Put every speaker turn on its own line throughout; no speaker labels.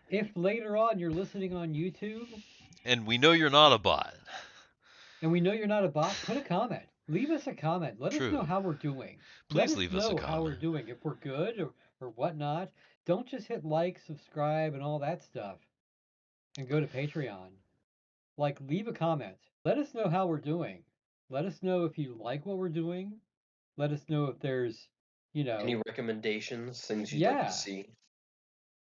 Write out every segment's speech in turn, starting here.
if later on you're listening on YouTube
And we know you're not a bot.
and we know you're not a bot, put a comment. Leave us a comment. Let us know
True.
how we're doing. Let
Please
us
leave us a
know how we're
comment.
doing, if we're good or whatnot. Don't just hit like, subscribe, and all that stuff and go to Patreon. Like, leave a comment. Let us know how we're doing. Let us know if you like what we're doing. Let us know if there's, you
Any
know,
recommendations, things you'd like to
yeah,
see?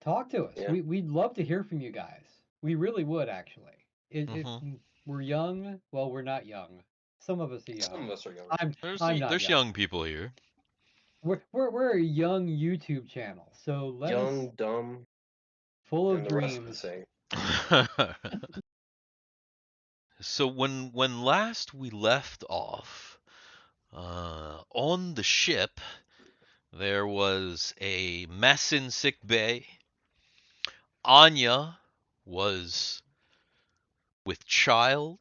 talk to us.
Yeah.
We'd love to hear from you guys. We really would actually.
Hmm.
We're young. Well, we're not young. Some of us are
Some
young.
of us are young.
I'm not
There's
young.
young people here.
We're a young YouTube channel. So let us
Young, dumb,
full of
and the rest of the
dreams.
same.
So when last we left off, on the ship, there was a mess in sick bay. Anya was with child,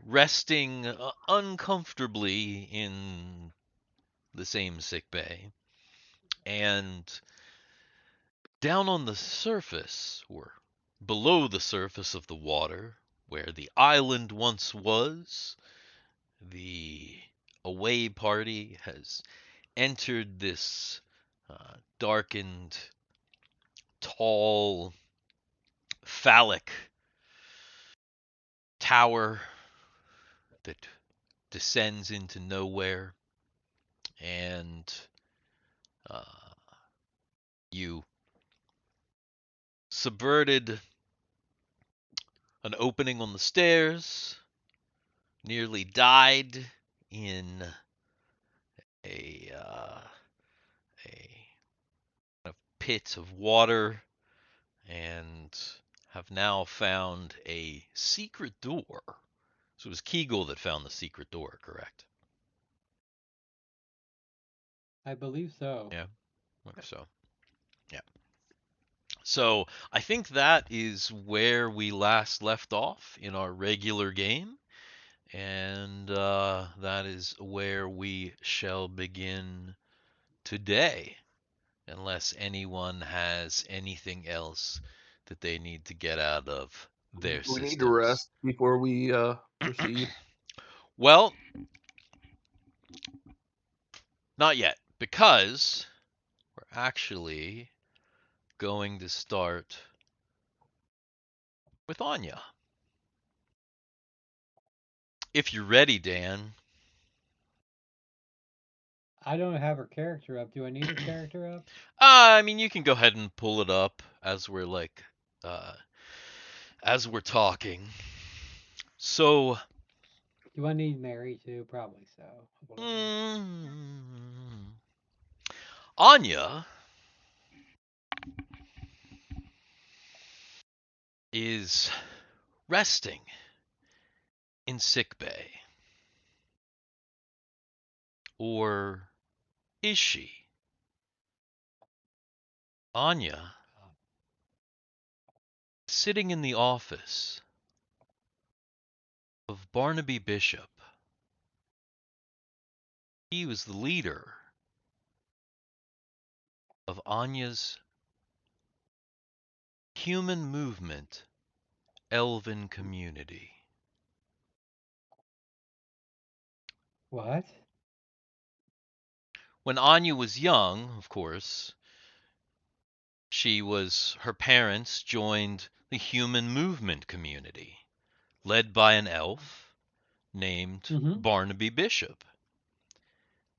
resting uncomfortably in the same sick bay. And down on the surface, or below the surface of the water, where the island once was, the away party has entered this darkened, tall, phallic tower that descends into nowhere, and uh, you subverted an opening on the stairs, nearly died in a a pit of water, and have now found a secret door. So it was Kegel that found the secret door, correct?
I believe so.
Yeah. So yeah. So I think that is where we last left off in our regular game, and that is where we shall begin today, unless anyone has anything else that they need to get out of their
We need to
systems.
rest before we proceed.
Well, not yet, because we're actually going to start with Anya. If you're ready, Dan.
I don't have her character up. Do I need her character up?
I mean, you can go ahead and pull it up uh, as we're talking. So,
Do I need Mary too? Probably so.
mm, Anya is resting in sick bay, or is she? Anya, sitting in the office of Barnaby Bishop. He was the leader of Anya's human movement elven community.
What?
When Anya was young, of course, her parents joined the human movement community, led by an elf named
Mm-hmm.
Barnaby Bishop.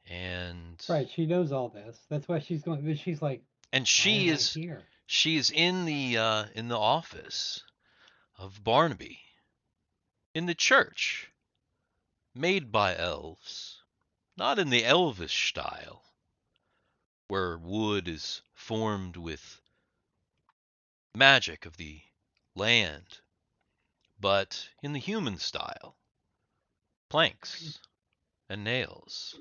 And
Right. She knows all this. That's why she's going. But she's like,
and
why
she
am I
is
here?
she is in the office of Barnaby, in the church made by elves, not in the elvish style, where wood is formed with magic of the land, but in the human style, planks and nails.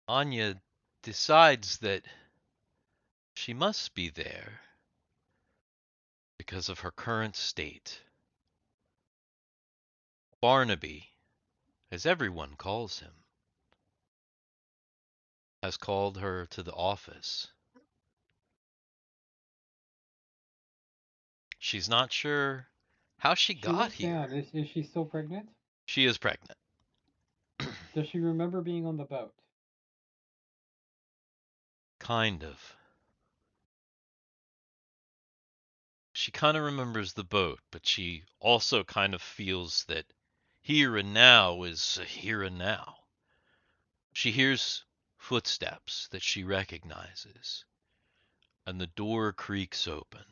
Anya decides that she must be there because of her current state. Barnaby, as everyone calls him, has called her to the office she's not sure how she got
looks
here.
down. Is she still pregnant?
She is pregnant.
Does she remember being on the boat?
Kind of. She kind of remembers the boat, but she also kind of feels that here and now is here and now. She hears footsteps that she recognizes, and the door creaks open.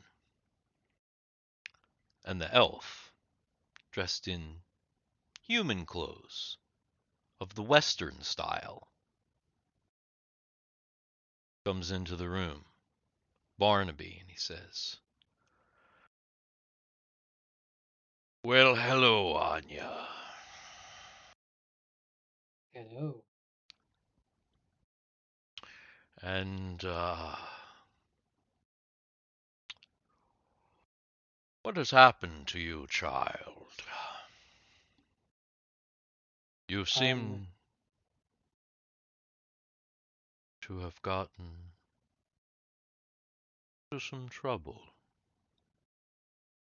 And the elf, dressed in human clothes of the Western style, comes into the room. Barnaby, and he says, "Well, hello, Anya.
Hello.
And, what has happened to you, child? You seem to have gotten into some trouble."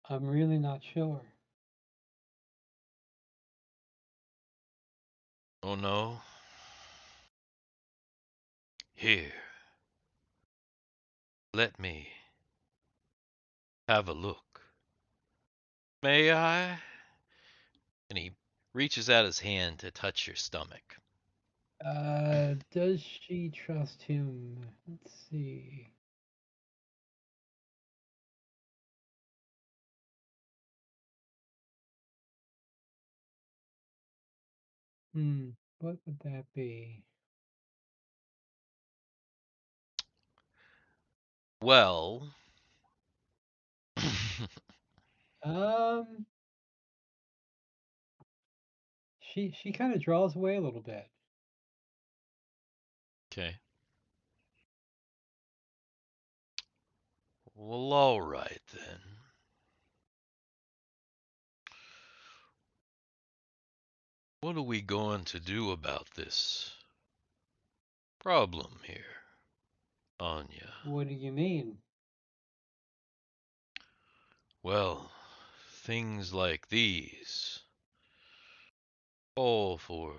I'm really not sure.
"Oh, no? Here, let me have a look. May I?" And he reaches out his hand to touch your stomach.
Does she trust him? Let's see. What would that be?
Well,
Um, she kind of draws away a little bit.
okay. Well, all right then. What are we going to do about this problem here, Anya?
What do you mean?
Well, things like these call for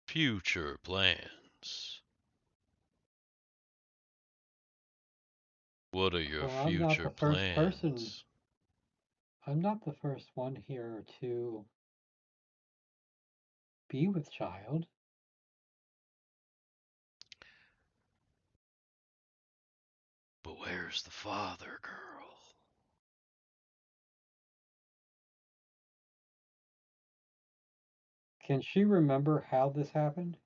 future plans. What are your
Well, I'm not
future
the first person.
plans?
I'm not the first one here to be with child.
But where's the father, girl?
Can she remember how this happened?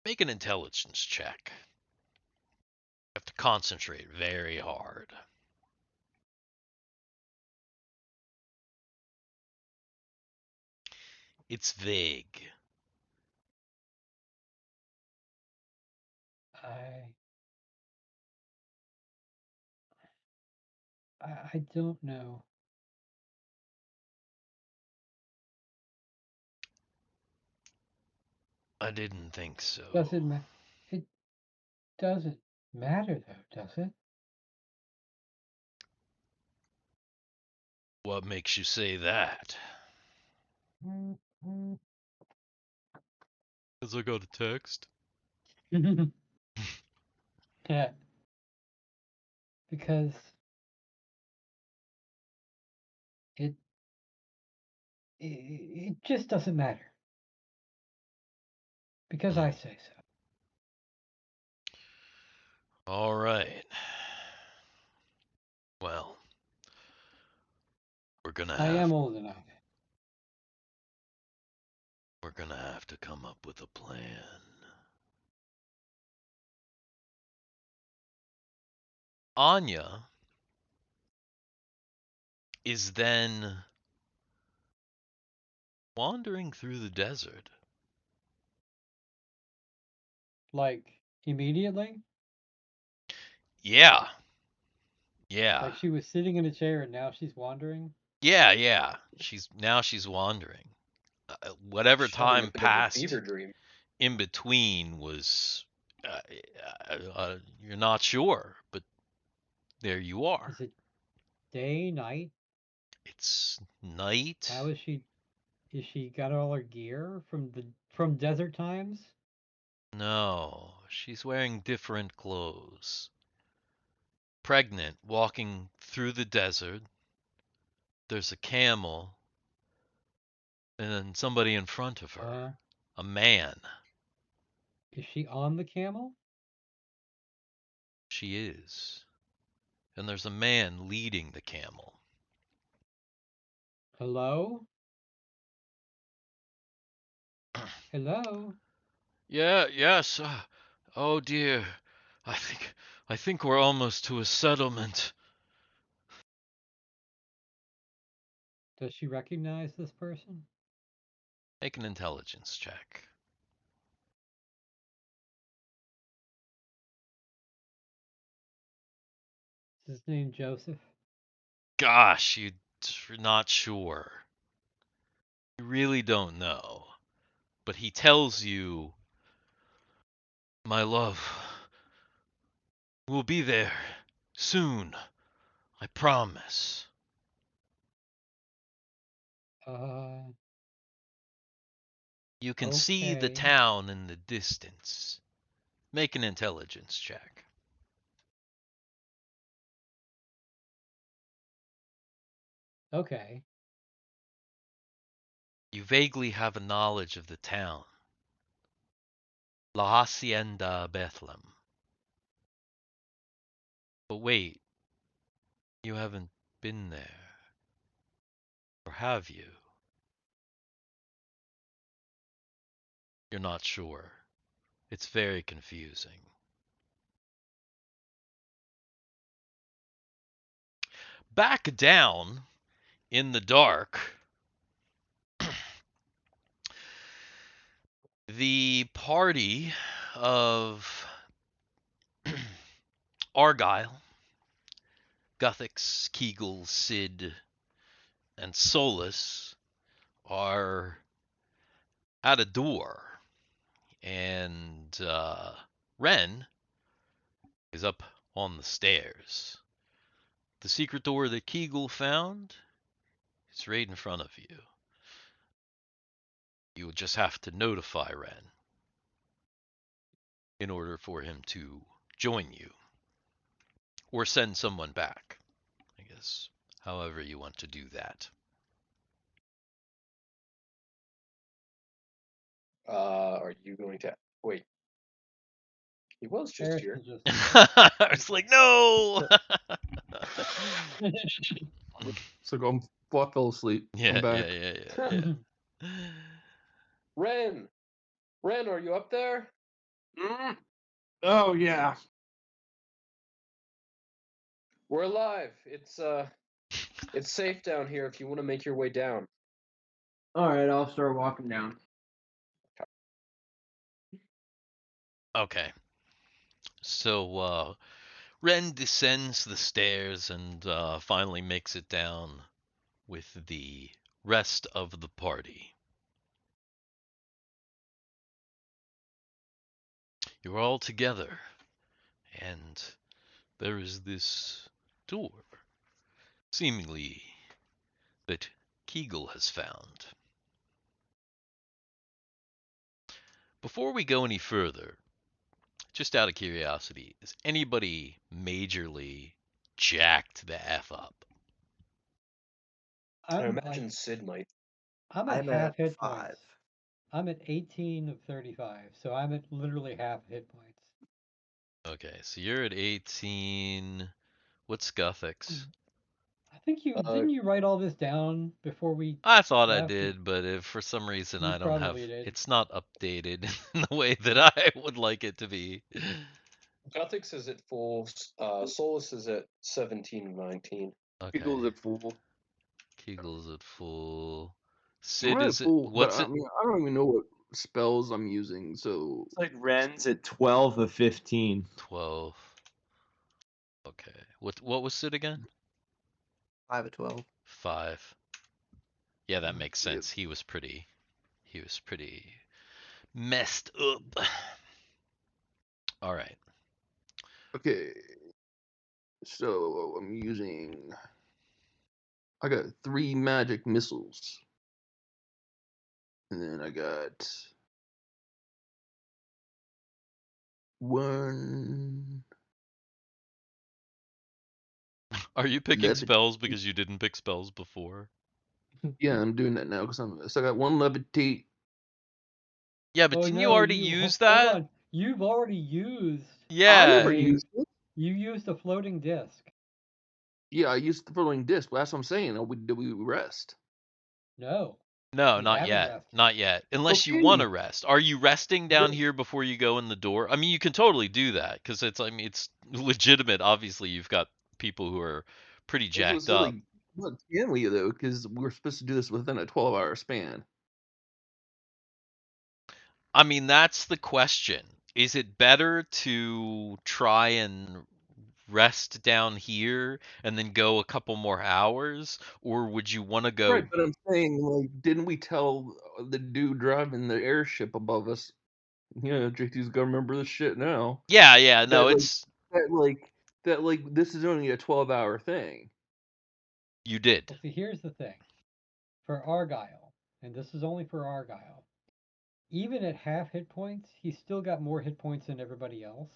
Make an intelligence check. You have to concentrate very hard. It's vague.
I don't know.
I didn't think so.
It doesn't matter though, does it?
What makes you say that? Because I got a text.
Yeah. Because it, it just doesn't matter. Because I say so.
All right. Well, we're gonna
I
have
am old enough.
to come up with a plan. Anya is then wandering through the desert.
Like immediately?
Yeah. Yeah.
Like she was sitting in a chair and now she's wandering?
Yeah. She's wandering. Whatever
She's having a
time
bit of a
passed
fever dream.
in between was You're not sure, but there you are.
Is it day, night?
It's night.
How is she? Is she got all her gear from desert times?
No, she's wearing different clothes. Pregnant, walking through the desert. There's a camel, and then somebody in front of her. A man.
Is she on the camel?
She is. And there's a man leading the camel.
Hello? Hello?
Yes. Oh dear. I think we're almost to a settlement.
Does she recognize this person?
Make an intelligence check.
Is his name Joseph?
Gosh, you're not sure. You really don't know. But he tells you, my love, we'll be there soon. I promise. You can see the
Okay.
town in the distance. Make an intelligence check.
Okay.
You vaguely have a knowledge of the town. La Hacienda Bethlehem. But wait, you haven't been there. Or have you? You're not sure. It's very confusing. Back down in the dark, the party of Argyle, Guthix, Kegel, Sid, and Solus are at a door, and Ren is up on the stairs. The secret door that Kegel found is right in front of you. You would just have to notify Ren in order for him to join you. Or send someone back, I guess, however you want to do that.
Are you going to wait? He was just
Harris
here.
is just
I was like, no!
So go. I fell asleep. I'm back.
Yeah.
Ren, are you up there?
Mm. Oh yeah.
We're alive. It's safe down here if you want to make your way down.
All right, I'll start walking down.
Okay. So, Ren descends the stairs and finally makes it down with the rest of the party. You're all together, and there is this door, seemingly, that Kegel has found. Before we go any further, just out of curiosity, is anybody majorly jacked the F up?
I
I'm
imagine Sid might.
I'm at
I'm
half
at
hit
5.
points. I'm at 18 of 35, so I'm at literally half hit points.
Okay, so you're at 18. What's Guthix?
I think didn't you write all this down before we
I thought I
left?
did, but if for some reason
You
I don't have,
probably did.
it's not updated in the way that I would like it to be.
Guthix is at full. Solus is at 17 of 19.
Okay.
Eagles at full.
Kegel's at full.
I'm
Sid
at
is it?
full, but
What's
I
it?
mean, I don't even know what spells I'm using. So
It's like Ren's at 12 of 15.
12. Okay. What was Sid again?
5 of 12.
5. Yeah, that makes
Yep.
sense. He was pretty messed up. All right.
Okay. So I'm using. I got 3 magic missiles, and then I got 1
Are you picking
levitate.
spells because you didn't pick spells before?
Yeah, I'm doing that now because I got 1 levitate.
Yeah, but
Oh
didn't you
no,
already
you
use
hold
that?
on. You've already used
I never
Yeah.
used it.
you used a floating disc.
Yeah, I used the floating disc. But that's what I'm saying. Did we rest?
No,
No,
we
not
haven't
yet.
rested.
Not yet. Unless you want to
Okay.
rest. Are you resting down
Yes.
here before you go in the door? I mean, you can totally do that because I mean, it's legitimate. Obviously, you've got people who are pretty
I was gonna
jacked
say,
up.
like, what can we though? Because we're supposed to do this within a 12-hour span.
I mean, that's the question. Is it better to try and rest down here and then go a couple more hours, or would you want to
Right,
go?
but I'm saying, like, didn't we tell the dude driving the airship above us? Yeah, JT's gotta remember this shit now.
Yeah, yeah, no,
That like
it's
that like that like this is only a 12-hour thing.
you did.
Well, see, here's the thing. For Argyle, and this is only for Argyle, even at half hit points, he's still got more hit points than everybody else.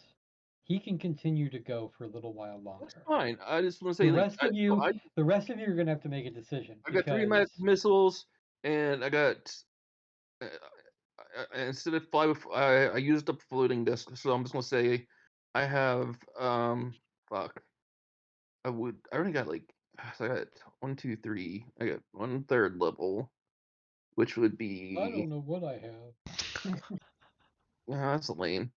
He can continue to go for a little while
That's
longer.
fine. I just want to
The
say, like,
rest of you, the rest of you are gonna have to make a decision
I got 3
because
magic missiles, and I got uh, instead of I used up floating disc, so I'm just gonna say I have fuck. I already got like so I got 1, 2, 3. I got 1/3 level, which would
I don't
be
know what I have.
that's lame.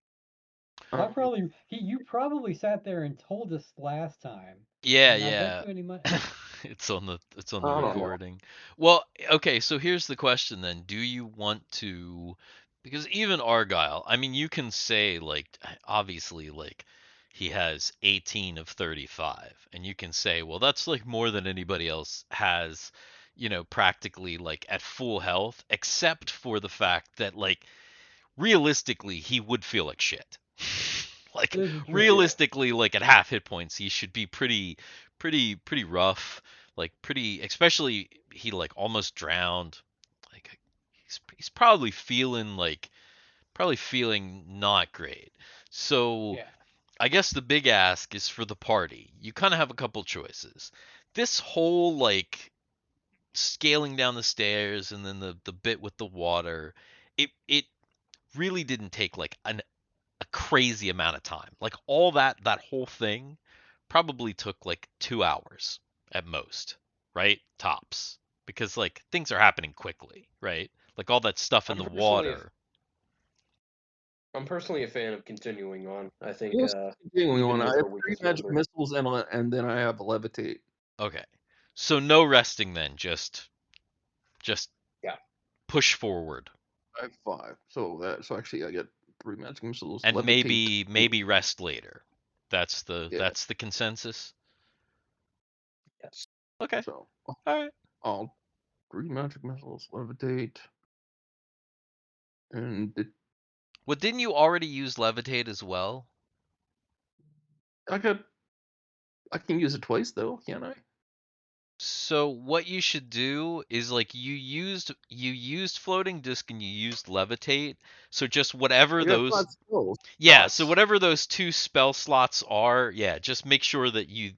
I
Um,
probably you probably sat there and told us last time,
Yeah,
and I bet
yeah.
you any money.
It's on the
I don't know.
recording. Well, okay, so here's the question then. Do you want to, because even Argyle, I mean, you can say like obviously like he has 18 of 35 and you can say, well, that's like more than anybody else has, practically like at full health except for the fact that like realistically he would feel like shit. Like
This is true.
Yeah.
realistically, like at half hit points, he should be pretty rough. Like pretty, especially he like almost drowned. Like he's probably feeling not great. So
Yeah.
I guess the big ask is for the party. You kind of have a couple choices. This whole like scaling down the stairs and then the bit with the water, it really didn't take like a crazy amount of time. Like all that whole thing probably took like 2 hours at most, right? Tops. Because like things are happening quickly, right? Like all that stuff in
I'm
the
personally a,
water.
I'm personally a fan of continuing on. I think
Yes, continuing
even
on. I
with
have
the
3
weakest
magic
member.
missiles and then I have a levitate.
Okay. So no resting then, just
Yeah.
push forward.
I have 5. So actually I get 3 magic missiles,
And
levitate.
maybe rest later. That's the
Yeah.
that's the consensus.
Yes.
Okay.
So
All right.
I'll 3 magic missiles, levitate, and
Well, didn't you already use levitate as well?
I got I can use it twice though, can't I?
So what you should do is like you used floating disk and you used levitate. So just whatever
I got
those
5 spells
yeah, so
slots.
whatever those two spell slots are, yeah, just make sure that you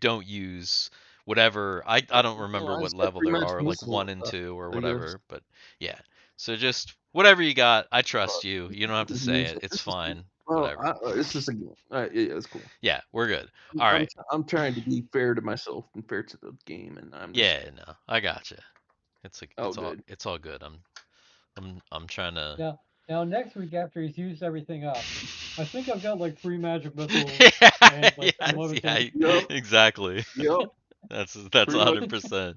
don't use whatever I don't
Well,
remember
I
what
just got
level
3
there
magic
are, like
missiles,
1 and 2 or
I guess.
whatever, but yeah. So just whatever you got, I
Uh,
trust you. You don't have to say it. It's
this is
fine.
well,
Whatever.
this is a game. Yeah, it's cool.
Yeah, we're good. All right.
I'm trying to be fair to myself and fair to the game, and I'm just
Yeah, no. I gotcha. It's like
oh
it's all
good.
it's all good. I'm trying to.
Now next week after he's used everything up, I think I've got like 3 magic missiles
Yeah,
and like some
yeah,
levitate.
Yep,
exactly.
yep,
That's
pretty much.
100%.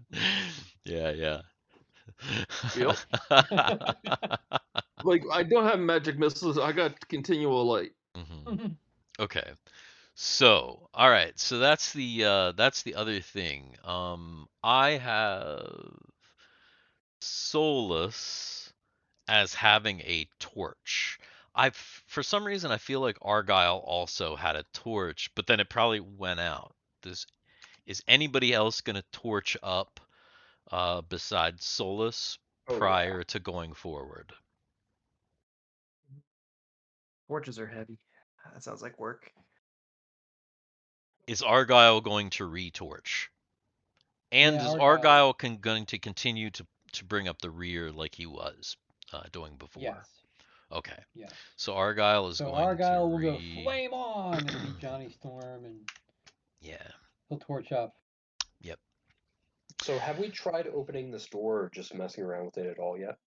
Yeah, yeah.
Yep. Like I don't have magic missiles. I got continual light.
hmm Okay. So, all right. So that's the other thing. I have Solus as having a torch. For some reason I feel like Argyle also had a torch, but then it probably went out. Is anybody else gonna torch up besides Solus
Oh,
prior to going forward?
Torches are heavy. That sounds like work.
Is Argyle going to retorch? And
Yeah,
is
Argyle.
going to continue to bring up the rear like he was doing before?
Yes.
Okay.
Yes.
So Argyle is
So
going to
Argyle will go flame on and be Johnny Storm, and
Yeah.
he'll torch up.
Yep.
So have we tried opening this door or just messing around with it at all yet?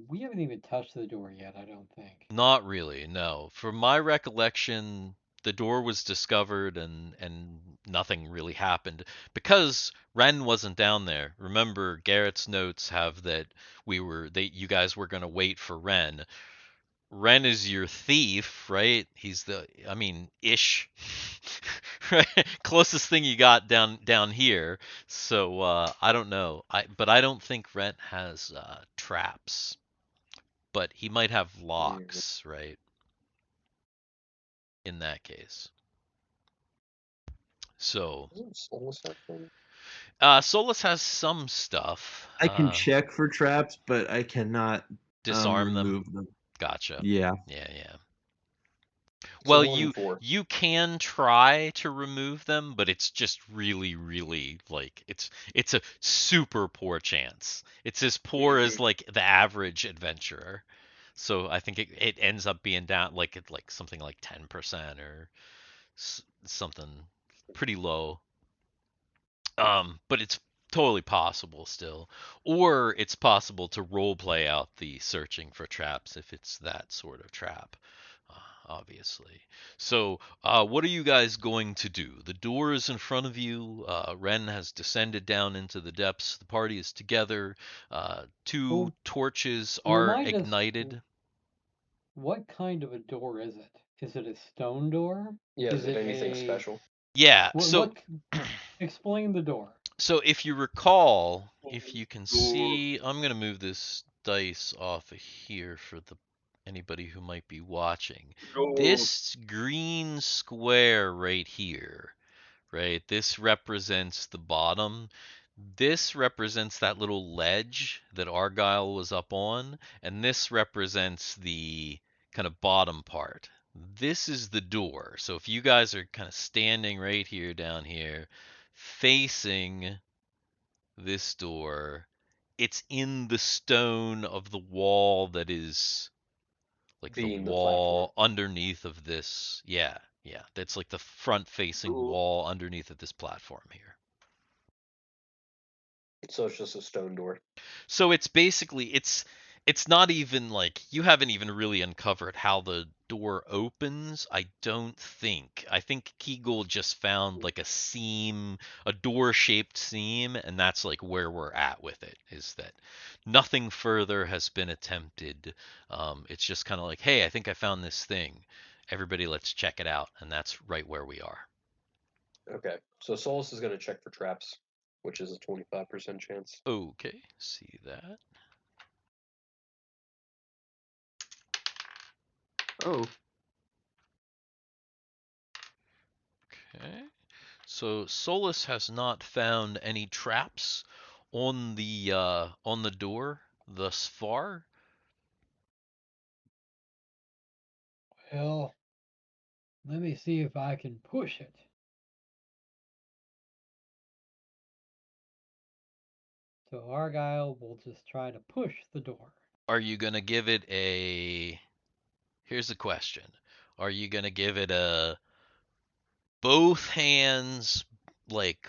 We haven't even touched the door yet, I don't think.
Not really, no. From my recollection, the door was discovered and nothing really happened because Ren wasn't down there. Remember, Garrett's notes have that you guys were going to wait for Ren. Ren is your thief, right? I mean, ish, right? Closest thing you got down here. So I don't know. But I don't think Ren has traps. But he might have locks, right? In that case. So,
Doesn't Solus have things?
Solus has some stuff.
I can check for traps, but I cannot
Disarm them.
remove them.
Gotcha.
Yeah.
Yeah.
So
Well,
1 and 4.
you can try to remove them, but it's just really, really like it's a super poor chance. It's as poor as like the average adventurer. So I think it ends up being down like something like 10% or something pretty low. But it's totally possible still, or it's possible to role play out the searching for traps if it's that sort of trap, obviously. So, what are you guys going to do? The door is in front of you. Ren has descended down into the depths. The party is together. Two
Well,
torches are
remind us,
ignited.
what kind of a door is it? Is it a stone door?
Yeah, is
Is
it
it
anything
a
special?
Yeah.
what? Explain the door.
So if you recall, if you can
Door.
see, I'm gonna move this dice off of here for anybody who might be watching. This green square right here, right? This represents the bottom. This represents that little ledge that Argyle was up on, and this represents the kind of bottom part. This is the door. So if you guys are kind of standing right here down here, facing this door, it's in the stone of the wall that is like the
Being the platform.
wall underneath of this. Yeah. That's like the front facing wall underneath of this platform here.
So it's just a stone door.
So it's basically it's not even like you haven't even really uncovered how the door opens. I don't think. I think Kegel just found like a seam, a door-shaped seam, and that's like where we're at with it. Is that nothing further has been attempted. It's just kind of like, hey, I think I found this thing. Everybody, let's check it out, and that's right where we are.
Okay. So Solus is going to check for traps, which is a 25% chance.
Okay, see that.
Oh,
Okay. So Solus has not found any traps on the door thus far.
Well, let me see if I can push it. So Argyle will just try to push the door.
Are you gonna give it a? Here's the question. Are you gonna give it a both hands like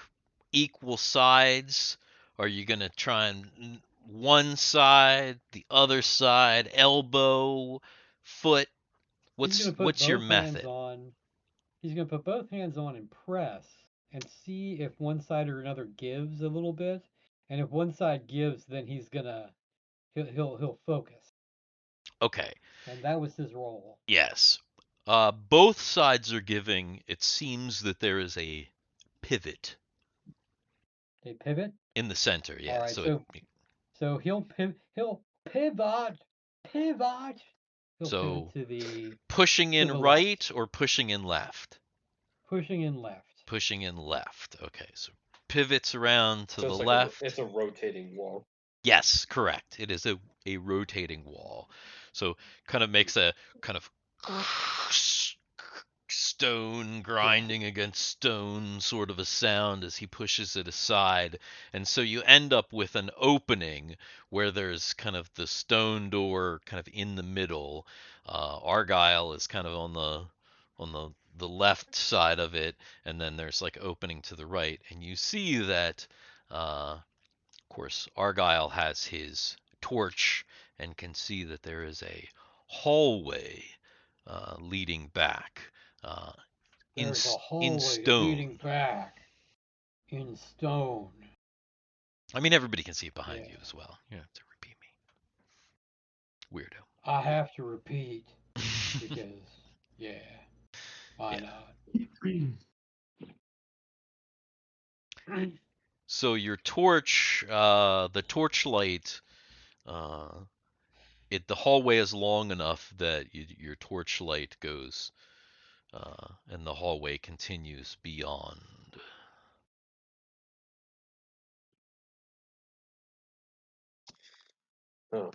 equal sides? Are you gonna try and one side, the other side, elbow, foot?
He's gonna put
What's your
both hands
method?
on. He's gonna put both hands on and press and see if one side or another gives a little bit. And if one side gives, then he'll focus.
Okay.
And that was his role.
Yes. Both sides are giving. It seems that there is a pivot
They pivot.
in the center.
All
Yeah.
right,
So
so he'll pivot, He'll
So
pivot to the
pushing in
the left.
right or pushing in left?
pushing in left.
Pushing in left. Okay, so pivots around to
So
the
it's like
left.
it's a rotating wall.
Yes, correct. It is a rotating wall. So kind of makes a kind of stone grinding against stone sort of a sound as he pushes it aside. And so you end up with an opening where there's kind of the stone door kind of in the middle. Argyle is kind of on the left side of it, and then there's like opening to the right. And you see that of course, Argyle has his torch and can see that there is a hallway leading back uh,
There's a
in
hallway leading
stone.
back in stone.
I mean, everybody can see it behind
Yeah.
you as well. You don't have to repeat me. Weirdo.
I have to repeat because, yeah, why
Yeah.
not?
So your torch, the torchlight, uh, the hallway is long enough that your torchlight goes, and the hallway continues beyond.
Oh,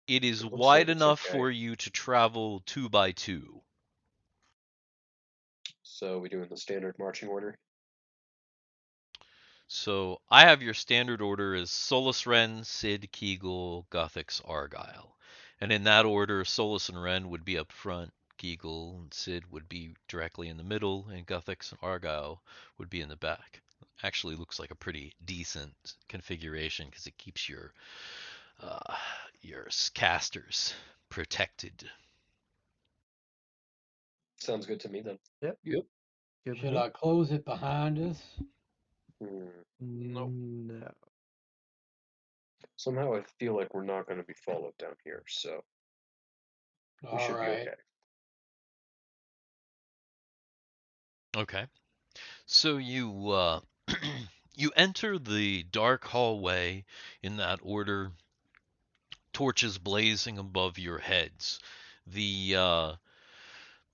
It is
it looks like
wide
it's
enough
okay.
for you to travel 2 by 2.
So we doing the standard marching order?
So I have your standard order as Solus Ren, Sid, Keegle, Guthix, Argyle. And in that order, Solus and Ren would be up front, Keegle and Sid would be directly in the middle, and Guthix and Argyle would be in the back. Actually looks like a pretty decent configuration because it keeps uh, your casters protected.
Sounds good to me then.
Yep.
Yep.
Good with
Should
me.
I close it behind us?
Nope.
No.
Somehow I feel like we're not going to be followed down here, so we
All
should be
right.
okay.
Okay. So you you enter the dark hallway in that order, torches blazing above your heads. The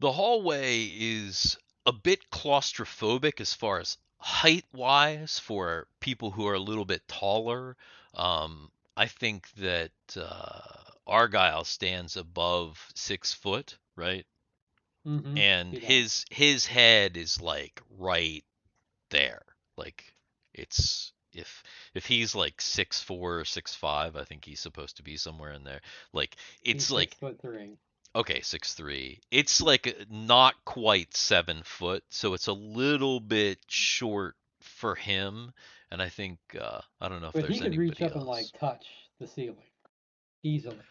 hallway is a bit claustrophobic as far as height wise for people who are a little bit taller. I think that Argyle stands above 6 foot, right?
Mm-hmm.
And
He does.
his head is like right there. Like it's if he's like 6'4" or 6'5", I think he's supposed to be somewhere in there. Like
He's
it's like
6'3".
okay, 6'3". It's like not quite 7 foot, so it's a little bit short for him. And I think I don't know if
But he
there's
could reach
anybody
up and like
else.
touch the ceiling easily.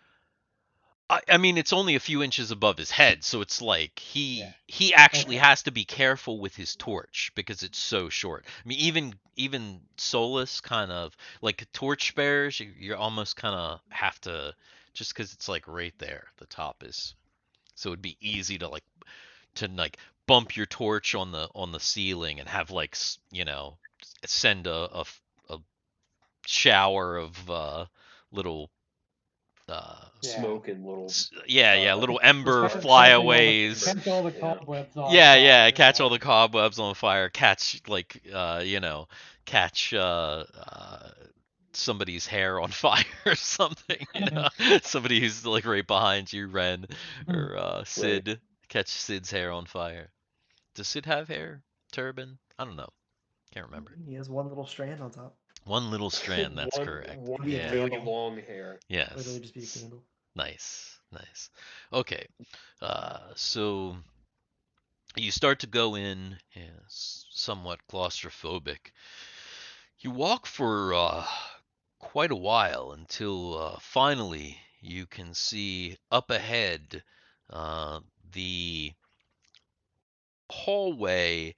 I mean, it's only a few inches above his head, so it's like
Yeah.
he actually
Okay.
has to be careful with his torch because it's so short. I mean, even Solus kind of like torch bearers, you're almost kind of have to just because it's like right there. The top is so it'd be easy to bump your torch on the ceiling and have like send a shower of little
Yeah.
Smoke and little
yeah,
uh,
little ember
sparks.
flyaways.
Catch all the
Yeah.
cobwebs on
Yeah,
fire.
catch all the cobwebs on fire. Catch catch somebody's hair on fire or something. Somebody who's like right behind you, Ren or
Right.
Sid. Catch Sid's hair on fire. Does Sid have hair? Turban? I don't know. Can't remember.
He has one little strand on top.
One little strand. That's
one
correct.
one
Be a
Yeah.
really
candle.
long hair.
Yes.
Literally just be a candle.
Nice. Nice. Okay. So you start to go in, somewhat claustrophobic. You walk for quite a while until finally you can see up ahead uh, the hallway.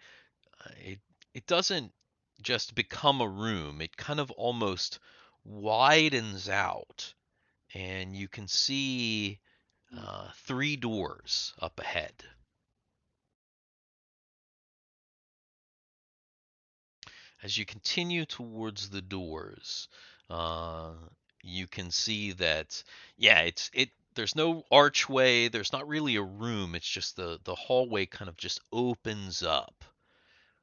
It doesn't just become a room, it kind of almost widens out, and you can see 3 doors up ahead. As you continue towards the doors, uh, you can see that, yeah, there's no archway. There's not really a room. It's just the hallway kind of just opens up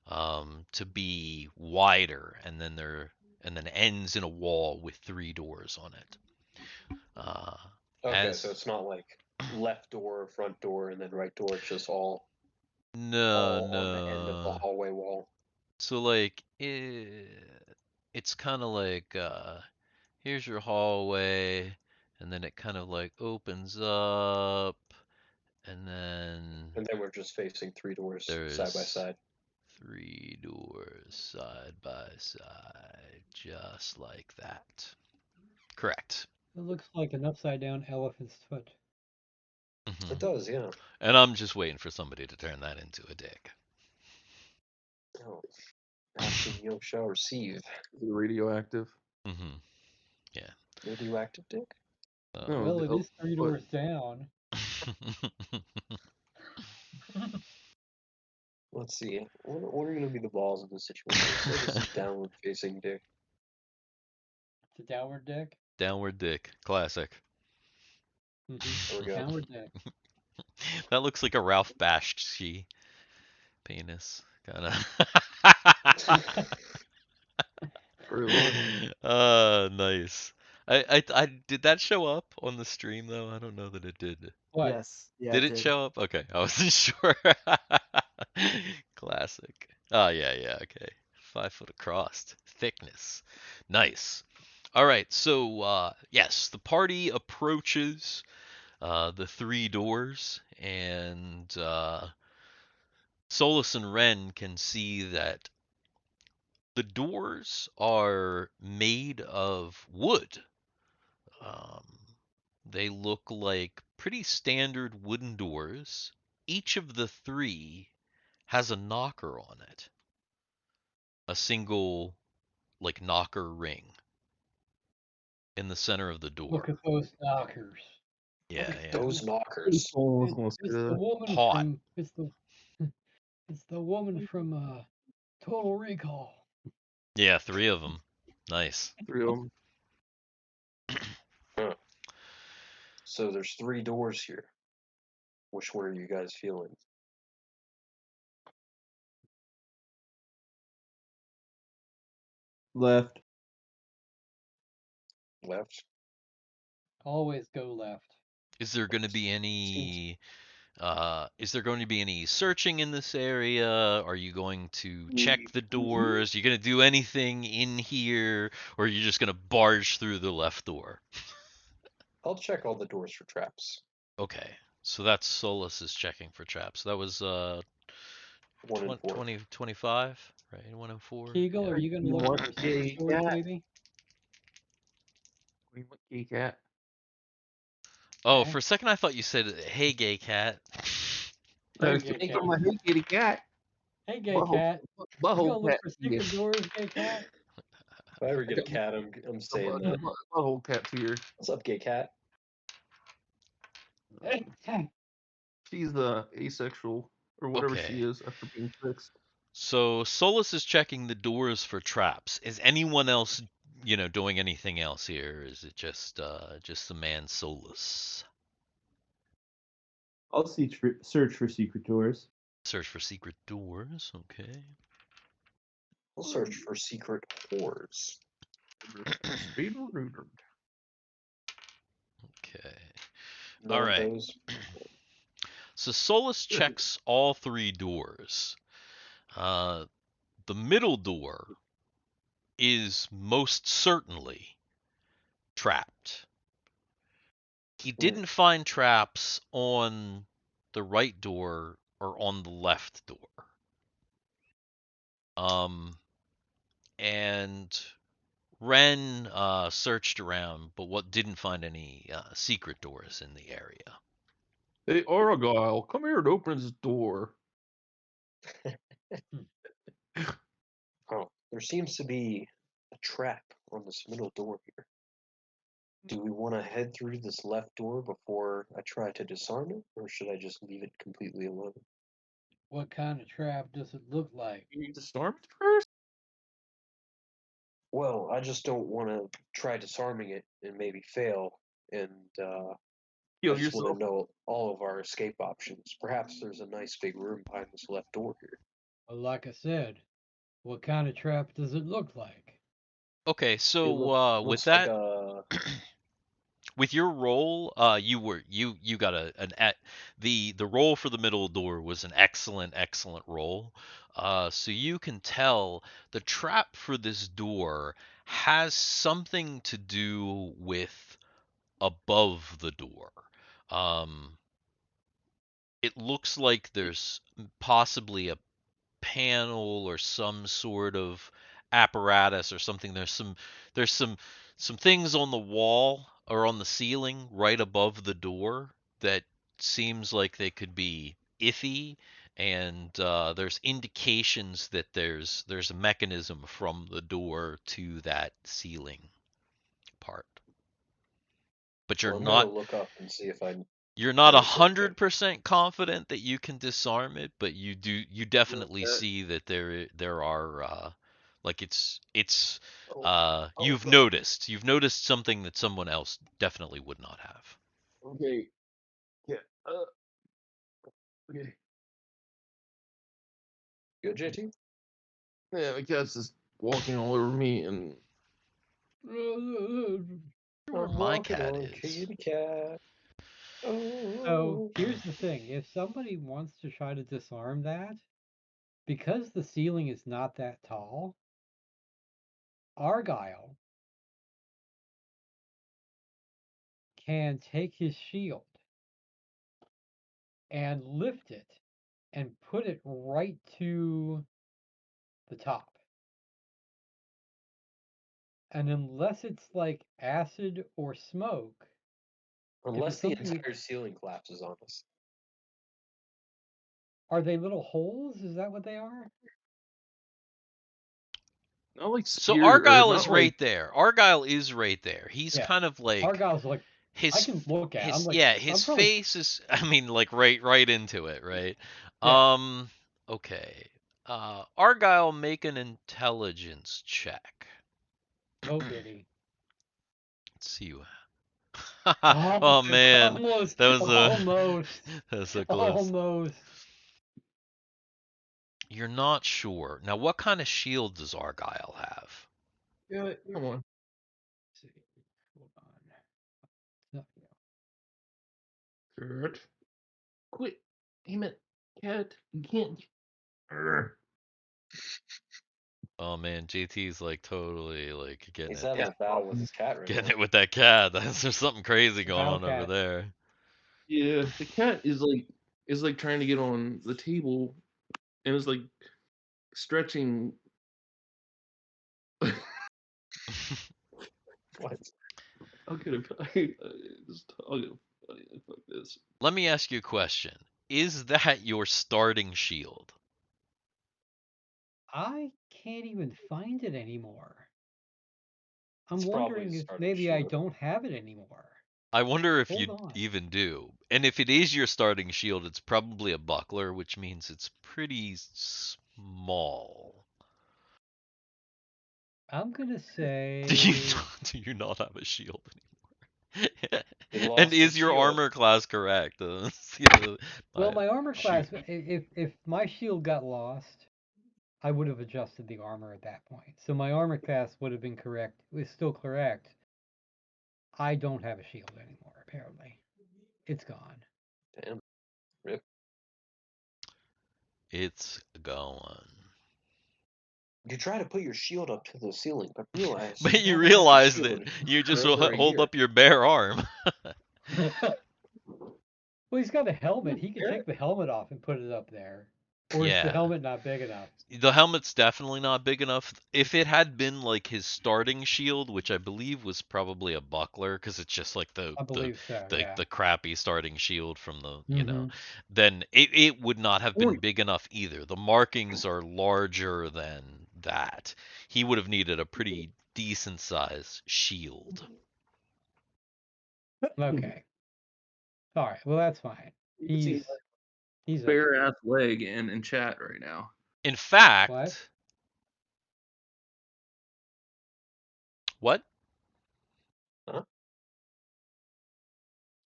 to be wider, and then ends in a wall with 3 doors on it.
Okay,
As
so it's not like left door, front door, and then right door. It's just all
no,
on the end of the
no.
hallway wall.
So like it's kind of like here's your hallway, and then it kind of like opens up, and then
And then we're just facing 3 doors side by
there's
side.
3 doors side by side, just like that. Correct.
It looks like an upside down elephant's foot.
Mhm.
It does, yeah.
And I'm just waiting for somebody to turn that into a dick.
Oh, asking you shall receive.
Is it radioactive?
Mm-hmm.
Radioactive dick?
No,
Well,
the
it is 3
foot.
doors down.
Let's see. What are going to be the balls of this situation? Say this is downward facing dick.
It's a downward dick.
Downward dick. Classic.
There we go.
Downward dick.
That looks like a Ralph Bakshi penis. Kind of.
Really?
Nice. I did that show up on the stream though? I don't know that it did.
What?
Yes. Yeah.
Did it show up? Okay, I wasn't sure. Classic. Oh yeah, okay. 5 foot across. Thickness. Nice. All right, so yes, the party approaches the 3 doors, and Solus and Ren can see that the doors are made of wood. Um, they look like pretty standard wooden doors. Each of the 3 has a knocker on it, a single like knocker ring in the center of the
Look
door.
at those knockers.
Yeah,
Look at
yeah.
Those
those.
knockers.
Someone's
It,
gonna say
it's the
that.
woman
Hot.
from it's the woman from Total Recall.
Yeah, 3 of them. Nice.
3 of them.
Huh. So there's 3 doors here. Which one are you guys feeling?
Left.
Left?
Always go left.
Is there going to be
Seems
any searching in this area? Are you going to check the doors? Are you going to do anything in here, or are you just going to barge through the left door?
I'll check all the doors for traps.
Okay. So that's Solus is checking for traps. That was
1 and 4.
20 25, right? 1 and 4.
Kegel,
Yeah.
are you gonna
You
look
want
for secret
gay
doors,
cat?
maybe?
We want gay cat.
Oh,
Okay.
for a second I thought you said, "Hey, gay cat."
Hey,
Hey,
gay
hey,
cat.
my hey kitty cat.
Hey, gay
Butthole,
cat. You
butthole
gonna look
cat.
for
Yeah.
secret doors, gay cat?
If I ever
I
get a
got
cat, I'm
the
saying that.
butthole cat's here.
What's up, gay cat?
Hey, hey.
She's asexual or whatever
Okay.
she is after being fixed.
So Solus is checking the doors for traps. Is anyone else, doing anything else here? Is it just the man Solus?
I'll search for secret doors.
Search for secret doors. Okay.
I'll search for secret whores.
Okay.
None
All
of
right.
those.
So Solus checks all 3 doors. The middle door is most certainly trapped. He didn't find traps on the right door or on the left door. And Ren searched around, but didn't find any secret doors in the area.
Hey, Argyle, come here and open this door.
Oh, there seems to be a trap on this middle door here. Do we want to head through this left door before I try to disarm it, or should I just leave it completely alone?
What kind of trap does it look like?
You need to storm it first?
Well, I just don't want to try disarming it and maybe fail and I
Kill
just want
yourself.
to know all of our escape options. Perhaps there's a nice big room behind this left door here.
Well, like I said, what kind of trap does it look like?
Okay,
It
so with
looks like
that,
a.
with your roll, you got the roll for the middle door was an excellent roll. So you can tell the trap for this door has something to do with above the door. Um, it looks like there's possibly a panel or some sort of apparatus or something. There's some things on the wall or on the ceiling right above the door that seems like they could be iffy, and there's indications that there's a mechanism from the door to that ceiling part. But
Well, I'm gonna look up and see if I
you're not
notice anything.
100% confident that you can disarm it, but you definitely
that.
see that there are like it's
Oh,
you've
God.
noticed something that someone else definitely would not have.
Okay. Yeah. Okay.
Good, JT?
Yeah, my cat's just walking all over me, and
Where
I'm
my
walking
cat
on
is.
kitty cat.
So
Oh.
here's the thing: if somebody wants to try to disarm that, because the ceiling is not that tall, Argyle can take his shield and lift it and put it right to the top. And unless it's like acid or smoke, if
Unless
it's
the
something,
entire ceiling collapses on us.
are they little holes? Is that what they are?
not like
So
spear or
Argyle is
not like.
right there. Argyle is right there. He's
Yeah.
kind of like
Argyle's like, I
his
can look at it. I'm
his
like,
yeah,
I'm
his
probably,
face is I mean like right into it, right?
yeah.
Okay. Argyle, make an intelligence check.
Oh, goody.
Let's see you.
Oh,
Oh man,
almost,
that was a
almost,
that was so close.
almost.
You're not sure. Now, what kind of shield does Argyle have?
Yeah, come on.
Let's see. Hold on.
Kurt. Quit. Damn it. Cat. You can't. Urgh.
Oh man, JT's like totally like getting
He's
it,
having
Yeah.
a battle with his cat right
getting
now.
it with that cat. There's something crazy
It's a
going
battle
on over
cat.
there.
Yeah, the cat is like trying to get on the table and is like stretching.
What?
I'll get it. I'll get it. Fuck this.
Let me ask you a question. Is that your starting shield?
I can't even find it anymore. I'm
It's probably
wondering
his
if
starting
maybe I
shield.
don't have it anymore.
I wonder if you
Hold on.
even do. And if it is your starting shield, it's probably a buckler, which means it's pretty small.
I'm gonna
Do you
say,
do you not have a shield
He
anymore? And
lost his
is your
shield.
armor class correct?
well,
My
my armor class,
shoot.
if my shield got lost, I would have adjusted the armor at that point. So my armor class would have been correct. It was still correct. I don't have a shield anymore, apparently. It's gone.
Damn. Rip.
It's going.
You try to put your shield up to the ceiling, but realize
But
you
you
never have the
realize that
shield
you just
for over a
hold
year.
up your bare arm.
Well, he's got a helmet. He could
Garrett?
take the helmet off and put it up there. Or is the
Yeah.
helmet not big enough?
The helmet's definitely not big enough. If it had been like his starting shield, which I believe was probably a buckler, because it's just like
I believe so, yeah.
the crappy starting shield from the
Mm-hmm.
then it would not have been
Horn.
big enough either. The markings are larger than that. He would have needed a pretty decent size shield.
Okay. All right. Well, that's fine.
You can see
He's
my
he's
bare
okay.
ass leg in chat right now.
In
What?
fact, what?
Huh?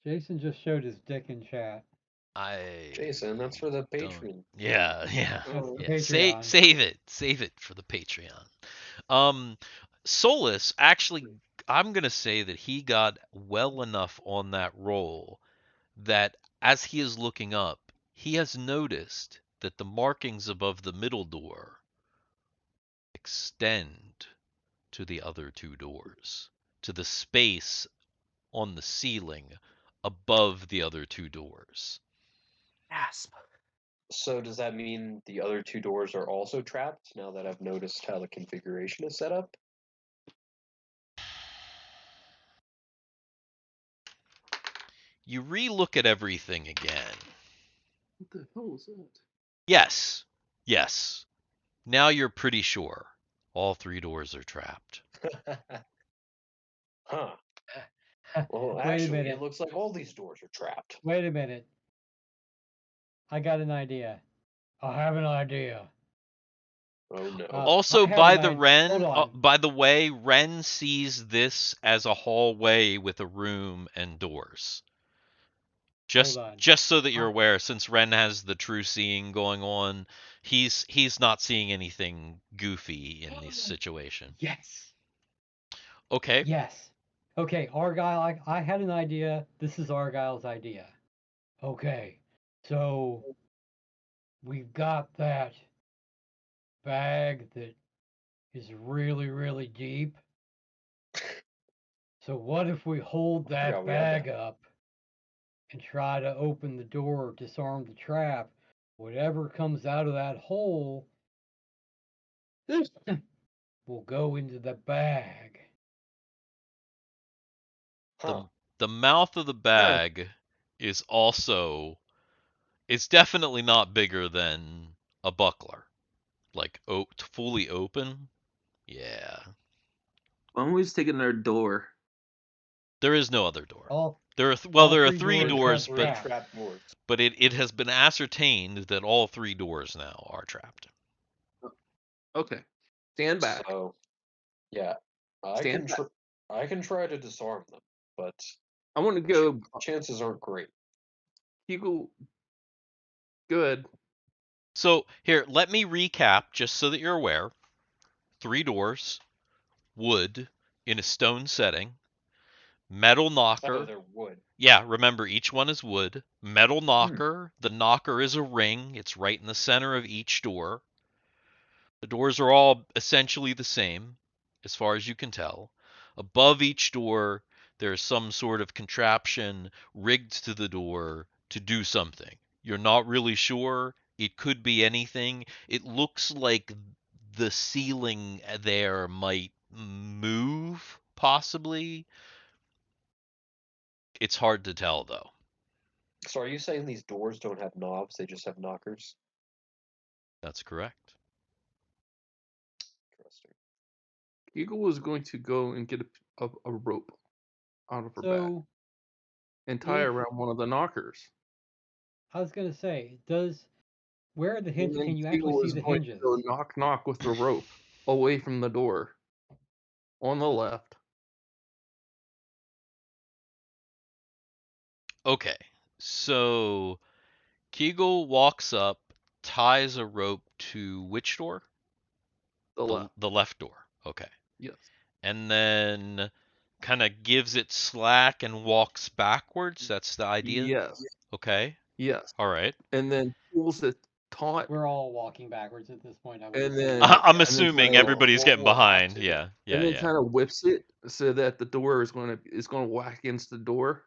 Jason just showed his dick in chat.
Jason, that's for the
don't-
Patreon.
Yeah, yeah.
That's the
Yeah.
Patreon.
Save it for the Patreon. Solus actually, I'm gonna say that he got well enough on that roll that as he is looking up, he has noticed that the markings above the middle door extend to the other two doors, to the space on the ceiling above the other two doors.
Gasp.
So does that mean the other two doors are also trapped now that I've noticed how the configuration is set up?
You re-look at everything again.
What the hell was that?
Yes. Yes. Now you're pretty sure all three doors are trapped.
Huh. Well,
Wait a
actually,
minute.
it looks like all these doors are trapped.
Wait a minute. I got an idea. I have an idea.
Oh no.
Also,
I have
by
an
the
idea. Hold
Ren,
on.
by the way, Ren sees this as a hallway with a room and doors.
Hold on.
Just so that you're
I-
aware, since Ren has the true seeing going on, he's not seeing anything goofy in this situation.
Yes.
Okay.
Yes. Okay, Argyle, I had an idea. This is Argyle's idea. Okay, so we've got that bag that is really, really deep. So what if we hold
I forgot
that
we had
bag up and try to open the door, disarm the trap? Whatever comes out of that hole will go into the bag.
Huh.
The mouth of the bag is also, it's definitely not bigger than a buckler. Like fully open. Yeah.
Why don't we just take another door?
There is no other door.
All
There are
all
there are
three
three
doors
doors,
have
but
traps.
Trap doors.
it has been ascertained that all three doors now are trapped.
Okay. Stand back.
So, yeah,
Stand back.
I can try to disarm them, but
I want to go.
chances aren't great.
You go. Good.
So here, let me recap just so that you're aware. Three doors, wood in a stone setting, metal
Oh,
knocker.
they're wood.
Yeah, remember each one is wood. Metal knocker. The knocker is a ring. It's right in the center of each door. The doors are all essentially the same, as far as you can tell. Above each door, there's some sort of contraption rigged to the door to do something. You're not really sure. It could be anything. It looks like the ceiling there might move, possibly. It's hard to tell, though.
So, are you saying these doors don't have knobs? They just have knockers?
That's correct.
Interesting.
Eagle was going to go and get a rope out of her bag
So
and tie it
if
around one of the knockers.
I was gonna say, where are the
And
hinges?
then
Can you
Eagle
actually see
was
the
going to
hinges?
go knock with the rope away from the door on the left.
Okay, so Kegel walks up, ties a rope to which door?
The left.
The left door. Okay.
Yes.
And then kind of gives it slack and walks backwards. That's the idea?
Yes.
Okay.
Yes.
All right.
And then pulls it taut.
We're all walking backwards at this point. I would
And
assume.
then
I'm
and then
assuming
kinda-
everybody's getting
we'll have
behind.
to.
Yeah. Yeah.
and then
Yeah.
kind of whips it so that the door is going to whack against the door.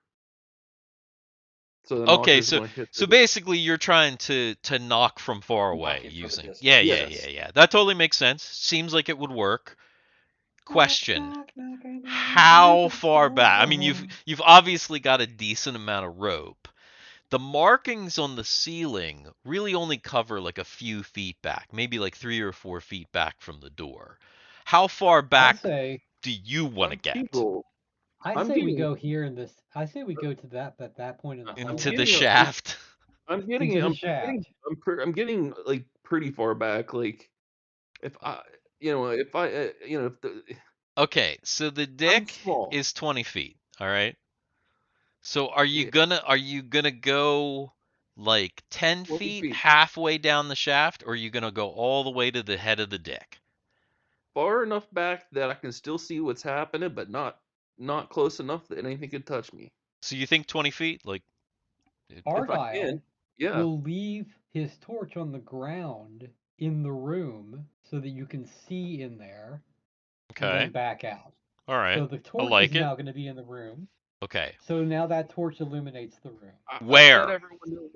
So the
Okay,
knocker's going to hit.
so basically you're trying to knock from far
Knock
away
it from a
using.
distance.
Yeah,
Yes.
yeah. That totally makes sense. Seems like it would work. Question.
Knock, knock, knock,
How
knock,
far
knock,
back? I mean,
knock.
you've obviously got a decent amount of rope. The markings on the ceiling really only cover like a few feet back, maybe like 3 or 4 feet back from the door. How far
I
back
say
do you want to get?
Eagle.
I
I'm
say we
getting-
go here in this. I say we go to that point in the
I'm
Into
hallway.
the
getting a-
shaft?
I'm getting.
Into the
I'm
shaft.
getting. I'm getting like pretty far back. Like if I, if
Okay, so the dick
small.
is 20 feet, all right? So are you gonna go like 10
20
feet
feet.
halfway down the shaft, or are you gonna go all the way to the head of the deck?
Far enough back that I can still see what's happening, but not close enough that anything can touch me.
So you think 20 feet? Like,
If I
Argyle
can, yeah.
will leave his torch on the ground in the room so that you can see in there and then
okay,
back out.
all right,
So the
I
torch is
like it.
now going to be in the room.
Okay,
So now that torch illuminates the room.
I've
where?
let everyone know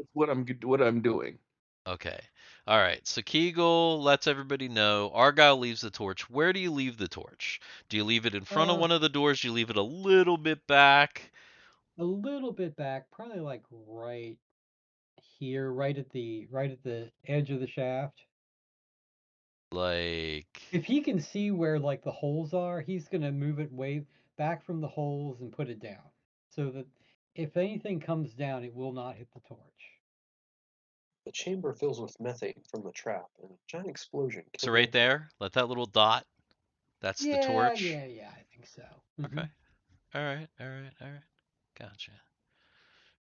what I'm doing.
Okay, all right. So Kegel lets everybody know. Argyle leaves the torch. Where do you leave the torch? Do you leave it in front of one of the doors? Do you leave it a little bit back?
A little bit back, probably like right here, right at the edge of the shaft.
Like,
If he can see where like the holes are, he's gonna move it way back from the holes and put it down, so that if anything comes down, it will not hit the torch.
The chamber fills with methane from the trap, and a giant explosion
so
kills
right
everyone.
there, let that little dot. That's the
Yeah,
torch.
yeah, yeah. I think so.
Okay. All right. All right. All right. Gotcha.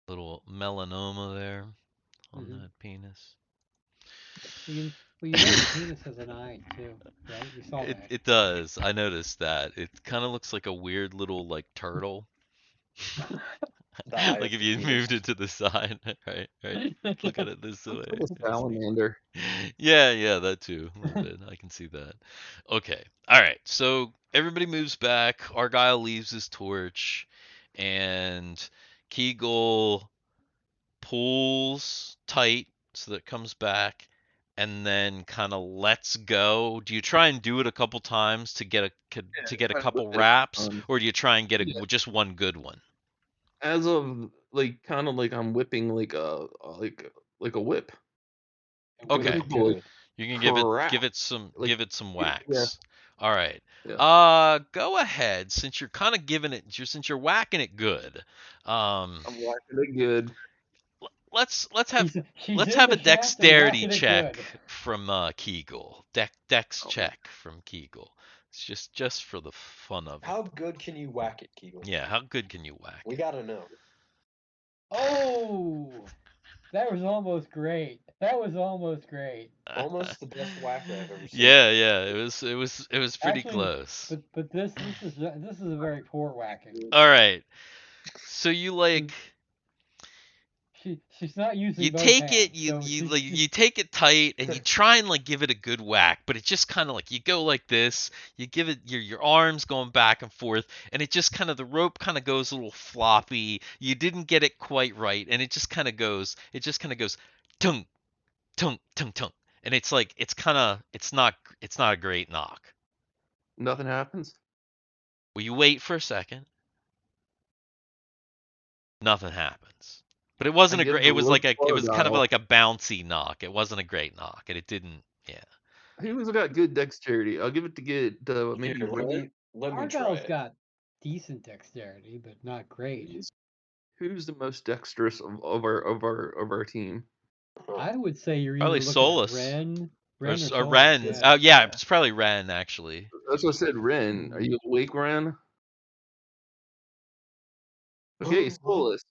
Little melanoma there on
Mhm.
that penis.
Well, you know the penis has an eye too, right? You saw that.
It does. I noticed that. It kind of looks like a weird little like turtle.
The eye
Like
of
if
the
you
penis.
moved it to the side, right, right. Look at it this way.
Looks like a
I see.
salamander.
Yeah, yeah, that too. A little bit. I can see that. Okay. All right. So everybody moves back. Argyle leaves his torch, and Kegel pulls tight so that it comes back, and then kind of lets go. Do you try and do it a couple times to get a
Try to whip
couple
it a couple
wraps,
times.
or do you try and get
Yeah.
just one good one?
As of like kind of like I'm whipping like a whip.
And
Give
whip
it a
Okay.
it
couple like
good.
You can
crap. Like
give it some
yeah,
wax. All right.
yeah.
Go ahead since you're kind of giving it since you're whacking it good.
I'm whacking it good.
Let's have
She's
let's
in
have
the
a
shaft and
dexterity
whacking it
check
good.
from Kegel. Dex
Oh,
check from Kegel. It's just for the fun of it.
How good can you whack it, Kegel?
Yeah, how good can you whack
We
it?
gotta know.
Oh, that was almost great. That was almost great.
Almost the best whack I've ever seen.
Yeah, yeah, it was pretty
Actually,
close.
but this is a very poor whacking.
All right. So you like
She's not
you
using both
take it
hands, so she's
you take it tight and you try and like give it a good whack, but it just kind of like you go like this, you give it your arms going back and forth, and it just kind of the rope kind of goes a little floppy. You didn't get it quite right, and it just kind of goes tung tung tung tung, and it's like it's not a great knock.
nothing happens.
Well, you wait for a second, nothing happens. But it
I
wasn't a
give
great.
the
It was
rope
like it
to
was kind of
Argyle.
like a bouncy knock. It wasn't a great knock, and it didn't. Yeah.
Who's got good dexterity? I'll give it to maybe
Here,
Red.
let me try
Argyle's
it.
got decent dexterity, but not great.
Who's the most dexterous of our team?
Huh.
I would say you're
Probably
either looking at
Solus
Ren or
or
Solus.
Ren.
Yeah.
Oh yeah, it's probably Ren actually.
That's what I said. Ren, are you awake, Ren? Okay, Solus.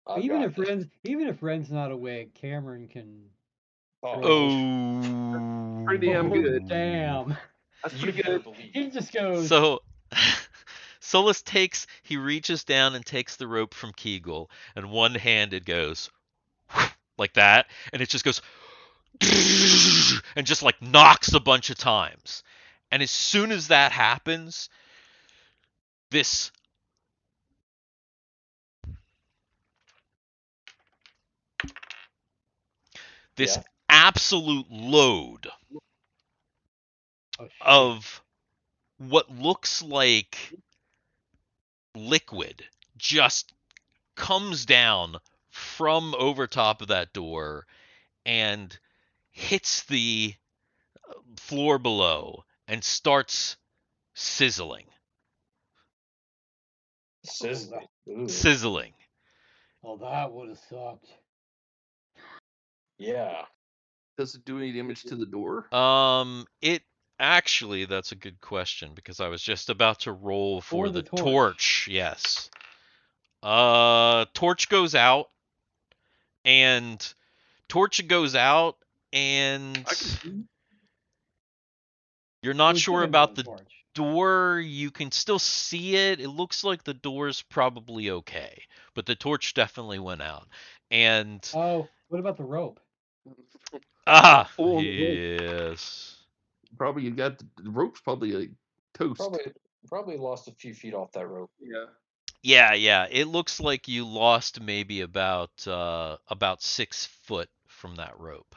I've
Even
got
if
this.
Ren's not awake, Cameron can.
Oh,
Oh.
Pretty damn
Oh
good.
damn!
That's
you
pretty
better
good.
believe
He
it.
just goes.
So Solus he reaches down and takes the rope from Kegel, and one handed goes like that, and it just goes and just like knocks a bunch of times. And as soon as that happens, this this
Yeah.
absolute load
Oh shit!
of what looks like liquid just comes down from over top of that door and hits the floor below and starts sizzling.
Sizzling. Ooh.
Sizzling.
Well, that would have sucked.
Yeah.
Does it do any damage to the door?
It Actually, that's a good question because I was just about to roll for
Or
the
the torch.
torch. Yes. Torch goes out, and torch goes out, and
I can see.
you're
Well,
not
we
sure
still got
about
another
the
torch.
door. You can still see it. It looks like the door's probably okay, but the torch definitely went out. And
Oh, what about the rope?
Oh,
yes.
probably you got the rope's probably a toast.
Probably lost a few feet off that rope.
Yeah.
Yeah. It looks like you lost maybe about 6 foot from that rope.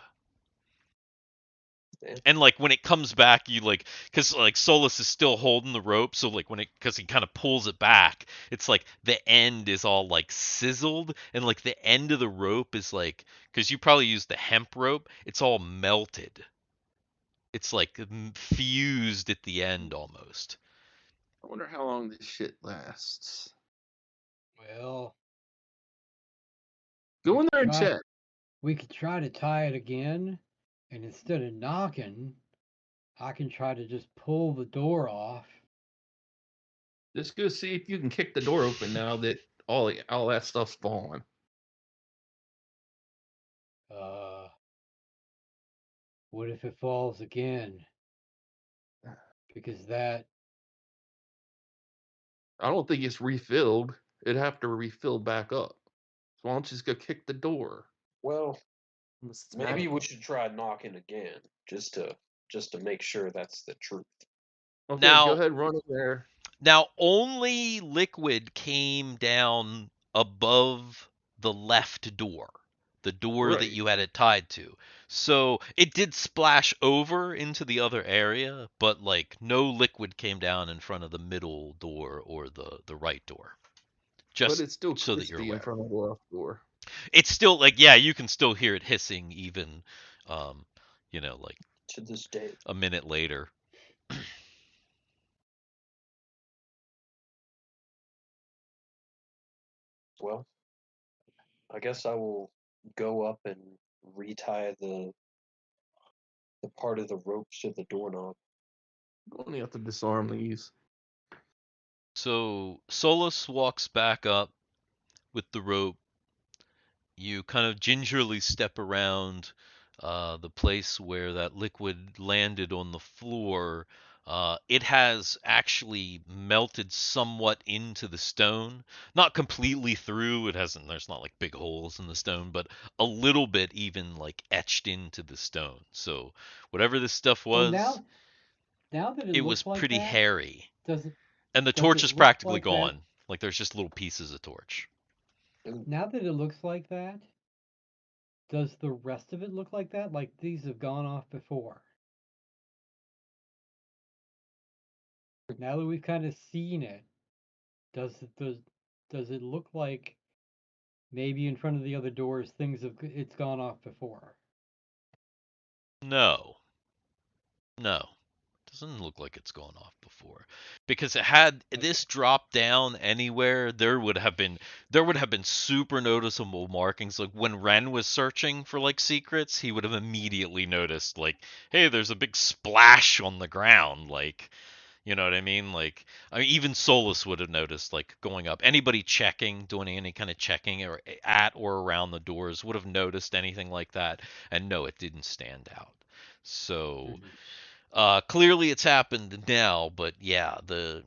Damn.
And like when it comes back, you like, because like Solus is still holding the rope, so like because he kind of pulls it back, it's like the end is all like sizzled, and like the end of the rope is like, because you probably use the hemp rope, it's all melted. It's like fused at the end almost.
I wonder how long this shit lasts.
Well,
Go in there and
try-
check.
we could try to tie it again, and instead of knocking, I can try to just pull the door off.
Just go see if you can kick the door open now that all that stuff's fallen.
Uh, what if it falls again? Because that,
I don't think it's refilled. It'd have to refill back up. So why don't you just go kick the door?
Well,
Unless it's
maybe we
magical.
should try knocking again, just to make sure that's the truth.
Okay, go
Now,
ahead, run in there.
Now, only liquid came down above the left door, the door that
Right.
you had it tied to. So it did splash over into the other area, but like no liquid came down in front of the middle door or the right door.
But
Just
it's still
so that you're
crispy in
aware.
front of the left door.
It's still like, yeah, you can still hear it hissing even, um, like
To this day.
a minute later.
Well, I guess I will go up and retie the part of the ropes to the doorknob.
You only have to disarm these.
So Solus walks back up with the rope. You kind of gingerly step around the place where that liquid landed on the floor. It has actually melted somewhat into the stone, not completely through. It hasn't. There's not like big holes in the stone, but a little bit even like etched into the stone. So whatever this stuff
well,
was,
now that it
it was
looks like
pretty
that,
hairy.
does it
And the
does
torch
it
is
look
practically
like that?
gone. Like there's just little pieces of torch.
Now that it looks like that, does the rest of it look like that? Like these have gone off before. Now that we've kind of seen it, does it look like maybe in front of the other doors it's gone off before?
No. No. Doesn't look like it's gone off before. Because it had
Okay.
this dropped down anywhere, there would have been super noticeable markings. Like when Ren was searching for like secrets, he would have immediately noticed like, hey, there's a big splash on the ground. Like, you know what I mean? Like, I mean, even Solus would have noticed, like, going up. Anybody checking, doing any kind of checking or at or around the doors would have noticed anything like that. And no, it didn't stand out. So,
Mhm.
clearly it's happened now, but yeah, the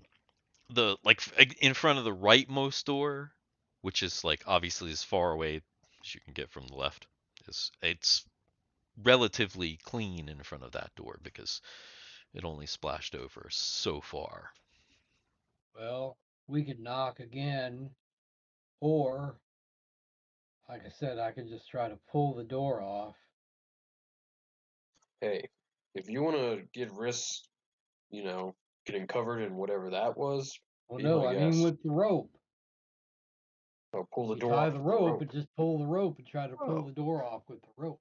like in front of the rightmost door, which is like obviously as far away as you can get from the left, is it's relatively clean in front of that door because it only splashed over so far.
Well, we could knock again, or like I said, I could just try to pull the door off.
Hey, if you want to get risks, getting covered in whatever that was,
Well,
be
no,
my
I mean
guest.
with the rope.
I'll pull the
You
door
tie
off
the
with the
rope
rope.
and just pull the rope and try to pull
Oh,
the door off with the rope.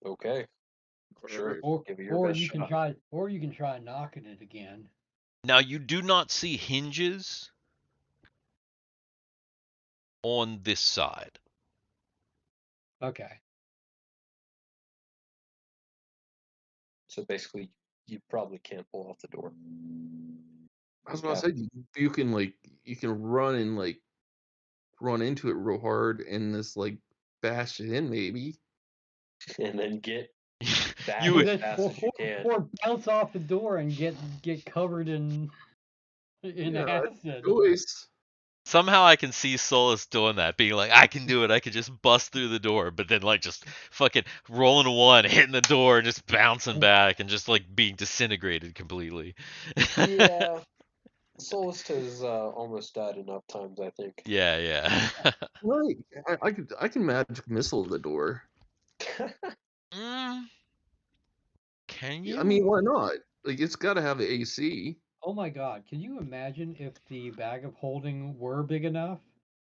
Okay, sure.
alright.
Or
Give it your
or
best
you can
shot.
try knocking it again.
Now you do not see hinges on this side.
Okay.
So basically, you probably can't pull off the door.
I was about to say you can run and run into it real hard and just bash it in maybe.
And then get back
You
as
Then
fast as you can.
or bounce off the door and get covered in acid.
Choice.
somehow I can see Solus doing that, being like, I can do it, I could just bust through the door, but then just fucking rolling a one, hitting the door, and just bouncing back, and just being disintegrated completely.
Yeah, Solist has almost died enough times, I think.
Yeah.
Right. I can magic missile the door.
Mm, can you?
I mean, why not? It's got to have the AC.
Oh my God! Can you imagine if the bag of holding were big enough?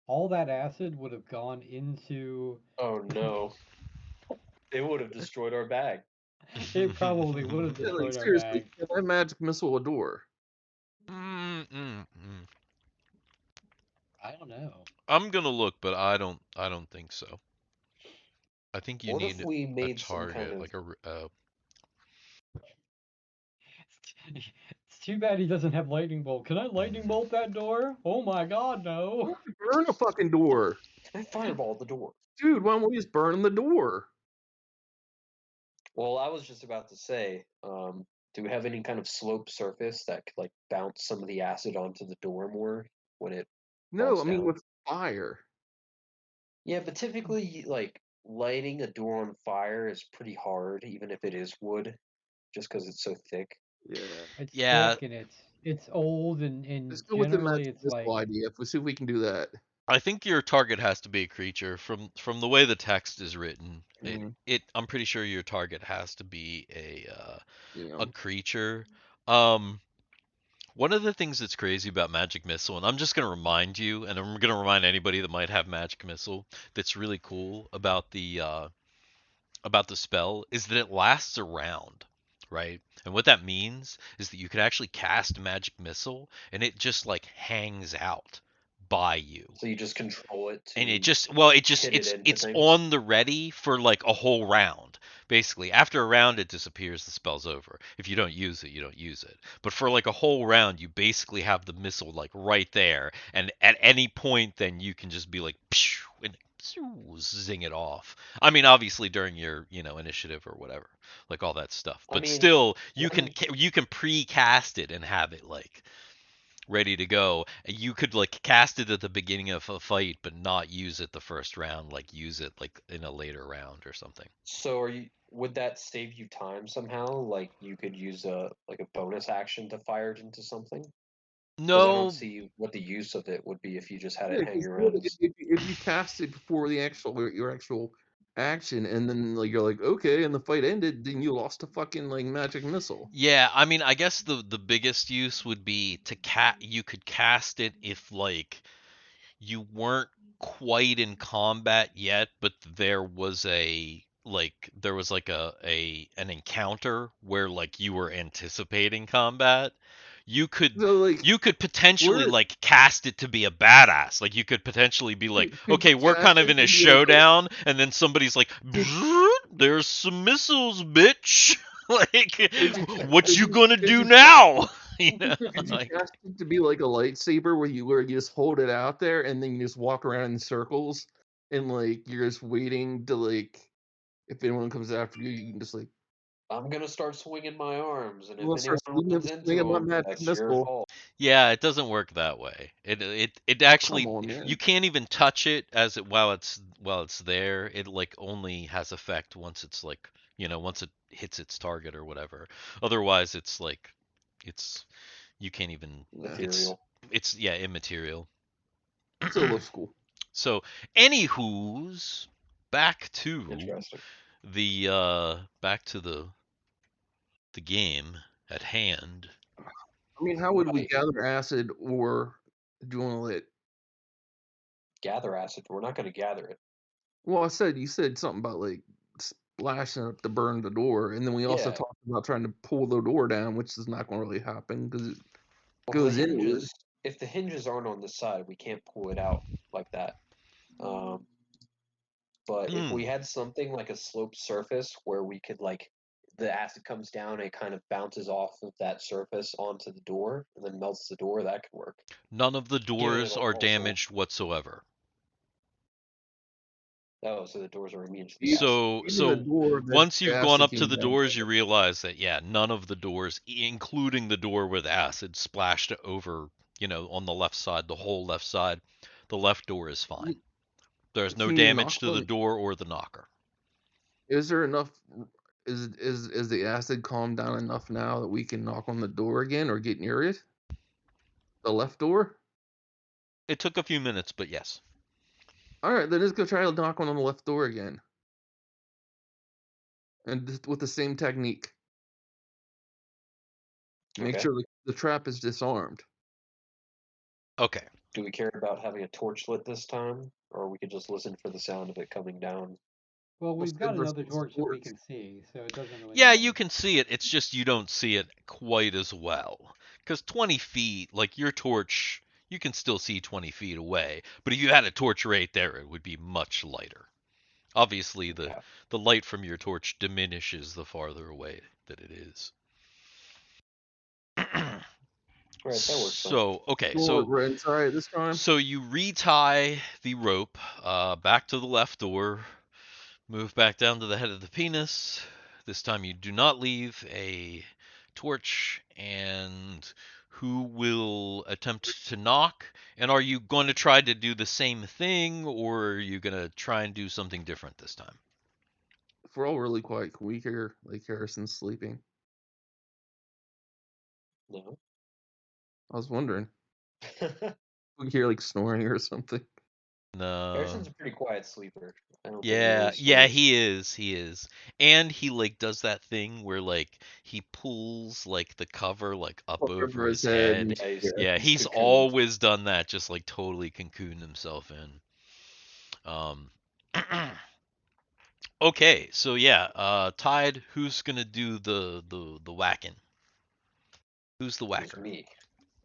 All that acid would have gone into.
Oh no. It would have destroyed our bag.
It probably would have
Yeah,
destroyed our
seriously,
bag.
can I magic missile a door?
I don't know.
I'm gonna look, but I don't think so. I think you
What if
need
we
a
made some kind
target,
of...
like a.
It's too bad he doesn't have lightning bolt. Can I lightning bolt that door? Oh my God, no!
Burn a fucking door,
Can I fireball the door?
dude. Why don't we just burn the door?
Well, I was just about to say, do we have any kind of slope surface that could bounce some of the acid onto the door more when it
No,
falls
I mean
down?
with fire.
Yeah, but typically, lighting a door on fire is pretty hard, even if it is wood, just because it's so thick.
Yeah.
It's
Yeah,
thick and it's old and
Let's go with the
generally
magic
it's
missile idea. Let's see if we can do that.
I think your target has to be a creature. From the way the text is written,
Mm.
I'm pretty sure your target has to be a
Yeah.
creature. One of the things that's crazy about Magic Missile, and I'm just gonna remind you, and I'm gonna remind anybody that might have Magic Missile, that's really cool about the spell is that it lasts a round, right? And what that means is that you could actually cast Magic Missile, and it just hangs out by you.
So you just control it
And it
to
just
hit it into
it's
things.
on the ready for a whole round. Basically, after a round it disappears, the spell's over. If you don't use it, you don't use it. But for a whole round, you basically have the missile right there, and at any point then you can just be pshh, and zing it off. I mean, obviously during your initiative or whatever, all that stuff.
I
But
mean,
still, you
one
can pre-cast it and have it ready to go. You could cast it at the beginning of a fight, but not use it the first round. Use it in a later round or something.
So would that save you time somehow? You could use a bonus action to fire it into something? Because I don't
No,
see what the use of it would be if you just had
Yeah,
it hang
'cause
around.
if you cast it before your actual action, and then you're okay, and the fight ended, then you lost a fucking magic missile.
yeah, I mean, I guess the biggest use would be to you could cast it if you weren't quite in combat yet, but there was an encounter where you were anticipating combat. You could
So
you could potentially
where
cast it to be a badass. You could potentially be
could
okay,
you
we're
cast
kind of
it
in a
to be
showdown, and then somebody's like, there's some missiles, bitch. What you gonna
could
do
you
now? You know,
could you cast it to be like a lightsaber where you just hold it out there and then you just walk around in circles and you're just waiting to if anyone comes after you, you can just
I'm gonna start swinging my arms, and if
well,
anyone
start swinging,
runs into
swinging my
them,
magic
that's your
missile.
fault.
yeah, it doesn't work that way. It
Come
actually
on,
you
man.
can't even touch it as it while it's there. It only has effect once it's once it hits its target or whatever. Otherwise, it's you can't even
Yeah,
it's yeah immaterial.
still looks cool.
So, anywho's back to
Interesting.
back to the game at hand.
I mean, how would we
Right.
gather acid, or do you want to let?
Gather acid. We're not gonna gather it.
Well, you said something about splashing up to burn the door, and then we also
Yeah.
talked about trying to pull the door down, which is not going to really happen because it
Well,
goes inward.
if the hinges aren't on this side, we can't pull it out like that. But if
Hmm.
we had something like a sloped surface where we could the acid comes down and it kind of bounces off of that surface onto the door and then melts the door, that could work.
None of the
Given
doors
it'll
are
also-
damaged whatsoever.
Oh, so the doors are immune to the
Even-
acid.
So
Even the
so
door that
once you've gone
acid
up to
came
the
down
doors,
from.
you realize that yeah, none of the doors, including the door with acid splashed over, on the left side, the whole left side, the left door is fine. There's no
Can you
damage
knock
to the
on-
door or the knocker.
Is there enough? Is the acid calmed down enough now that we can knock on the door again or get near it? The left door.
It took a few minutes, but yes.
All right, then let's go try to knock on the left door again, and just with the same technique. Make
Okay.
sure the trap is disarmed.
Okay.
Do we care about having a torch lit this time, or we could just listen for the sound of it coming down?
Well, we've got
Good
another
versus
torch that we
torch.
can see, so it doesn't really
Yeah,
matter.
you can see it. It's just you don't see it quite as well. Because 20 feet, like your torch, you can still see 20 feet away. But if you had a torch right there, it would be much lighter. Obviously, the light from your torch diminishes the farther away that it is.
All right, that works.
So, okay,
We're inside this time.
so you retie the rope back to the left door, move back down to the head of the penis. This time you do not leave a torch. And who will attempt to knock? And are you going to try to do the same thing, or are you going to try and do something different this time?
If we're all really quiet, can we hear like Harrison sleeping?
No.
I was wondering. We hear like snoring or something.
No.
Harrison's a pretty quiet sleeper. I don't think he
Yeah,
really
yeah,
snores.
he is. And he like does that thing where like he pulls like the cover like up
Up
over
over
his
his head
head.
and-
Yeah, he's
cocooned.
always done that, just like totally cocooned himself in. Okay, so yeah, Tide, who's gonna do the whacking? Who's the
It's
whacker?
me.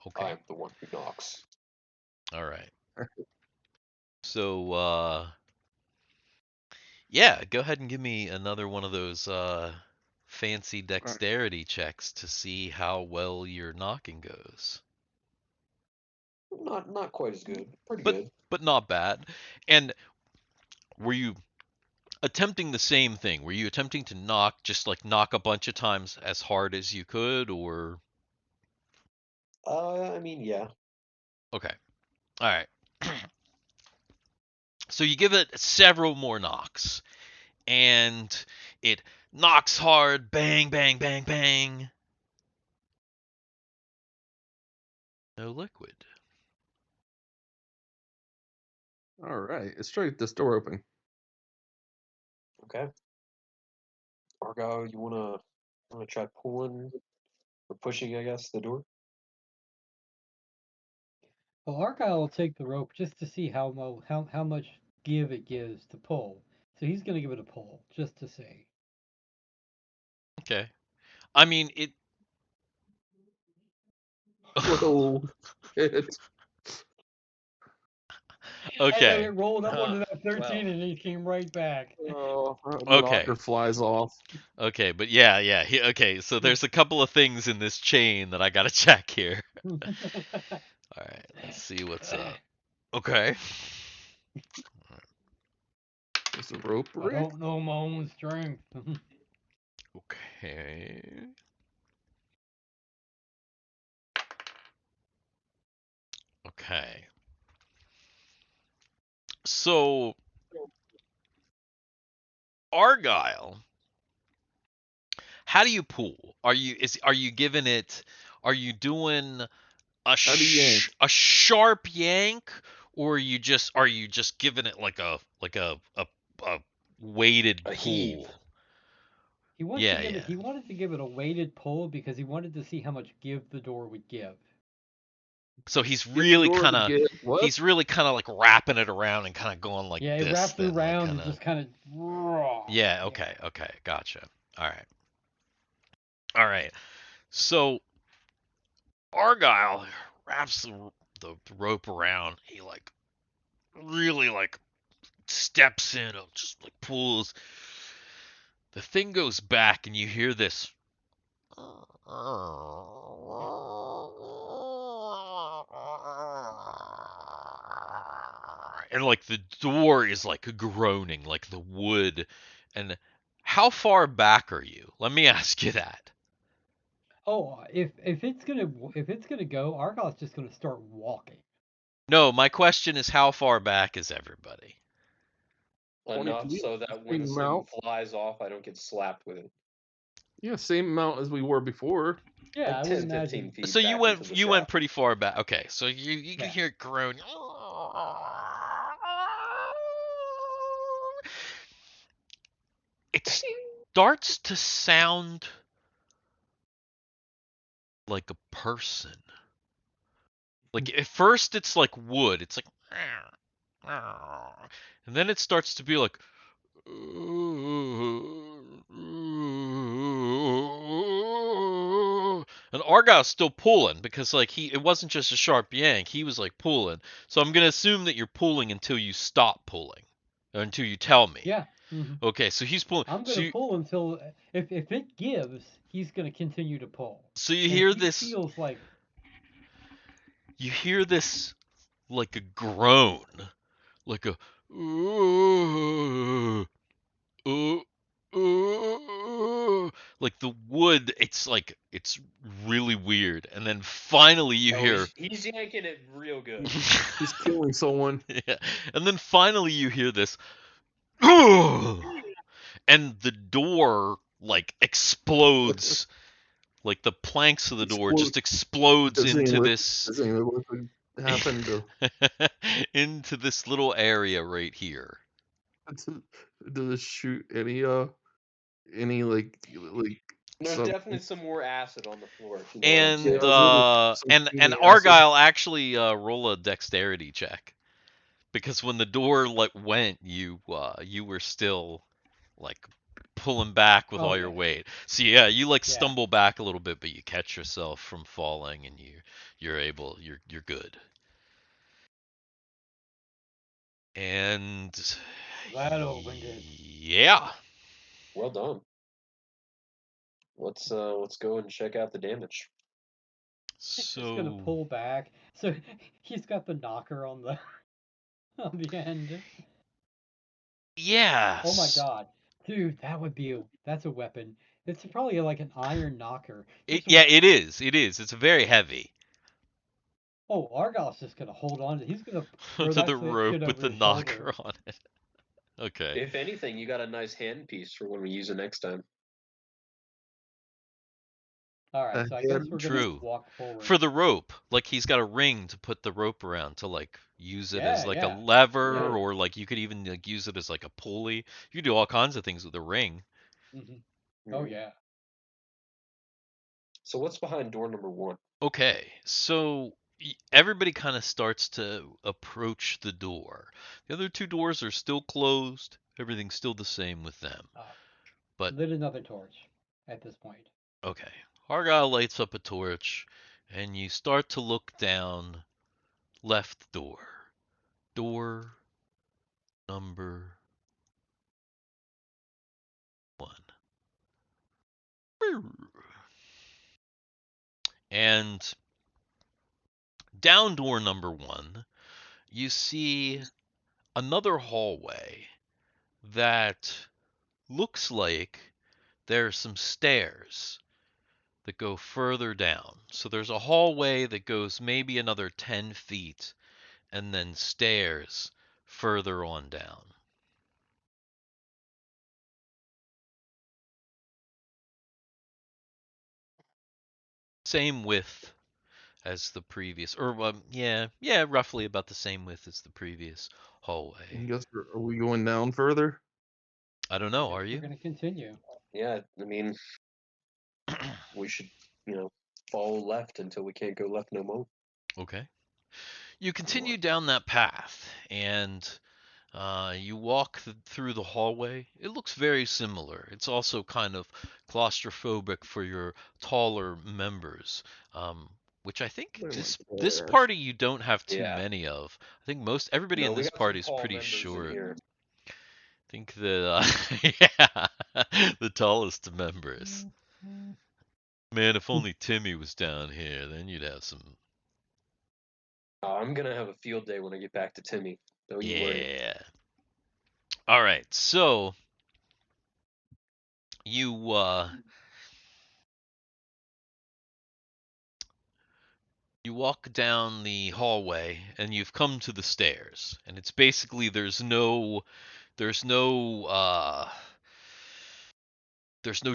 Okay,
I'm the one who knocks.
all right. So yeah, go ahead and give me another one of those fancy dexterity checks to see how well your knocking goes.
Not quite as good. Pretty
But
good.
but not bad. And were you attempting the same thing? Were you attempting to knock a bunch of times as hard as you could, or
I mean, yeah.
okay. All right. So you give it several more knocks, and it knocks hard, bang, bang, bang, bang. No liquid.
All right, let's try to get this door open.
Okay. Argyle, you wanna try pulling or pushing, I guess, the door?
Well, Argyle will take the rope just to see how much give it gives to pull. So he's going to give it a pull just to see.
Okay. I mean it.
Whoa! It.
And then
Okay.
it rolled up onto that 13
12.
and he came right back.
Oh, the
Okay.
knocker flies off.
Okay, but yeah. Okay, so there's a couple of things in this chain that I gotta check here. All right, let's see what's up. Okay.
Is the rope
I
rigged?
don't know my own strength.
Okay. Okay. So Argyle, how do you pull? Are you giving it? Are you doing
How do you yank?
a sharp yank, or are you just giving it like a weighted
A
pull?
heave.
He wants
Yeah,
to give
yeah.
it. He wanted to give it a weighted pull because he wanted to see how much give the door would give.
So he's
Get the
really
door
kind
to
of
get what?
like wrapping it around and kind of going like
Yeah, he
this.
wraps it
Then like
around
kind
and
of.
just kind of.
Yeah. Okay. Gotcha. All right. All right. So Argyle wraps the rope around. He like really like steps in and just like pulls. the thing goes back, and you hear this. And like the door is like groaning, like the wood. And how far back are you? Let me ask you that.
Oh, if it's gonna go, Argos just gonna start walking.
No, my question is how far back is everybody?
20
Enough
feet,
so that when
same
this thing
amount.
flies off, I don't get slapped with it.
Yeah, same amount as we were before.
Yeah,
Like
I
10,
would
15
imagine.
feet
So you
back into
went
the
you went
shop.
pretty far back. Okay, so you can
Yeah.
hear it groan. It starts to sound like a person. Like at first it's like wood. It's like and then it starts to be like and Argyle's still pulling because like it wasn't just a sharp yank, he was like pulling. So I'm gonna assume that you're pulling until you stop pulling. Or until you tell me.
Yeah. Hmm.
Okay, so he's pulling.
I'm gonna pull until if it gives, he's gonna continue to pull.
So you
And
hear
if he
this
feels like
like a groan. Like a uh, like the wood, it's really weird. And then finally you
Oh,
hear
he's yanking it real good.
He's killing someone.
yeah. And then finally you hear this and the door like explodes. Like the planks of the door
Explode.
just explodes
Does any
into
liquid,
this
does any liquid happen to,
into this little area right here.
to does it shoot any
There's
some
definitely some more acid on the floor. If you know what I'm
And
saying.
I was looking for some
and
shooting acid.
Argyle actually roll a dexterity check because when the door like went, you were still like pulling back with
oh
all your
yeah,
weight. So yeah, you like
yeah.
stumble back a little bit, but you catch yourself from falling, and you're good. And
That opened it.
yeah,
Well done. Let's go and check out the damage.
He's just gonna
so
pull back. So he's got the knocker on the on the end. Oh my
yes,
god. Dude, that's a weapon. It's probably like an iron knocker. Just
yeah, it is. It is. It's very heavy.
oh, Argyle's just gonna hold on. He's gonna throw
To
that
the rope
shit
with
over
the
his shoulder.
knocker on it. Okay.
If anything, you got a nice handpiece for when we use it next time.
All right, so I guess we're gonna
True.
walk forward.
For the rope, like he's got a ring to put the rope around to like use it as
Yeah,
like a
yeah.
lever, or like you could even like use it as like a pulley. You could do all kinds of things with the ring.
Oh
Mhm.
yeah.
So what's behind door number 1?
Okay, so everybody kind of starts to approach the door. The other two doors are still closed. Everything's still the same with them. But
Lit another torch at this point.
okay, Argyle lights up a torch, and you start to look down. Left door. Door number 1. And down door number 1, you see another hallway that looks like there's some stairs that go further down. So there's a hallway that goes maybe another 10 feet and then stairs further on down. Same width as the previous, or yeah, roughly about the same width as the previous
I
hallway.
guess are we going down further?
I don't
I
know.
guess
Are
we're
you?
gonna continue.
Yeah, I mean, we should, follow left until we can't go left no more.
Okay. You continue down that path, and you walk through the hallway. It looks very similar. It's also kind of claustrophobic for your taller members, which I think
Oh
this
my gosh.
party you don't have too
Yeah.
many of. I think everybody
No,
in
we
this
got some
party is
tall
pretty
members in
short.
here.
think that yeah, the tallest of members. Man, if only Timmy was down here, then you'd have some.
Oh, I'm gonna have a field day when I get back to Timmy. Don't you worry.
Yeah. All right, so you you walk down the hallway and you've come to the stairs, and it's basically there's no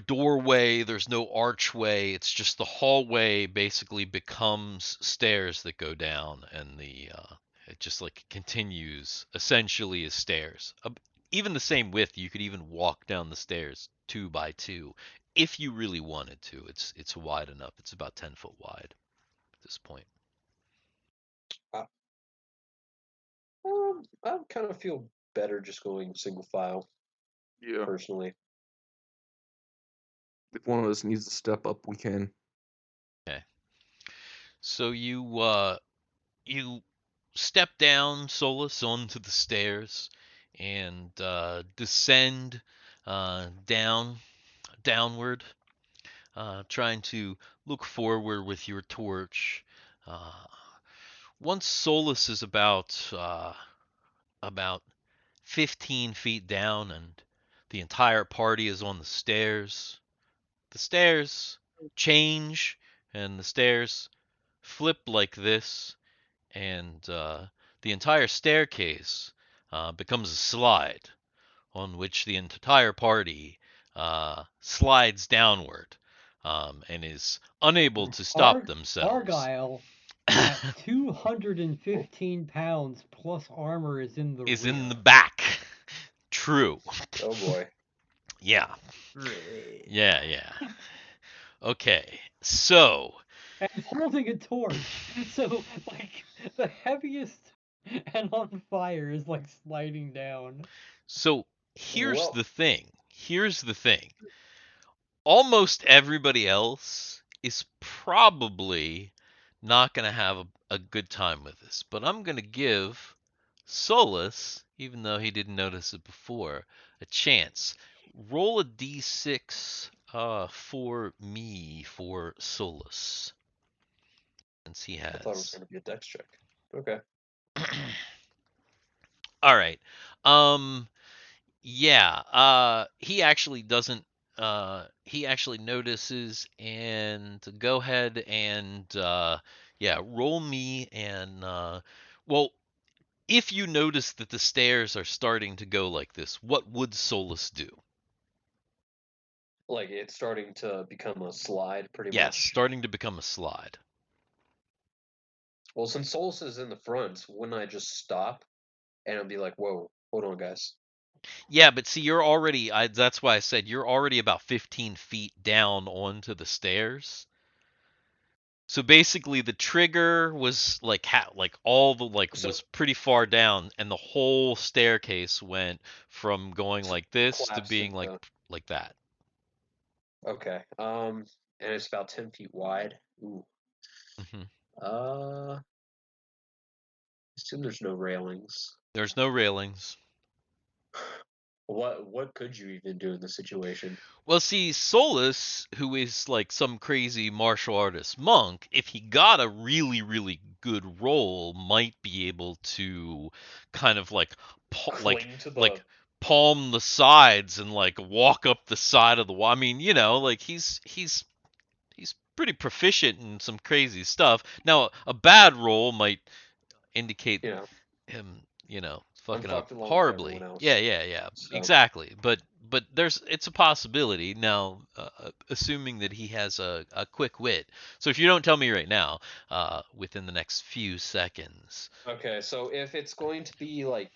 doorway, there's no archway. It's just the hallway basically becomes stairs that go down, and it just like continues essentially as stairs. Even the same width, you could even walk down the stairs 2 by 2 if you really wanted to. It's wide enough. It's about 10 foot wide at this point.
I kind of feel better just going single file,
Yeah.
personally.
If one of us needs to step up, we can.
Okay. So you step down, Solus, onto the stairs and descend downward, trying to look forward with your torch. Uh, Once Solus is about 15 feet down and the entire party is on the stairs change and the stairs flip like this, and the entire staircase becomes a slide on which the entire party slides downward, and is unable to stop themselves.
Argyle at 215 pounds plus armor is in the
Is
rear.
in the back. True.
Oh boy.
Yeah.
Right.
Yeah. Okay. So
And he's holding a torch. So, like, the heaviest and on fire is, like, sliding down.
here's
Well-
the thing. Here's the thing. Almost everybody else is probably not going to have a good time with this, but I'm going to give Solus, even though he didn't notice it before, a chance. Roll a d6 for me for Solus, since he
I thought it was
has.
going to be a dex check. Okay.
All right. Yeah, he actually doesn't. He actually notices, and go ahead and yeah, roll me and well, if you notice that the stairs are starting to go like this, what would Solus do?
Like, it's starting to become a slide, pretty
Yes,
much.
starting to become a slide.
Well, since Solus is in the front, wouldn't I just stop and I'd be like, whoa, hold on, guys.
Yeah, but see, you're already. That's why I said you're already about 15 feet down onto the stairs. So basically, the trigger was like all the
So-
was pretty far down, and the whole staircase went from going like this to
collapsed
being
into-
like that.
Okay. And it's about 10 feet wide. Ooh.
hmm
Assume there's no railings.
There's no railings.
What could you even do in this situation?
Well, see, Solus, who is like some crazy martial artist monk, if he got a really, really good roll, might be able to kind of
Cling to the
like palm the sides and like walk up the side of the wall. I mean, like he's pretty proficient in some crazy stuff. Now, a bad roll might indicate
you know,
him, fucking
fucked
up
along with
horribly.
everyone else.
Yeah,
So-
exactly. But it's a possibility now, assuming that he has a quick wit. So if you don't tell me right now, within the next few seconds.
Okay, so if it's going to be like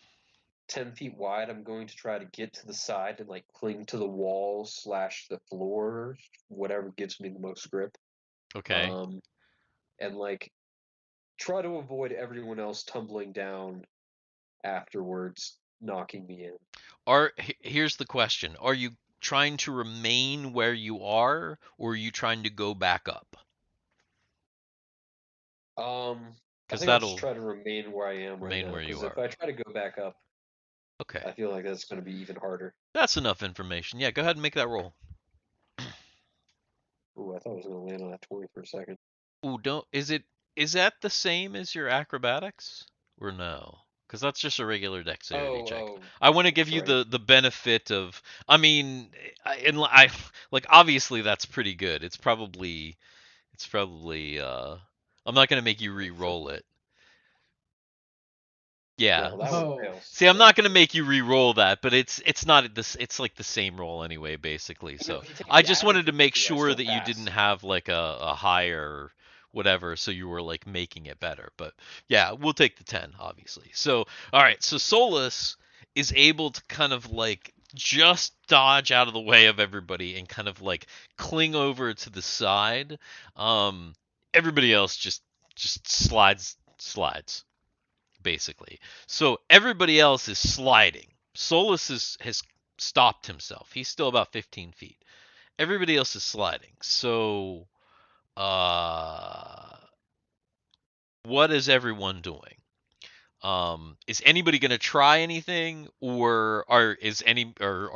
10 feet wide, I'm going to try to get to the side and like cling to the wall / the floor, whatever gives me the most grip.
Okay.
And like try to avoid everyone else tumbling down afterwards, knocking me in.
Here's the question: are you trying to remain where you are, or are you trying to go back up?
I
Because
think I'll
that'll
just try to remain where I am right
remain
now.
where you
Because if
are.
I try to go back up,
Okay.
I feel like that's going to be even harder.
That's enough information. Yeah, go ahead and make that roll.
Ooh, I thought I was going to land on that 20 for a second.
Ooh, is that the same as your acrobatics? Or no? Because that's just a regular dexterity check. I want to give
that's
you
right.
the benefit of, I mean, I like obviously that's pretty good. It's probably I'm not gonna make you re-roll it. Yeah.
Well, that one
Oh,
fails.
See, I'm
so-
not gonna make you re-roll that, but it's not this. It's like the same roll anyway, basically.
I mean,
So
if you take
I
the
just wanted
average
to
of the
make
two, I
sure
still
that you didn't
pass.
have like a higher whatever, so you were like making it better. But yeah, we'll take the 10, obviously. So all right, so Solus is able to kind of like just dodge out of the way of everybody and kind of like cling over to the side. Everybody else just slides basically. So everybody else is sliding. Solus has stopped himself. He's still about 15 feet. Everybody else is sliding. So, uh, what is everyone doing? Is anybody gonna try anything, or are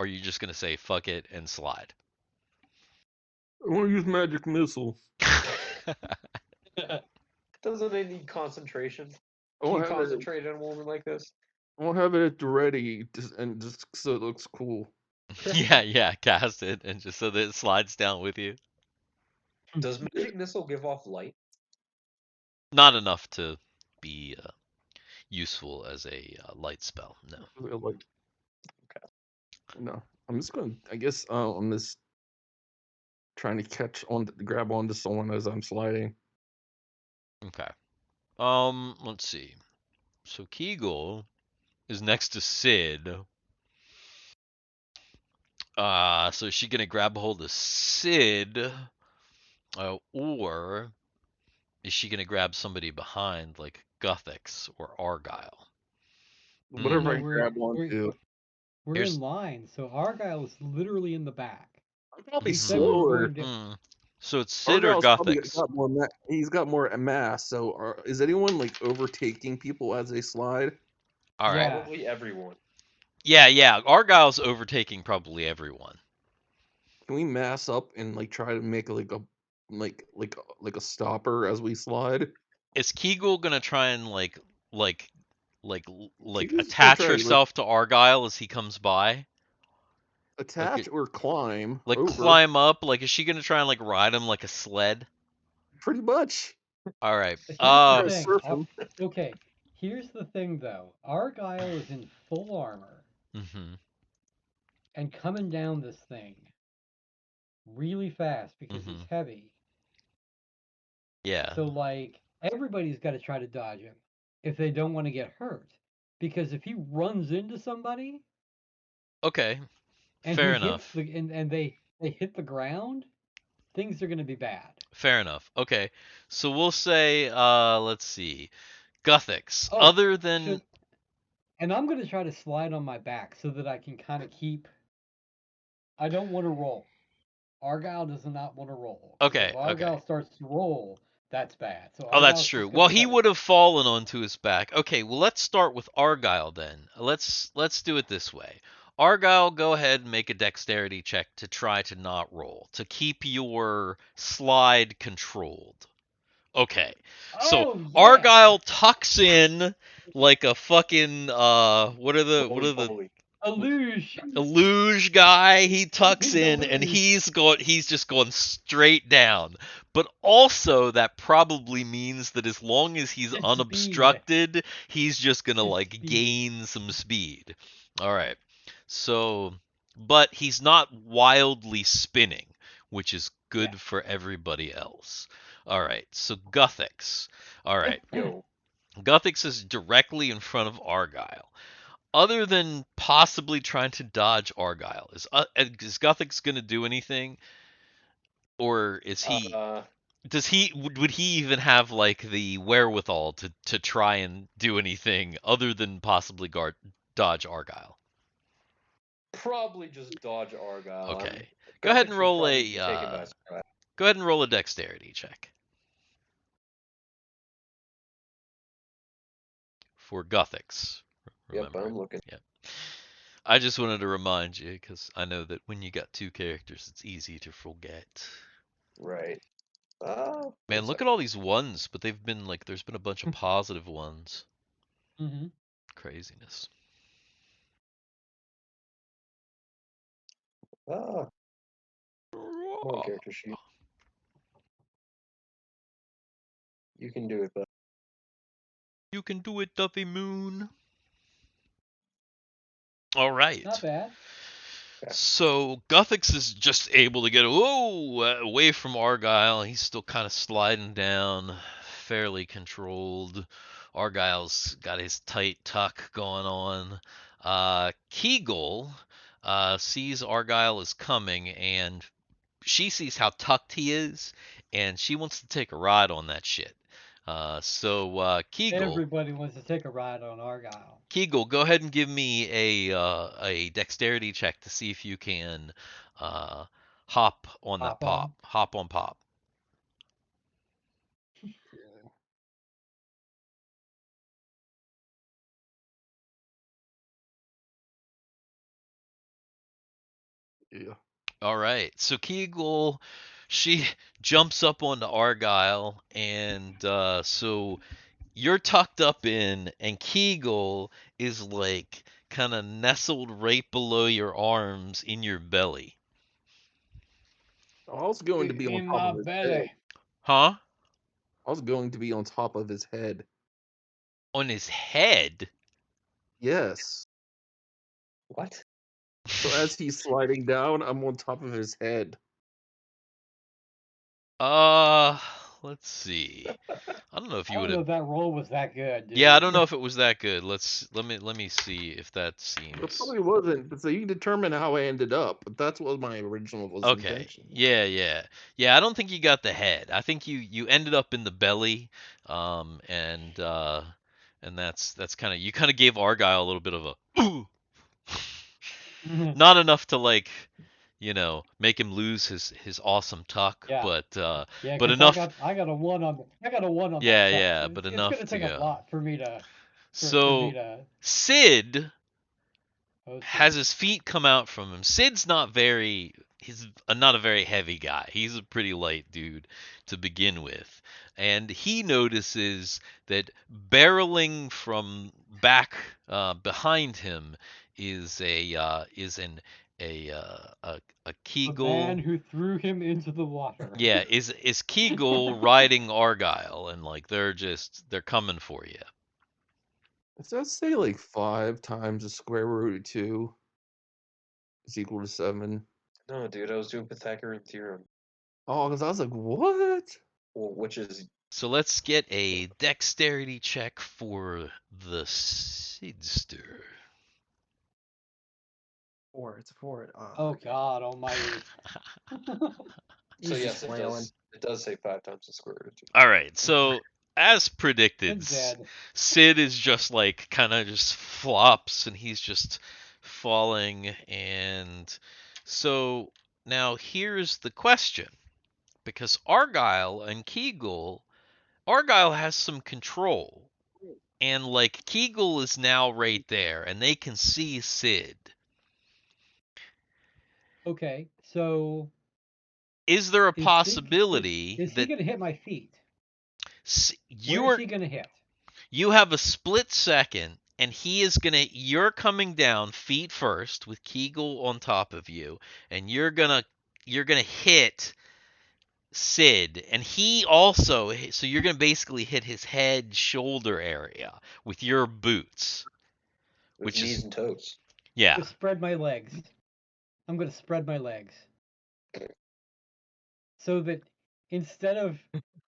you just gonna say fuck it and slide?
I want to use magic missile.
Doesn't it need concentration?
I
Can you
want to have it.
concentrate on a woman like this?
I want to have it at the ready, just so it looks cool.
Yeah, cast it and just so that it slides down with you.
Does magic missile give off light?
Not enough to be useful as a light spell. No.
Like, no, I'm just gonna. I guess I'm just trying to grab onto someone as I'm sliding.
Okay. Let's see. So Kegel is next to Sid. So is she gonna grab a hold of Sid, or is she gonna grab somebody behind, like Guthix or Argyle?
Whatever
no,
I grab onto.
we're
Here's.
in line, so Argyle is literally in the back.
I'm probably
He said we were
slower.
going to.
So it's Sid or
Argyle's probably
Guthix?
got more. He's got more mass. So, is anyone like overtaking people as they slide?
All right.
Yeah.
Probably everyone.
Yeah. Argyle's overtaking probably everyone.
Can we mass up and like try to make like a stopper as we slide?
Is Kegel gonna try and like
She's just gonna
attach
try to like
herself to Argyle as he comes by?
attach or climb
Like
over.
climb up? Like is she gonna try and like ride him like a sled?
Pretty much.
All right.
Here's the
Try to
thing.
surf him.
Okay, here's the thing though. Argyle is in full armor
Mhm.
and coming down this thing really fast because it's
Mhm.
heavy.
Yeah.
So like everybody's got to try to dodge him if they don't want to get hurt. Because if he runs into somebody
Okay.
and
Fair
he hits
enough.
and they hit the ground, things are going to be bad.
Fair enough. Okay. So we'll say let's see. Guthix.
Oh,
Other than
and I'm going to try to slide on my back so that I can kind of keep. I don't want to roll. Argyle does not want to roll. So
okay,
if
okay.
Argyle starts to roll, that's bad. So
Oh, that's
Argyle's
true.
just going
Well,
to
he
try to.
would have fallen onto his back. Okay, well let's start with Argyle then. Let's do it this way. Argyle, go ahead and make a dexterity check to try to not roll, to keep your slide controlled. Okay. So
Oh yeah,
Argyle tucks in like a fucking what
Roly
are the
poly.
a luge.
a luge guy, he tucks
He's a
in and
luge.
he's just going straight down. But also that probably means that as long as he's
His speed.
unobstructed, he's just going to
His
like
speed.
gain some speed. All right. So but he's not wildly spinning, which is
Yeah.
good for everybody else. All right. So Guthix. All right.
Yo,
Guthix is directly in front of Argyle. Other than possibly trying to dodge Argyle, is Guthix gonna do anything, or is he?
uh,
Does he? Would he even have like the wherewithal to try and do anything other than possibly guard dodge Argyle?
probably just dodge Argyle.
Okay, go ahead and
Would
roll
probably
a
be taken by surprise.
go ahead and roll a dexterity check for Guthix.
Yep,
Remember.
I'm looking.
Yep. I just wanted to remind you because I know that when you got two characters, it's easy to forget.
Right.
Man, look at all these ones, but they've been like, there's been a bunch of positive ones.
Mm-hmm.
Craziness.
Come on, character sheet. You can do it, bud.
You can do it, Duffy Moon. All right.
Not bad.
So Guthix is just able to get away from Argyle. He's still kind of sliding down, fairly controlled. Argyle's got his tight tuck going on. Kegel sees Argyle is coming, and she sees how tucked he is, and she wants to take a ride on that shit. Kegel,
Everybody wants to take a ride on Argyle.
Kegel, go ahead and give me a dexterity check to see if you can hop on that
Hop on.
pop. Hop on pop.
Yeah.
All right. So Kegel, she jumps up onto Argyle, and so you're tucked up in, and Kegel is like kind of nestled right below your arms in your belly.
I was going to be on
In
top
my
of his head.
belly.
Huh?
I was going to be on top of his head.
On his head?
Yes.
What?
So as he's sliding down, I'm on top of his head.
Let's see. I don't know if
I
you would
don't know
have.
if that roll was that good, dude.
Yeah, I don't know if it was that good. Let me see if that
It
seems
probably wasn't, but so you can determine how I ended up. But that's what my original
okay.
intention.
Yeah. I don't think you got the head. I think you ended up in the belly, and that's kind of you kind of gave Argyle a little bit of a ooh, not enough to like make him lose his awesome tuck,
Yeah.
but
Yeah,
but
because
enough.
I got a one on
Yeah,
that tuck.
yeah,
So
but
it's
enough
gonna take a
to.
lot for me to
So Sid has
see.
his feet come out from him. Sid's not very he's not a very heavy guy. He's a pretty light dude to begin with. And he notices that barreling from back behind him is a
The man
Kegel.
who threw him into the water.
Yeah, is Kegel riding Argyle, and like they're coming for you.
Does that say like 5 times the square root of 2 is equal to 7?
No, dude, I was doing Pythagorean theorem.
Oh, because I was like, what?
Well, which is
So let's get a dexterity check for the Sidster.
4. It's a 4.
Oh
Okay.
God Almighty!
He's
so
just
yes, it
flailing.
does. It does say 5 times the square root of 2.
All right, so as predicted,
And dead.
Sid is just like kind of just flops and he's just falling. And so now here's the question, because Argyle has some control, and like Kegel is now right there, and they can see Sid.
Okay, so
Is there a
is
possibility
is he
that
gonna hit my feet? Where
you
is
are
he gonna hit?
you have a split second, and you're coming down feet first with Kegel on top of you, and you're gonna hit Sid, and he also, so you're gonna basically hit his head shoulder area with your boots,
With
which
knees
is
and toes.
yeah.
To spread my legs. I'm gonna spread my legs so that instead of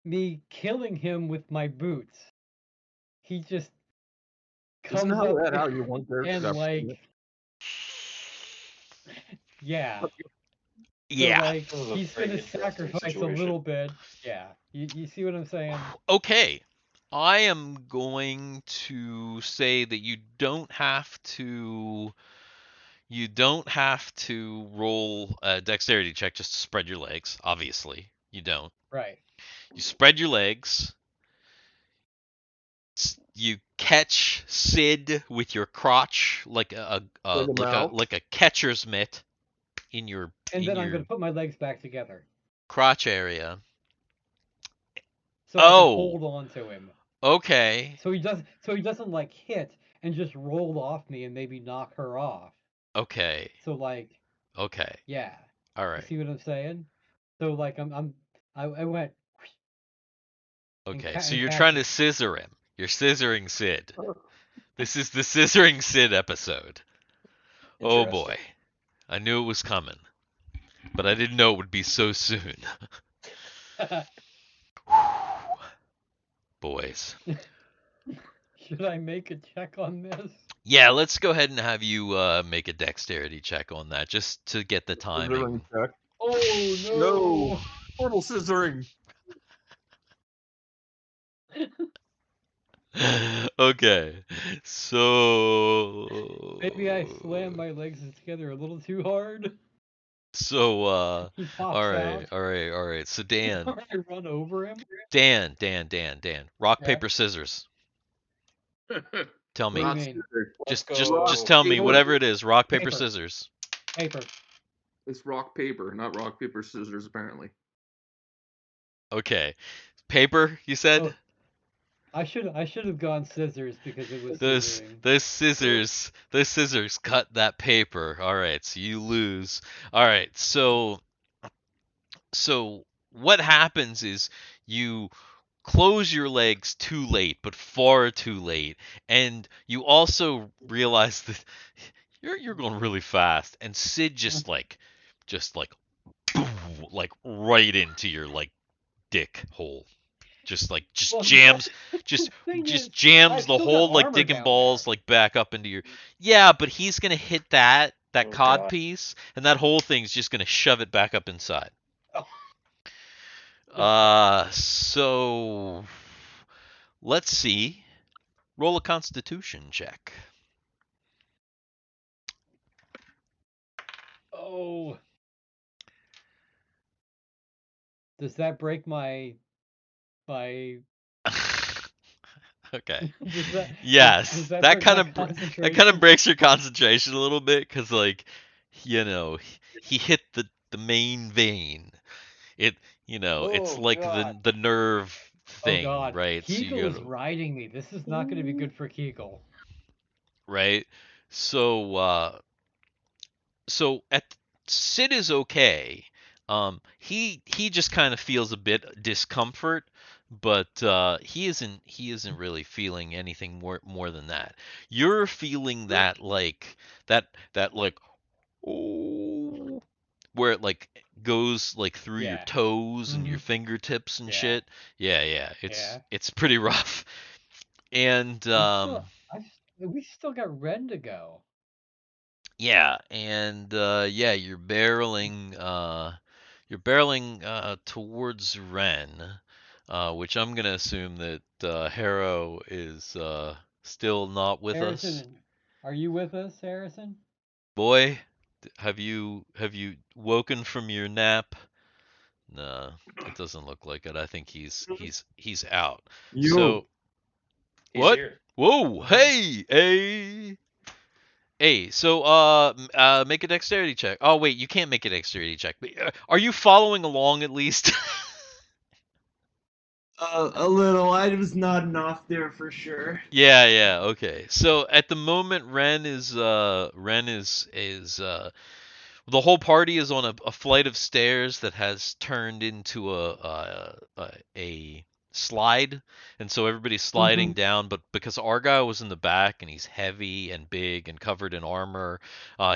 me killing him with my boots, he just
Isn't
comes up
how you want there?
and like yeah. So
Yeah.
like
This is a
he's
very
gonna
interesting
sacrifice a
situation.
little bit. Yeah. You see what I'm saying?
Okay. I am going to say that you don't have to roll a dexterity check just to spread your legs. Obviously, you don't.
Right.
You spread your legs. you catch Sid with your crotch like
In the mouth.
like a catcher's mitt in your
And then I'm going to put my legs back together
crotch area.
so I can
Oh,
hold on to him.
okay.
So he doesn't like hit and just roll off me and maybe knock her off.
Okay.
So like,
Okay.
yeah.
All
You
right.
see what I'm saying? So like I went
Okay. So
and
you're
catch
trying to
it.
scissor him. You're scissoring Sid. This is the scissoring Sid episode. Oh
Interesting.
boy. I knew it was coming, but I didn't know it would be so soon. Boys.
Should I make a check on this?
Yeah, let's go ahead and have you make a dexterity check on that just to get the timing.
Scissoring check.
Oh
No. Portal scissoring.
Okay. So
Maybe I slammed my legs together a little too hard.
all
He pops
right,
out.
all right, all right. So Dan,
Or I run over him.
Dan. Rock,
Yeah.
paper, scissors. Tell
What do
me.
you mean?
Let's
Just
go.
tell me
Paper.
whatever it is. Rock, paper,
Paper.
scissors.
Paper.
It's rock paper, not rock paper scissors. Apparently.
Okay. Paper, you said?
Oh, I should have gone scissors because it was
Those
scissoring.
those scissors cut that paper. All right, so you lose. All right, so what happens is you close your legs too late, but far too late, and you also realize that you're going really fast, and Sid just like boom, like right into your like dick hole. Just
Well,
jams
the thing is,
jams
I've
the
still got
whole like
armor
dick and
down there.
balls like back up into your. Yeah, but he's gonna hit that
Oh,
cod
God.
piece, and that whole thing's just gonna shove it back up inside.
Oh.
So let's see. Roll a Constitution check.
Oh. Does that break my
Okay.
does that
Yes,
that
that
break
kind
my
of that kind of
concentration?
breaks your concentration a little bit, cause like, he hit the main vein. It it's
Oh,
like
God.
the nerve
Oh
thing,
God,
right? So you
Kegel is
gotta
riding me. This is not going to be good for Kegel.
right. So at Sid is okay. He just kind of feels a bit discomfort, but he isn't really feeling anything more than that. You're feeling that like that like oh, where it like goes like through your
Yeah.
toes and your
Hmm.
fingertips and
Yeah.
shit. Yeah,
Yeah.
it's pretty rough. And
We still got Ren to go.
yeah, and yeah, you're barreling towards Ren, which I'm gonna assume that Harrow is still not with us.
Harrison, are you with us, Harrison?
Boy, have you woken from your nap? No, it doesn't look like it. I think he's out.
Yo,
So
He's
what?
here.
Whoa, hey, so make a dexterity check. Oh wait, you can't make a dexterity check. But, are you following along at least?
a little. I was nodding off there for sure.
Yeah, okay. So at the moment, Ren is the whole party is on a flight of stairs that has turned into a slide, and so everybody's sliding
Mhm.
down. But because Argyle was in the back and he's heavy and big and covered in armor,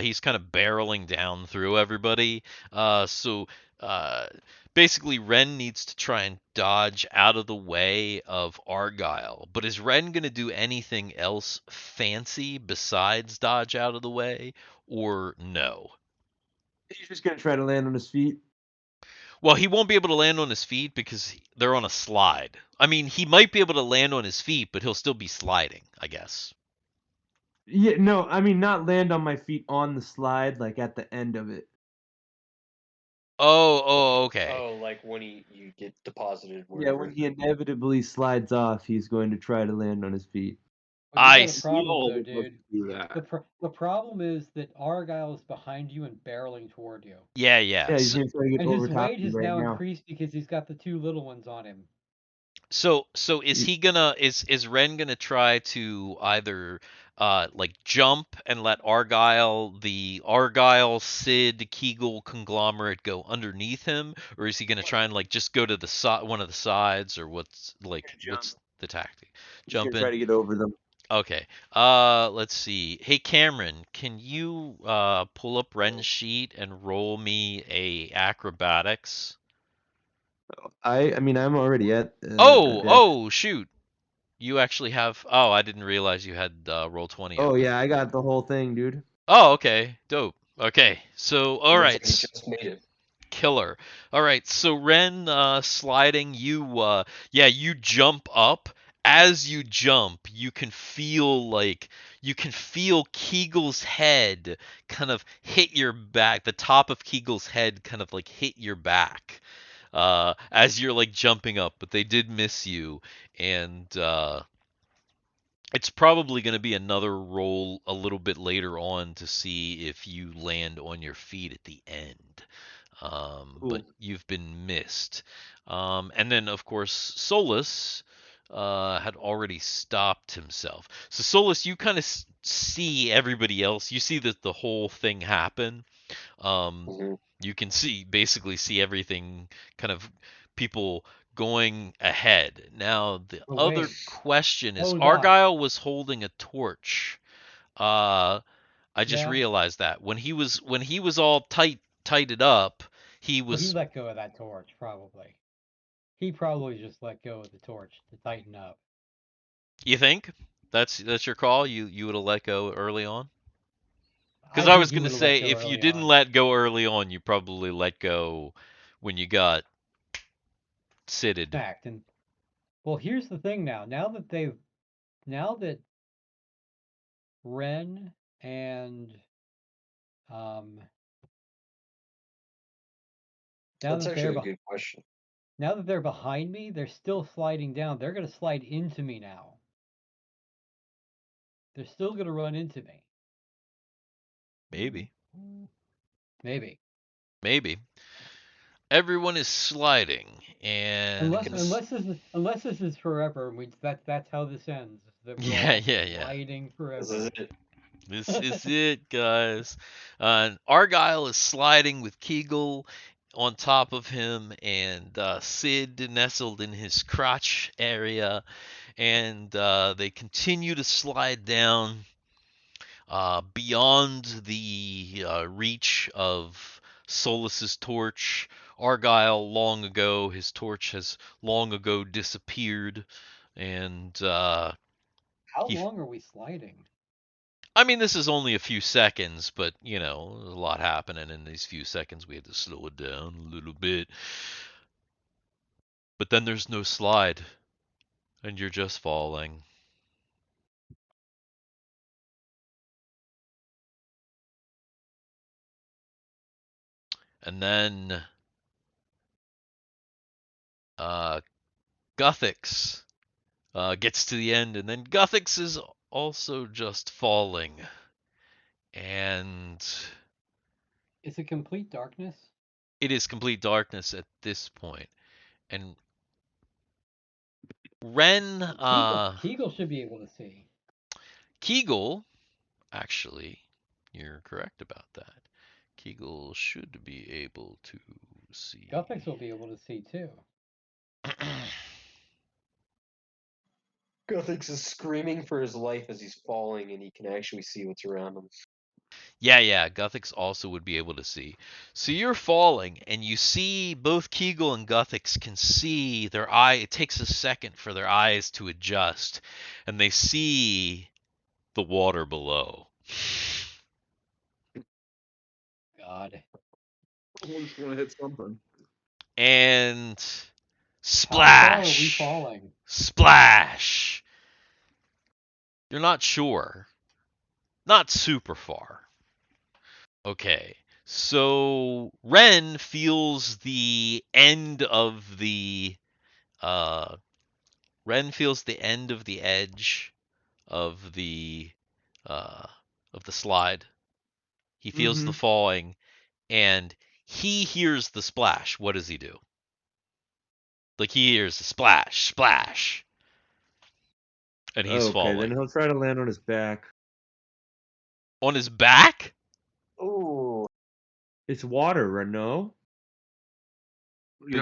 he's kind of barreling down through everybody. So uh, basically, Ren needs to try and dodge out of the way of Argyle. But is Ren gonna do anything else fancy besides dodge out of the way, or no?
He's just gonna try to land on his feet.
Well, he won't be able to land on his feet because they're on a slide. I mean, he might be able to land on his feet, but he'll still be sliding, I guess.
Yeah, no, I mean not land on my feet on the slide, like at the end of it.
Okay.
Oh, like when you get deposited
Yeah,
wherever.
when he inevitably slides off, he's going to try to land on his feet.
Well, you
I
got a
s-
We
problem
all
though,
would love
dude.
to do that.
The problem is that Argyle is behind you and barreling toward you.
yeah.
Yeah, he's
So,
going to try to get
And
over
his
top of
weight
you
has
right
now
now.
increased because he's got the two little ones on him.
so is he gonna is Ren gonna try to either like jump and let the Argyle Sid Kegel conglomerate go underneath him, or is he gonna try and like just go to the side, one of the sides, or what's the tactic?
He's going
Jump
to try
in.
to get over them.
Okay. Let's see. Hey Cameron, can you pull up Ren's sheet and roll me a acrobatics?
I mean, I'm already at
Oh,
dex.
oh, shoot. You actually have. Oh, I didn't realize you had roll 20
Oh
open.
yeah, I got the whole thing, dude.
Oh, okay. Dope. Okay. So, all
Looks
right.
like he just made it.
Killer. All right. So Ren sliding, you jump up. As you jump, you can feel Kegel's head kind of hit your back. The top of Kegel's head kind of like hit your back. As you're like jumping up, but they did miss you, and it's probably going to be another roll a little bit later on to see if you land on your feet at the end. But
Cool.
you've been missed. And then, of course, Solus had already stopped himself. So, Solus, you kind of see everybody else. You see that the whole thing happen.
Hmm.
You can basically see everything, kind of people going ahead. Now, the
But
other
wait,
question is
hold up.
Argyle was holding a torch. Uh, I just
Yeah.
realized that when he was all tighted up, he
Well, he
was.
let go of that torch, probably. He probably just let go of the torch to tighten up.
You think that's your call? You would have let go early on? Because
I
I
think
was
he
gonna
would have let
say
go
if you
early
didn't
on.
let go early on, you probably let go when you got sitted.
Fact. And well, here's the thing now. Now that Ren and um now
That's
that they're
actually a good question.
now that they're behind me, they're still sliding down. They're gonna slide into me now. They're still gonna run into me.
Maybe,
Maybe.
maybe. Everyone is sliding, and
Unless this is forever, and that's how this ends. That we're
yeah,
all
yeah, yeah.
sliding
This
forever.
is it.
This is it, guys. Argyle is sliding with Kegel on top of him, and Sid nestled in his crotch area, and they continue to slide down beyond the reach of Solus's torch. Argyle, long ago, his torch has long ago disappeared, and
How
he
long are we sliding?
I mean, this is only a few seconds, but there's a lot happening in these few seconds. We had to slow it down a little bit. But then there's no slide, and you're just falling. And then uh, Guthix gets to the end, and then Guthix is also just falling. And
Is it complete darkness?
it is complete darkness at this point. And Ren,
Kegel should be able to see.
Kegel, actually, you're correct about that. Kegel should be able to see.
Guthix will be able to see too.
Guthix is screaming for his life as he's falling, and he can actually see what's around him.
Yeah. Guthix also would be able to see. So you're falling, and you see both Kegel and Guthix can see their eye. It takes a second for their eyes to adjust, and they see the water below.
God.
Someone's gonna hit something.
And
How far are we
splash!
falling?
Splash! You're not sure. Not super far. Okay. So Ren feels the end of the uh Ren feels the end of the edge of the uh of the slide. He feels the
Mhm.
falling and he hears the splash. What does he do? Like he hears the splash, splash, and he's
Okay, then
falling.
he'll try to land on his back.
On his back?
Ooh.
It's water, no?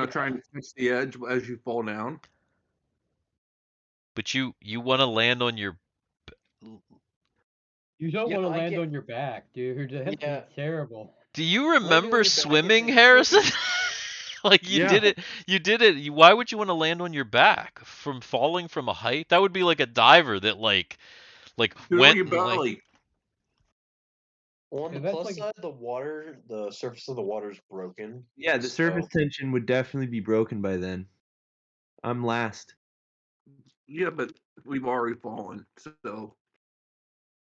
Trying to touch the edge as you fall down.
But you want to land on your
You don't
Yeah,
want to
I
land
get.
on your back, dude. That'd
Yeah.
be terrible.
Do you
Landing on
remember
your back
swimming,
isn't
Harrison?
great.
Like you
Yeah.
did it. You did it. Why would you want to land on your back from falling from a height? That would be like a diver that like
Do it on
went
your
and like
belly.
Well, on the
And that's
plus
like
side, the surface of the water is broken.
Yeah, the surface
So
tension would definitely be broken by then. I'm last.
Yeah, but we've already fallen. So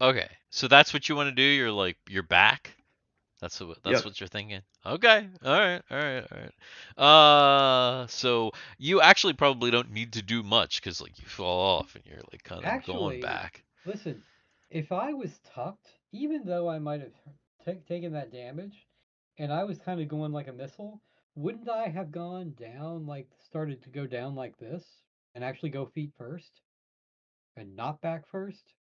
okay. So that's what you want to do. You're like your back. That's
Yep.
what you're thinking. Okay. All right. All right. All right. So you actually probably don't need to do much because like you fall off and you're like kind of going
actually,
back.
listen, if I was tucked, even though I might have taken that damage, and I was kind of going like a missile, wouldn't I have gone down like started to go down like this and actually go feet first and not back first?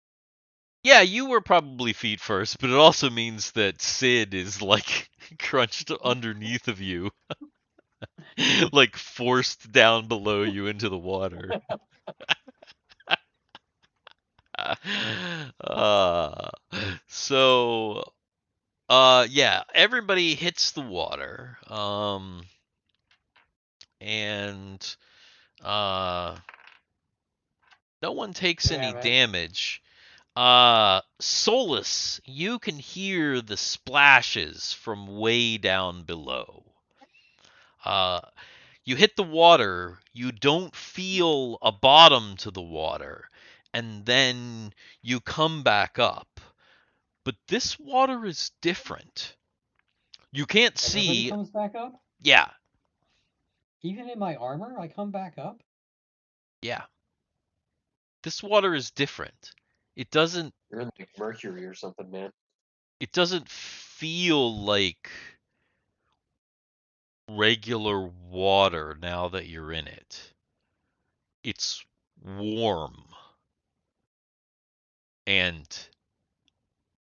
Yeah, you were probably feet first, but it also means that Sid is like crunched underneath of you, like forced down below you into the water. Uh, so yeah, everybody hits the water. And uh no one takes any
Damn it.
damage. Solus, you can hear the splashes from way down below. Uh, you hit the water, you don't feel a bottom to the water, and then you come back up. But this water is different. You can't
Everybody
see.
comes back up?
Yeah,
Even in my armor, I come back up?
yeah. This water is different. It doesn't.
you're in like Mercury or something, man.
It doesn't feel like regular water now that you're in it. It's warm and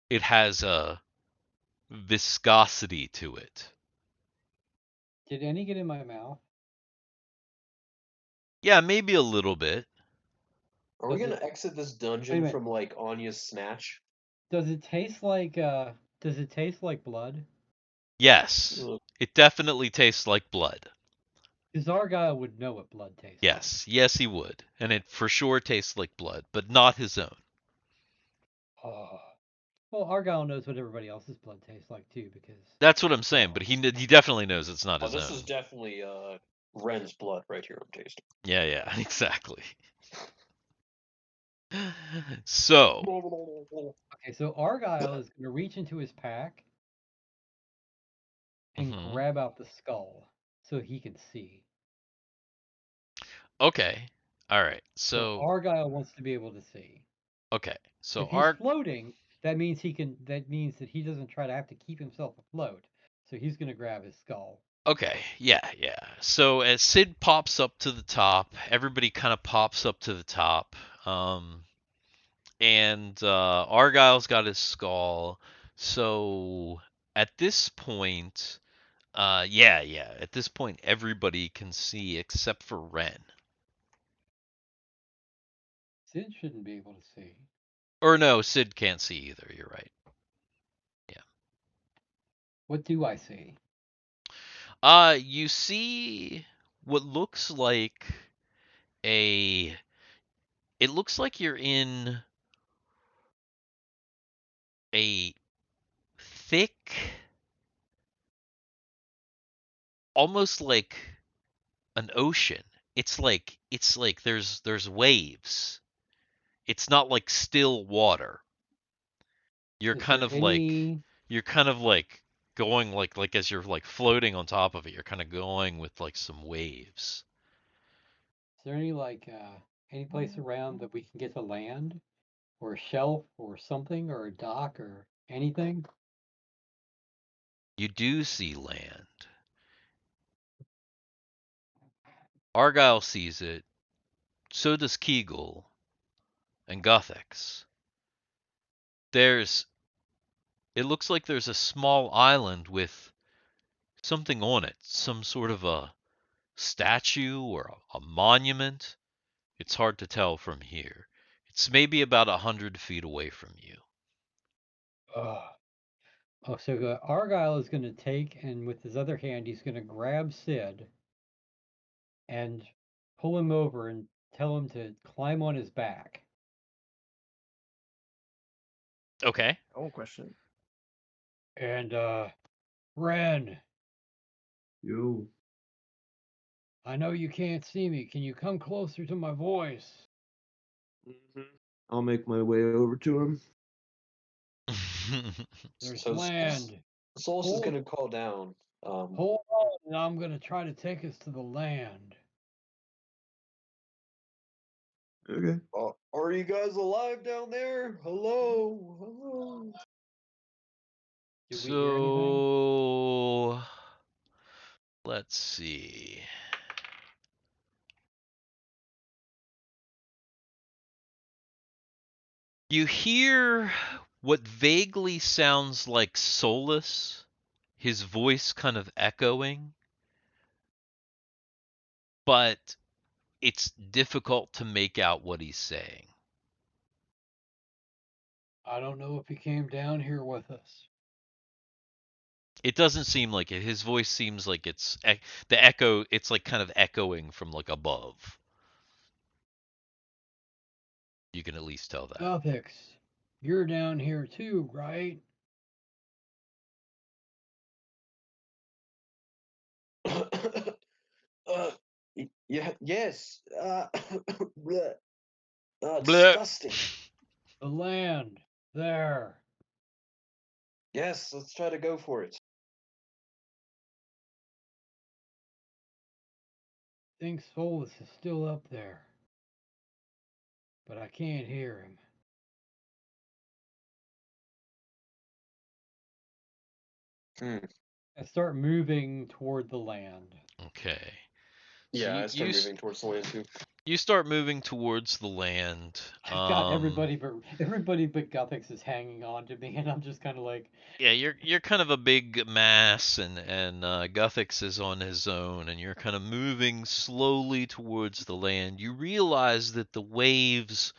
it has a viscosity to it.
Did any get in my mouth?
Yeah, maybe a little bit.
Are we
Does
gonna
it
exit this
wait a
dungeon
minute.
from like Anya's snatch?
Does it taste like blood?
Yes,
Ugh.
it definitely tastes like blood.
Because Argyle would know what blood tastes like.
Yes, yes, he would. And it for sure tastes like blood, but not his own.
Oh. Well, Argyle knows what everybody else's blood tastes like too, because
That's what I'm saying, but he definitely knows it's not
Oh,
his
this
own.
is definitely Ren's blood right here. I'm tasting.
Yeah, yeah, exactly. So,
okay, so Argyle is going to reach into his pack and
mhm.
grab out the skull so he can see.
Okay. All right.
So
So,
Argyle wants to be able to see.
okay. So
If he's floating, that means he can. That means that he doesn't try to have to keep himself afloat. So he's going to grab his skull.
okay. Yeah, yeah. So as Sid pops up to the top, everybody kind of pops up to the top. And Argyle's got his skull. So at this point, yeah, yeah. At this point, everybody can see except for Ren.
Sid shouldn't be able to see.
Or no, Sid can't see either. You're right. Yeah.
What do I see?
You see what looks like a. It looks like you're in a thick, almost like an ocean. It's like there's waves. It's not like still water. You're
Is
kind
there
of like
any?
you're kind of like going like as you're like floating on top of it, you're kind of going with like some waves.
Is there any place around that we can get to land, or a shelf, or something, or a dock, or anything?
You do see land. Argyle sees it. So does Kegel and Guthix. There's. It looks like there's a small island with something on it, some sort of a statue or a monument. It's hard to tell from here. It's maybe about 100 feet away from you.
Ugh. Oh, so Argyle is going to take, and with his other hand, he's going to grab Sid and pull him over and tell him to climb on his back.
Okay.
Oh, question.
And, Ren,
Yo.
I know you can't see me. Can you come closer to my voice?
I'll make my way over to him.
There's
So
land.
Solus is
Hold,
gonna call down.
hold on, and I'm going to try to take us to the land.
Okay.
Are you guys alive down there? Hello, hello.
Did we hear anything?
So let's see. You hear what vaguely sounds like Solus, his voice kind of echoing, but it's difficult to make out what he's saying.
I don't know if he came down here with us.
It doesn't seem like it. His voice seems like it's the echo. It's like kind of echoing from like above. You can at least tell that.
Guthix, you're down here too, right?
Yeah, yes. Bleh.
Bleh.
Disgusting.
The land. There.
Yes, let's try to go for it.
I think Solus is still up there. But I can't hear him. I start moving toward the land.
Okay. So
Yeah, I start moving towards the land too.
you start moving towards the land.
I've got everybody but Guthix is hanging on to me, and I'm just kind of like,
Yeah, you're kind of a big mass, and Guthix is on his own, and you're kind of moving slowly towards the land. You realize that the waves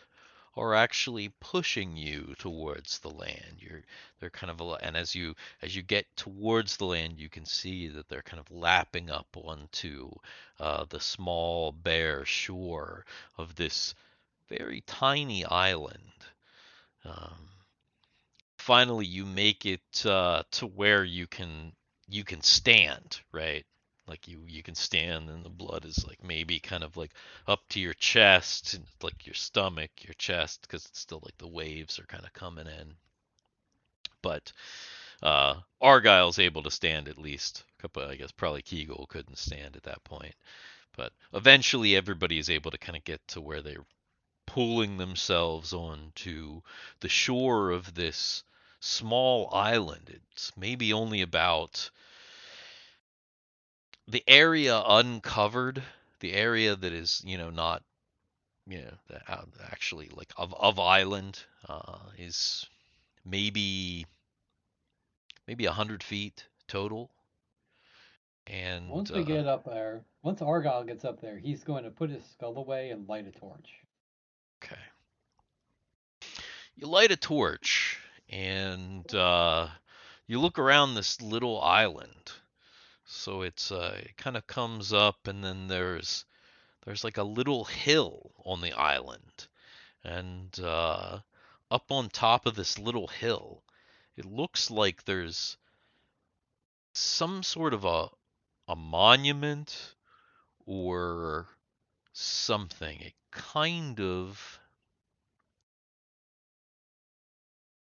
are actually pushing you towards the land. They're kind of and as you get towards the land, you can see that they're kind of lapping up onto the small bare shore of this very tiny island. Um, Finally, you make it to where you can stand, right? Like you can stand, and the blood is like maybe kind of like up to your chest, like your stomach, your chest, because it's still like the waves are kind of coming in. But Argyle's able to stand at least. A couple, I guess probably Kegel couldn't stand at that point. But eventually, everybody is able to kind of get to where they're pulling themselves onto the shore of this small island. It's maybe only about the area uncovered, the area that is, not, actually like of island is maybe 100 feet total. And
once we get up there, once Argyle gets up there, he's going to put his skull away and light a torch.
okay, you light a torch and you look around this little island. So it kind of comes up, and then there's like a little hill on the island, and up on top of this little hill, it looks like there's some sort of a monument or something. It kind of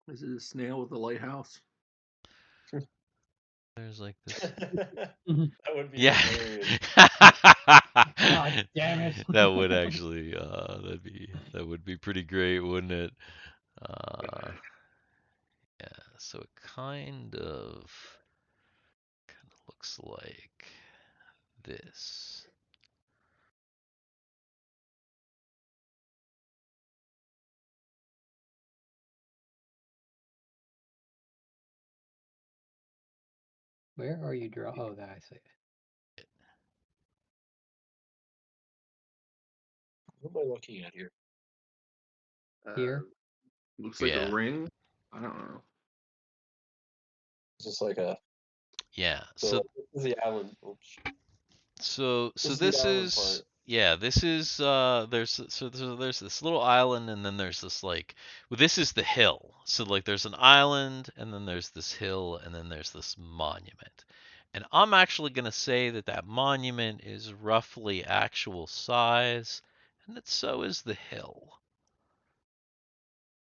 Is it a snail with a lighthouse?
there's like this.
That would be
Yeah.
hilarious.
God damn it.
That would actually that would be pretty great, wouldn't it? Yeah, so it kind of looks like this.
Where are you draw? Oh, that I see it.
What am I looking at here?
Here?
Looks like
Yeah.
a ring. I don't know.
Is this like a
Yeah.
so
So
like, this is the island? Oops.
so
This is
this
the island
is
part.
yeah, this is there's this little island and then there's this like well, this is the hill. So like there's an island and then there's this hill and then there's this monument. And I'm actually going to say that that monument is roughly actual size and that so is the hill.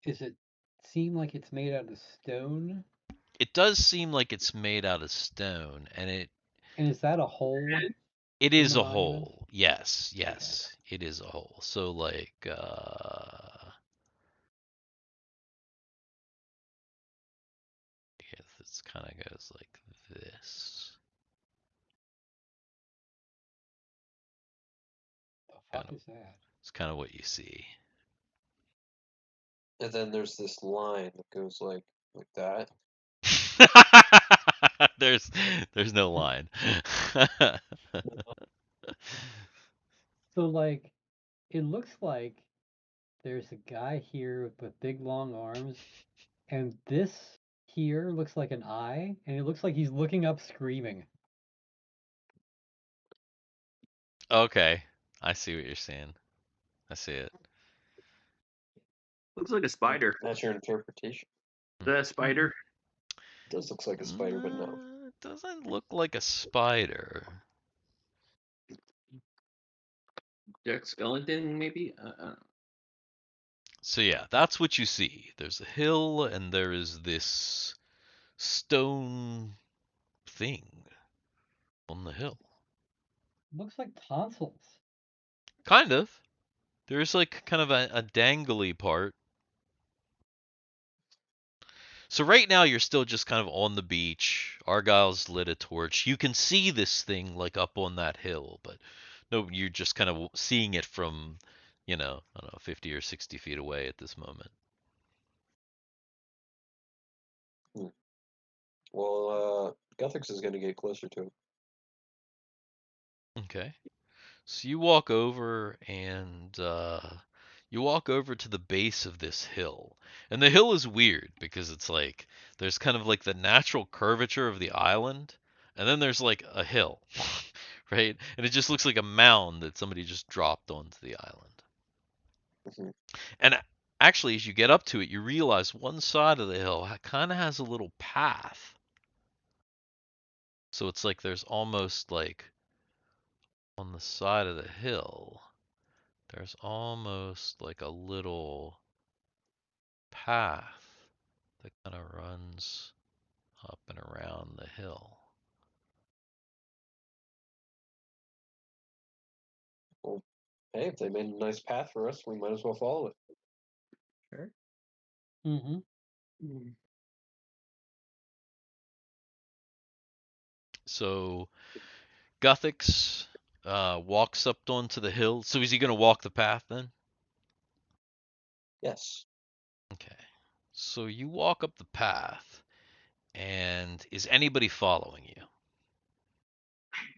Does it seem like it's made out of stone?
It does seem like it's made out of stone and
And is that a hole
it
in
is
the
a
monument?
hole. Yes,
Okay.
yes. It is a hole. So like guess this kind of goes like this.
The fuck
Kind of,
is that?
it's kind of what you see.
And then there's this line that goes like that.
there's there's no line.
So, like, it looks like there's a guy here with big long arms, and this here looks like an eye, and it looks like he's looking up screaming.
Okay, I see what you're saying. I see it.
Looks like a spider.
That's your interpretation.
Is that a spider?
It does look like a spider, but no.
It doesn't look like a spider.
Jack skeleton, maybe?
So yeah, that's what you see. There's a hill and there is this stone thing on the hill.
Looks like tonsils.
Kind of. There's like kind of a dangly part. So right now you're still just kind of on the beach. Argyle's lit a torch. You can see this thing like up on that hill, but no, you're just kind of seeing it from, I don't know, 50 or 60 feet away at this moment.
Well, Guthix is going to get closer to it.
Okay. So you walk over and you walk over to the base of this hill. And the hill is weird because it's like there's kind of like the natural curvature of the island, and then there's like a hill, right? And it just looks like a mound that somebody just dropped onto the island.
Mhm.
And actually, as you get up to it, you realize one side of the hill kind of has a little path. So it's like there's almost like on the side of the hill. There's almost like a little path that kind of runs up and around the hill.
Well, hey, if they made a nice path for us, we might as well follow it.
Sure.
Mm-hmm.
So Guthix walks up onto the hill. So is he going to walk the path then?
Yes.
Okay. So you walk up the path, and is anybody following you?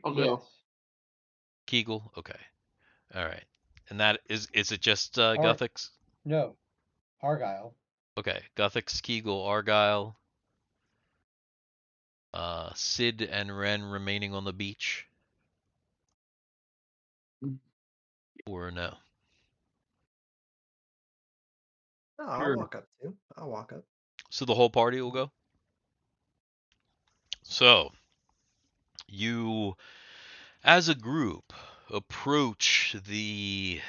I'll
Yes.
go.
Kegel? Okay. All right. And that is it just
Ar-
Guthix?
No. Argyle.
Okay. Guthix, Kegel, Argyle, Sid and Ren remaining on the beach? Or no?
No, I'll
Sure.
walk up too. I'll walk up.
So the whole party will go? So you, as a group, approach the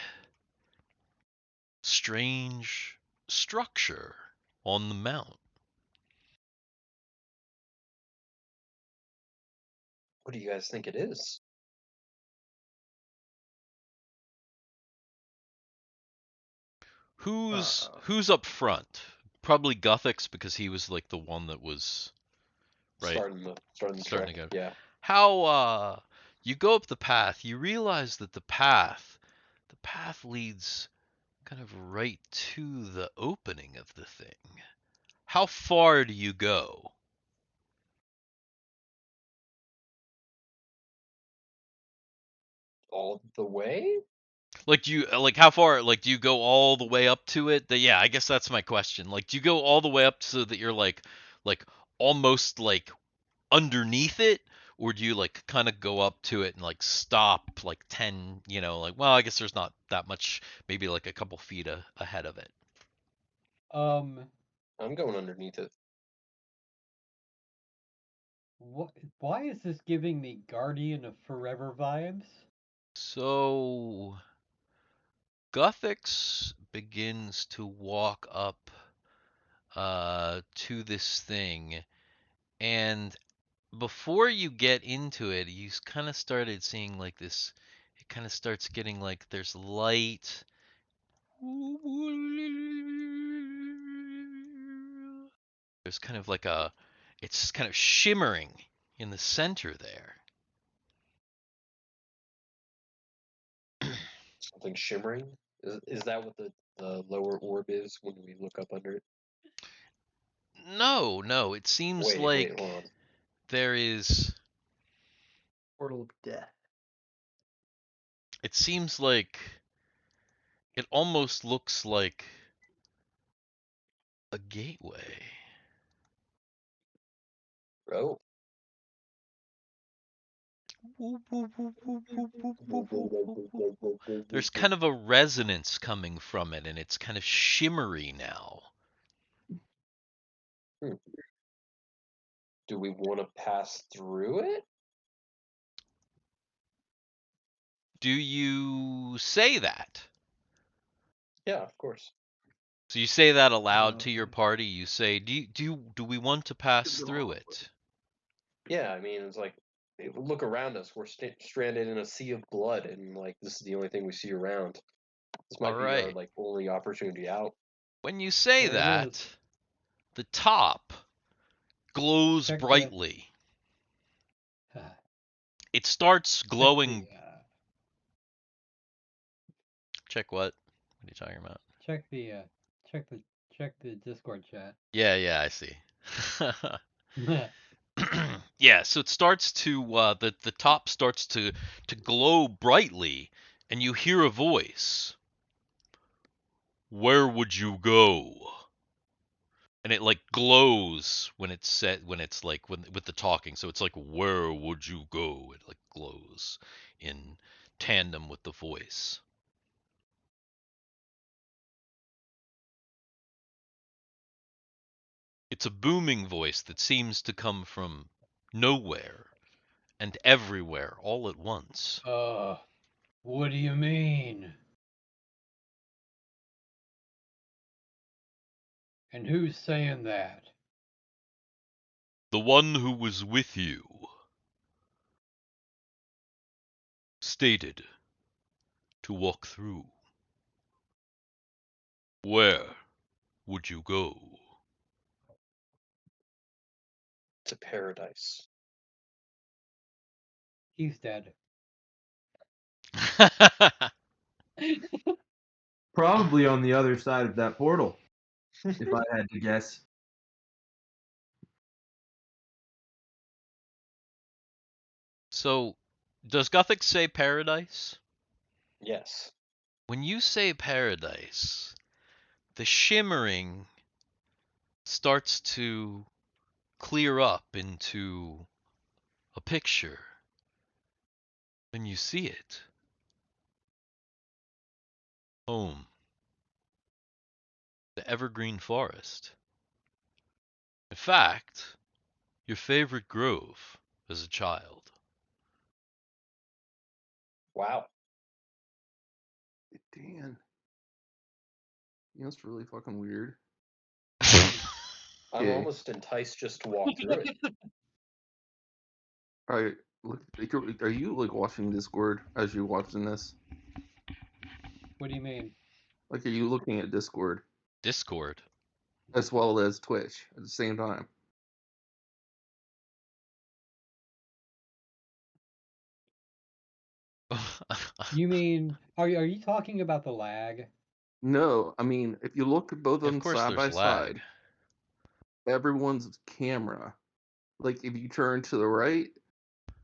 strange structure on the mount.
What do you guys think it is?
Who's up front? Probably Guthix, because he was like the one that was right
Starting the
starting
trek.
to go.
Yeah.
How you go up the path, you realize that the path leads kind of right to the opening of the thing. How far do you go?
All the way?
Like do you like how far like do you go all the way up to it? Yeah, I guess that's my question. Like do you go all the way up so that you're like almost like underneath it, or do you like kind of go up to it and like stop like 10, like, well, I guess there's not that much, maybe like a couple feet ahead of it.
I'm going underneath it.
Why is this giving me Guardian of Forever vibes?
So Guthix begins to walk up to this thing, and before you get into it, you kind of started seeing like this. It kind of starts getting like there's light. There's kind of like it's kind of shimmering in the center there.
Something shimmering. Is that what the lower orb is when we look up under it?
No, it seems
Wait,
like
hold on.
there is.
Portal of death.
It seems like it almost looks like a gateway.
Oh.
There's kind of a resonance coming from it, and it's kind of shimmery now.
Do we want to pass through it?
Do you say that?
Yeah, of course.
So you say that aloud to your party. You say, "Do we want to pass through it?"
Yeah, I mean, it's like, look around us. We're stranded in a sea of blood, and like this is the only thing we see around. This might
All
be our
right.
like only opportunity out.
When you say
There it
that,
is.
the top glows
Check
brightly.
the
It starts
check
glowing.
the
Check what? What are you talking about?
check the check the Discord chat.
Yeah, I see. Yeah, so it starts to the top starts to glow brightly, and you hear a voice. Where would you go? And it like glows when it's set when it's like when with the talking. So it's like, where would you go? It like glows in tandem with the voice. It's a booming voice that seems to come from nowhere and everywhere all at once.
What do you mean? And who's saying that?
The one who was with you stated to walk through. Where would you go?
To paradise.
He's dead.
Probably on the other side of that portal, if I had to guess.
So, does Guthix say paradise?
Yes.
When you say paradise, the shimmering starts to clear up into a picture when you see it. Home. The evergreen forest. In fact, your favorite grove as a child.
Wow.
Dan. You know, it's really fucking weird.
I'm
Okay.
almost enticed just to walk through it.
Alright, Are you like watching Discord as you're watching this?
What do you mean?
Like, are you looking at Discord
Discord.
as well as Twitch at the same time?
You mean are you talking about the lag?
No, I mean, if you look at both of
Of
them
course
side by
there's lag.
side, everyone's camera, like if you turn to the right,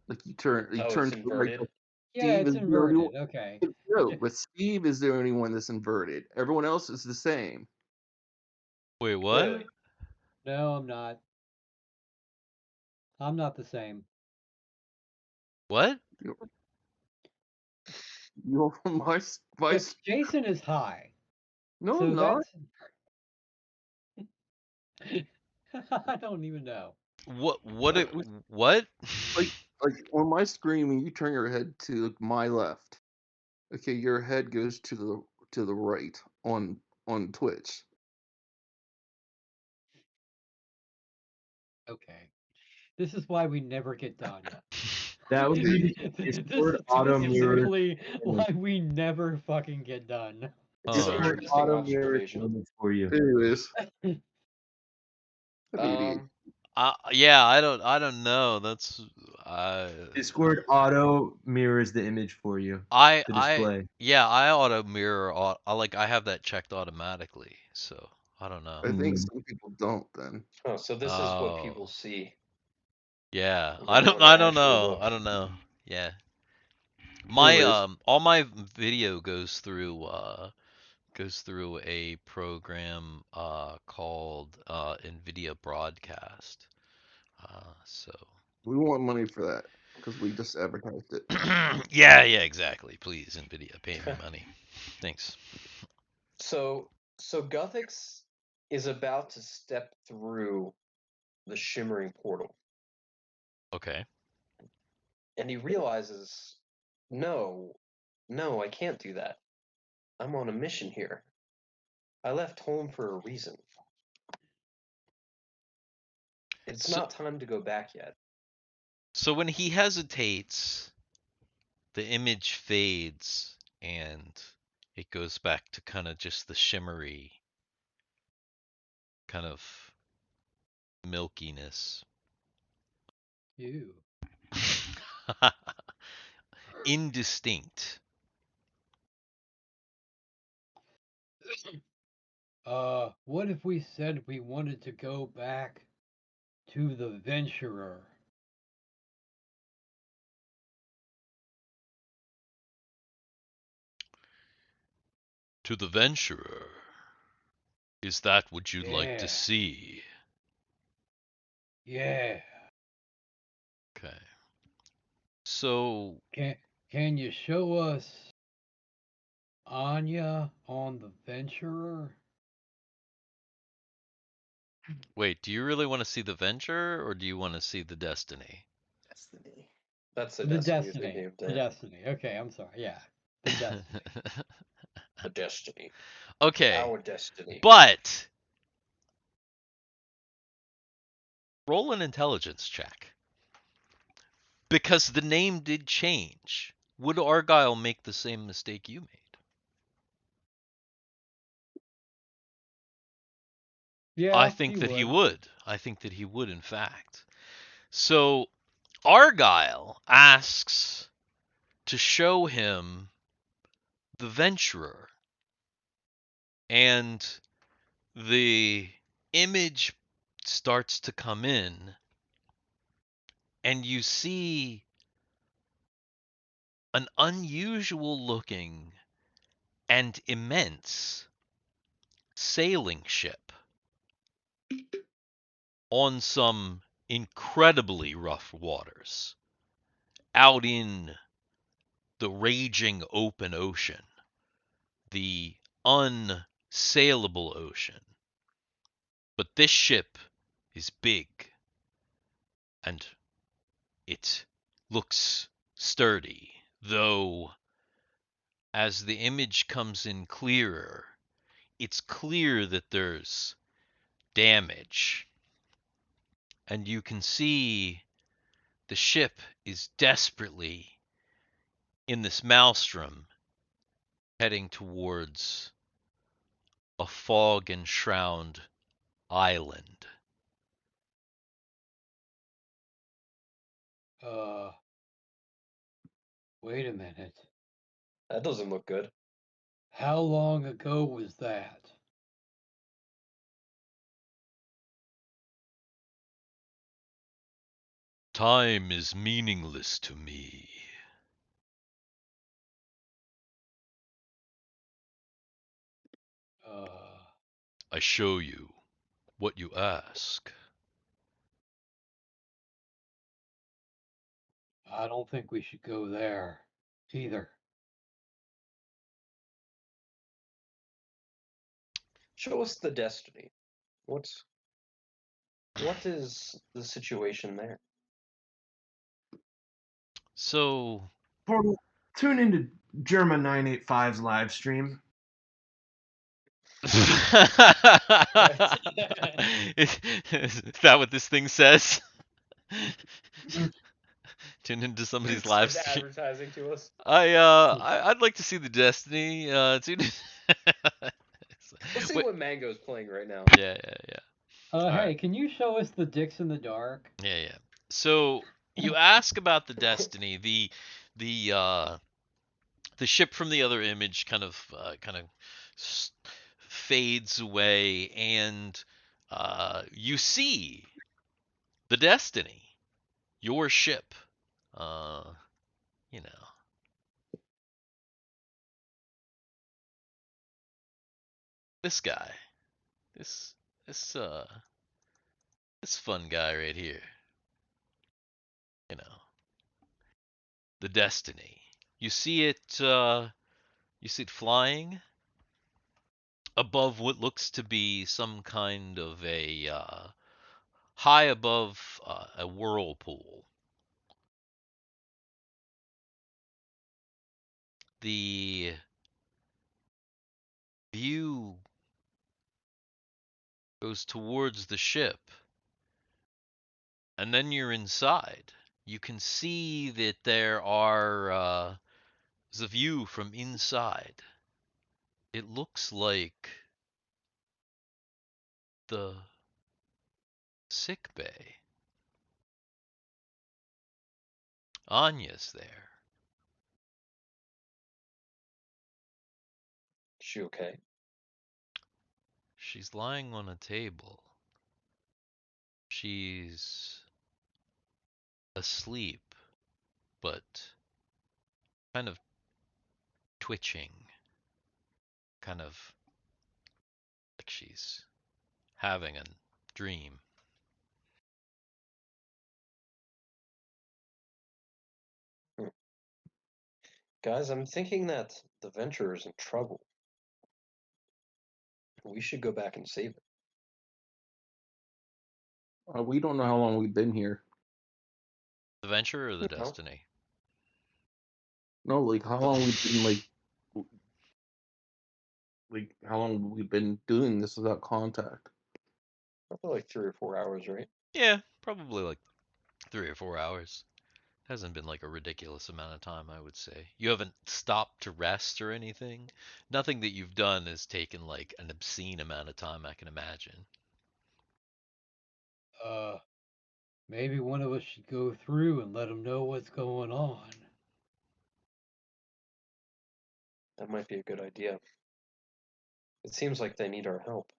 like you turn
Oh,
to
it's
the right,
inverted.
Yeah,
Steve
it's
is the only one.
inverted. Okay.
No,
J-
but Steve is the only one that's inverted. Everyone else is the same.
Wait, what?
Really?
No, I'm not. I'm not the same.
What?
You're my
Jason is high.
no,
So
I'm not.
that's I don't even know.
What?
Like,
What?
like on my screen, when you turn your head to my left, okay, your head goes to the right on Twitch.
Okay. This is why we never get done.
That would be
This
Discord
is
auto mirror.
specifically why we never fucking get done.
It's
Huh.
Discord
interesting
auto mirror
observation.
for you.
Anyways, that'd be idiot.
Yeah, I don't know. That's
Discord auto mirrors the image for you.
I
The
I
display.
yeah, I auto mirror. I have that checked automatically. So I don't know.
I think
Mm.
some people don't then.
Oh, so this is what people
Oh,
see.
yeah.
We
I
gotta
don't.
go
I
and
don't
actually
know.
look.
I don't know. Yeah.
Anyways,
All my video goes through a program called NVIDIA Broadcast. So
we want money for that because we just advertised it.
yeah, exactly. Please, NVIDIA, pay me money. Thanks.
So Guthix is about to step through the shimmering portal,
Okay.
and he realizes, no, I can't do that. I'm on a mission here. I left home for a reason. It's
So
not time to go back yet.
so when he hesitates, the image fades and it goes back to kind of just the shimmery kind of milkiness.
Ew.
Indistinct.
What if we said we wanted to go back to the Venturer?
To the venturer. Is that what you'd like to
Yeah.
see?
Yeah.
Okay. So,
Can you show us Anya on the Venturer?
wait, do you really want to see the venture or do you want to see the destiny?
Destiny.
That's the
The
destiny as they
Destiny.
named
The
that.
Destiny. Okay, I'm sorry. Yeah. The Destiny.
The destiny.
Okay,
Our destiny.
but roll an intelligence check. Because the name did change. Would Argyle make the same mistake you made? I
Yeah,
think
he
that he
would.
would. I think that he would, in fact. So Argyle asks to show him the venturer, and the image starts to come in, and you see an unusual looking and immense sailing ship on some incredibly rough waters out in the raging open ocean, the unsailable ocean. But this ship is big and it looks sturdy, though as the image comes in clearer, it's clear that there's damage. And you can see The ship is desperately in this maelstrom heading towards a fog and shroud island.
Wait a minute.
That doesn't look good.
How long ago was that?
Time is meaningless to me. I show you what you ask.
I don't think we should go there either.
Show us the destiny. What is the situation there?
So,
Portal, tune into German 985's live stream.
is that what this thing says? Tune into somebody's live
Starts
stream.
advertising to us.
I'd like to see the Destiny. Tune in.
Let's see
Wait,
what Mango's playing right now.
yeah.
Hey,
Alright.
can you show us the Dix in the dark?
Yeah. So you ask about the Destiny. The ship from the other image kind of fades away, and you see the Destiny, your ship. You know, this guy, this this uh this fun guy right here. You know, the Destiny. You see it. You see it flying above what looks to be some kind of a high above a whirlpool. The view goes towards the ship, and then you're inside. You can see that there's a view from inside. It looks like the sick bay. Anya's there.
Is she okay?
She's lying on a table. She's asleep, but kind of twitching, kind of like she's having a dream.
Guys, I'm thinking that the Venture is in trouble. We should go back and save it.
We don't know how long we've been here.
The Venture or the
No.
Destiny?
No, like how long we've been like how long we've been doing this without contact.
I feel like 3 or 4 hours, right?
Yeah, probably like 3 or 4 hours. Hasn't been like a ridiculous amount of time, I would say. You haven't stopped to rest or anything. Nothing that you've done has taken like an obscene amount of time, I can imagine.
Maybe one of us should go through and let them know what's going on.
That might be a good idea. It seems like they need our help.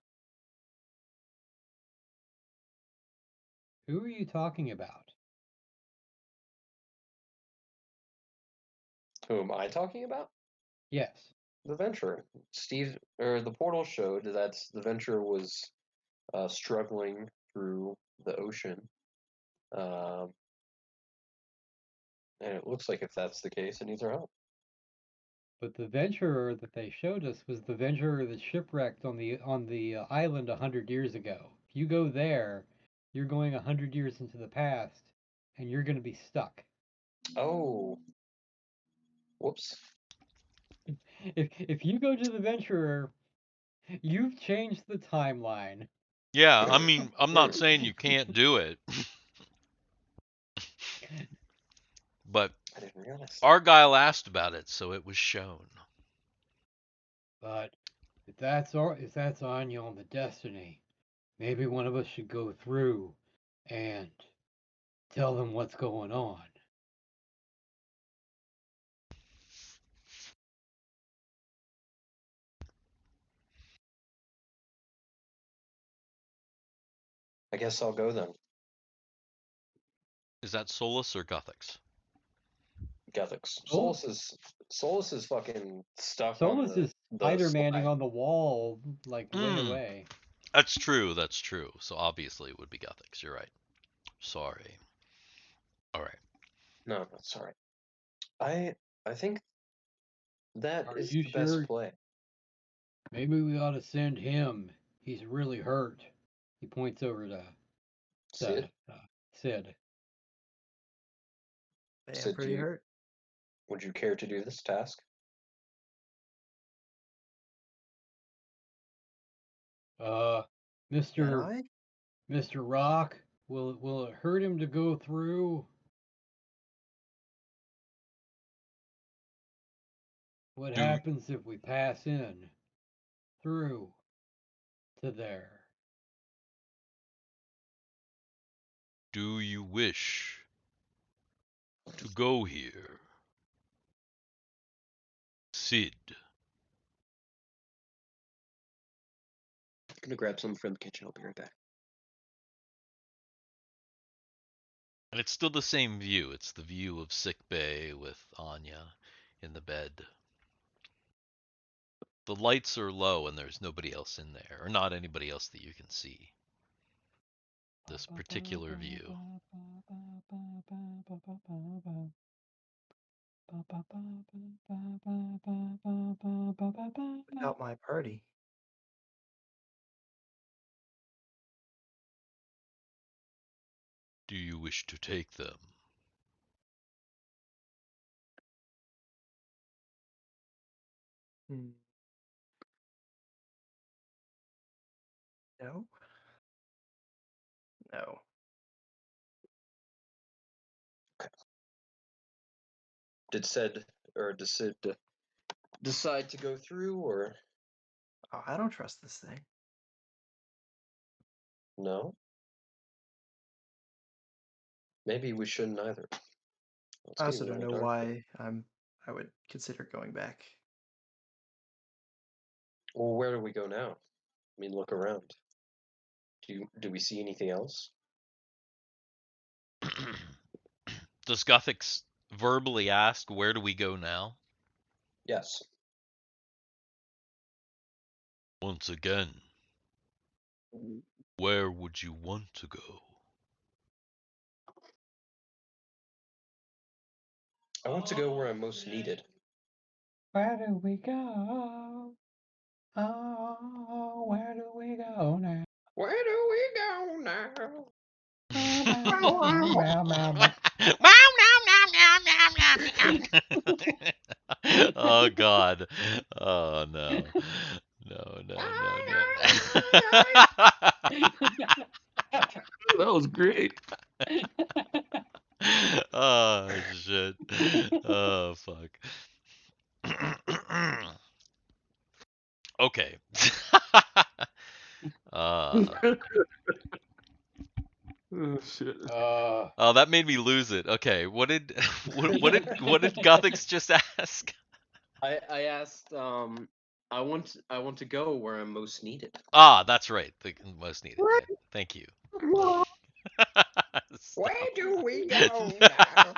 Who are you talking about?
Who am I talking about?
Yes.
The Venture. Steve, or the portal showed that the Venture was struggling through the ocean. Um, and it looks like if that's the case, it needs our help.
But the venturer that they showed us was the venturer that shipwrecked on the island 100 years ago. If you go there, you're going 100 years into the past, and you're going to be stuck.
Oh. Whoops.
If you go to the venturer, you've changed the timeline.
Yeah, I mean, I'm not saying you can't do it. But
I didn't realize.
Argyle asked about it, so it was shown.
But if that's on you on the destiny, maybe one of us should go through and tell them what's going on.
I guess I'll go then.
Is that Solus or Guthix?
Gethix.
Oh.
Solus is fucking stuck
Solus
on
is
the
Spider-Manning
slide.
on the wall, like way
Mm.
away.
That's true. That's true. So obviously it would be Guthix. You're right. Sorry. All right.
No, that's all right. I think that
Are
is
you
the best
sure?
play.
Maybe we ought to send him. He's really hurt. He points over to
Sid,
Sid.
I am
Sid,
pretty hurt.
would you care to do this task?
Uh,
Can
Mr.
I?
Mr. Rock, will it hurt him to go through? What
Do
happens if we pass in through to there?
do you wish to go here, Sid?
I'm gonna grab some from the kitchen. I'll be right back.
And it's still the same view. It's the view of sick bay with Anya in the bed. The lights are low and there's nobody else in there, or not anybody else that you can see. This particular view.
Without my party.
Do you wish to take them?
No. No.
Does Sid decide to go through or
Oh, I don't trust this thing.
no? Maybe we shouldn't either. It's
I also
getting
don't
really
know
dark.
why I would consider going back.
Well, where do we go now? I mean, look around. Do we see anything else?
Does Guthix verbally ask, where do we go now?
Yes.
Once again, where would you want to go?
I want to go where I'm most needed.
Where do we go? Oh, where do we go now?
Where do we go now?
Meow, meow, meow, meow, meow.
Oh God. Oh no. No.
That was great.
Oh shit. Oh fuck. Okay.
Oh shit.
Oh, that made me lose it. Okay, what did what did Gothix just ask?
I asked. I want to go where I'm most needed.
Ah, that's right. The most needed. Yeah, thank you.
Where
Stop.
do we go now?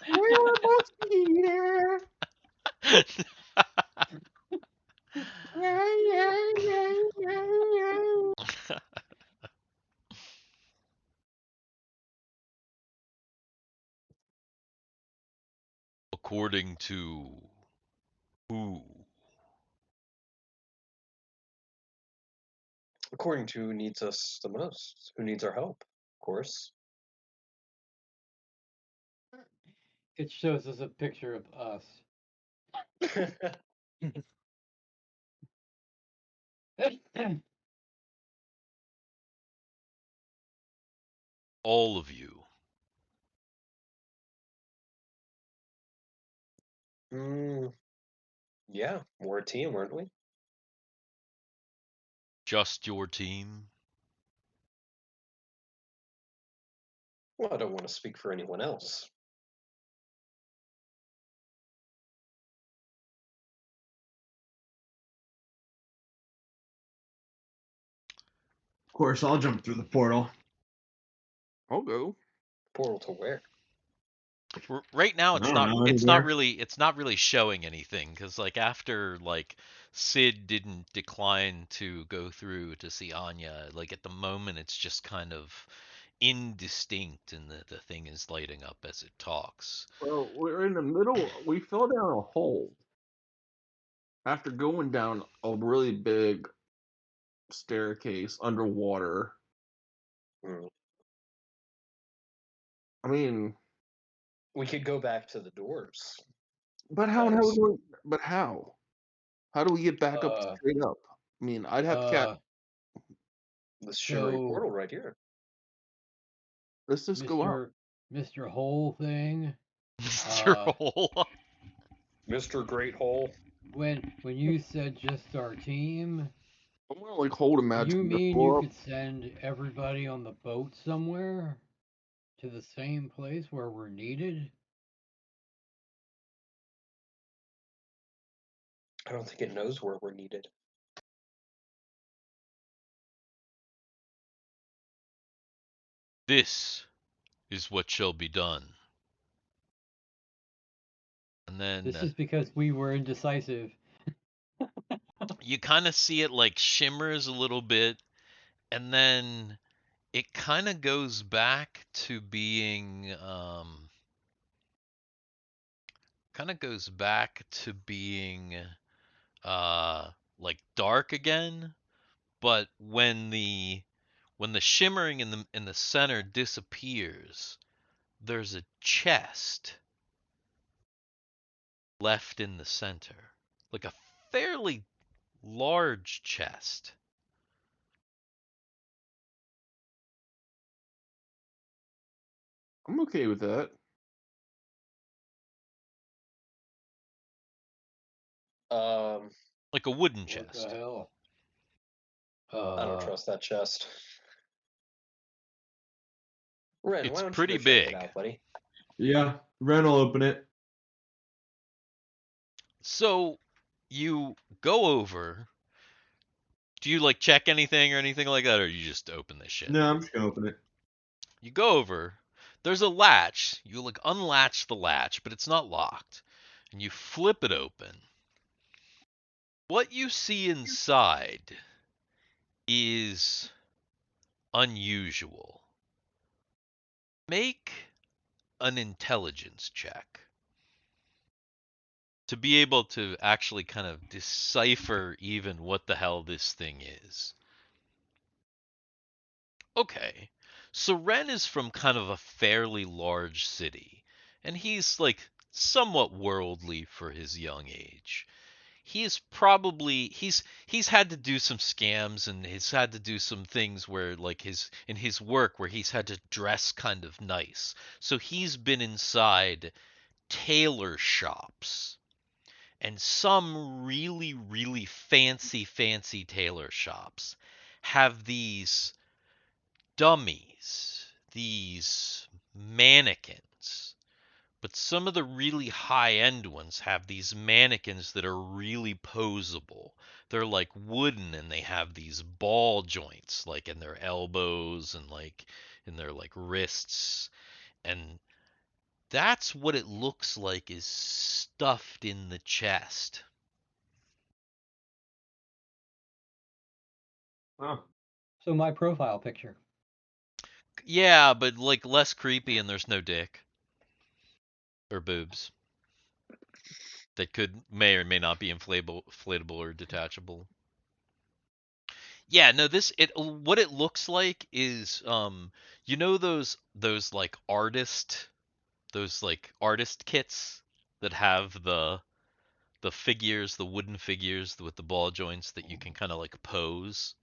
We're most here.
According to who?
According to who needs us the most, who needs our help, of course.
It shows us a picture of us.
All of you.
Yeah, we're a team, weren't we?
Just your team?
Well, I don't want to speak for anyone else.
Of course, I'll jump through the portal.
I'll go.
Portal to where?
Right now
I don't know,
it's not
anywhere.
really showing anything because like after like Sid didn't decline to go through to see Anya, like at the moment it's just kind of indistinct and the thing is lighting up as it talks.
Well, we're in the middle. We fell down a hole after going down a really big staircase underwater.
Hmm.
I mean,
We could go back to the doors.
but how?
Guys.
But how? How do we get back up
Uh,
straight up? I mean, I'd have to catch.
uh,
This showy
so
portal right here.
Let's just go out.
Mr. Whole thing.
Mr.
Uh,
Hole.
Mr. Great Hole.
when you said just our team,
I'm gonna like hold a
do
magic
you mean you
missile up.
could send everybody on the boat somewhere to the same place where we're needed?
I don't think it knows where we're needed.
This is what shall be done. And then
This is because we were indecisive.
you kind of see it like shimmers a little bit and then it kind of goes back to being uh like dark again, but when the shimmering in the center disappears, there's a chest left in the center, like a fairly large chest.
I'm okay with that.
Like a wooden
What the
chest.
hell?
I don't trust that chest. Ren, why
It's
don't you go
pretty
check it
big.
out, buddy?
Yeah, Ren will open it.
So you go over. Do you like check anything or anything like that, or you just open this shit?
No, I'm just gonna open it.
You go over. There's a latch. You like unlatch the latch, but it's not locked. And you flip it open. What you see inside is unusual. Make an intelligence check to be able to actually kind of decipher even what the hell this thing is. Okay. So Ren is from kind of a fairly large city, and he's like somewhat worldly for his young age. He's had to do some scams and he's had to do some things where like his work where he's had to dress kind of nice. So he's been inside tailor shops, and some really fancy tailor shops have these dummies, these mannequins. But some of the really high end ones have these mannequins that are really posable. They're like wooden and they have these ball joints like in their elbows and like in their like wrists. And that's what it looks like is stuffed in the chest.
Oh,
So my profile picture.
Yeah, but like less creepy and there's no dick or boobs that may or may not be inflatable or detachable. Yeah, no, what it looks like is you know those like artist kits that have the figures, the wooden figures with the ball joints that you can kind of like pose.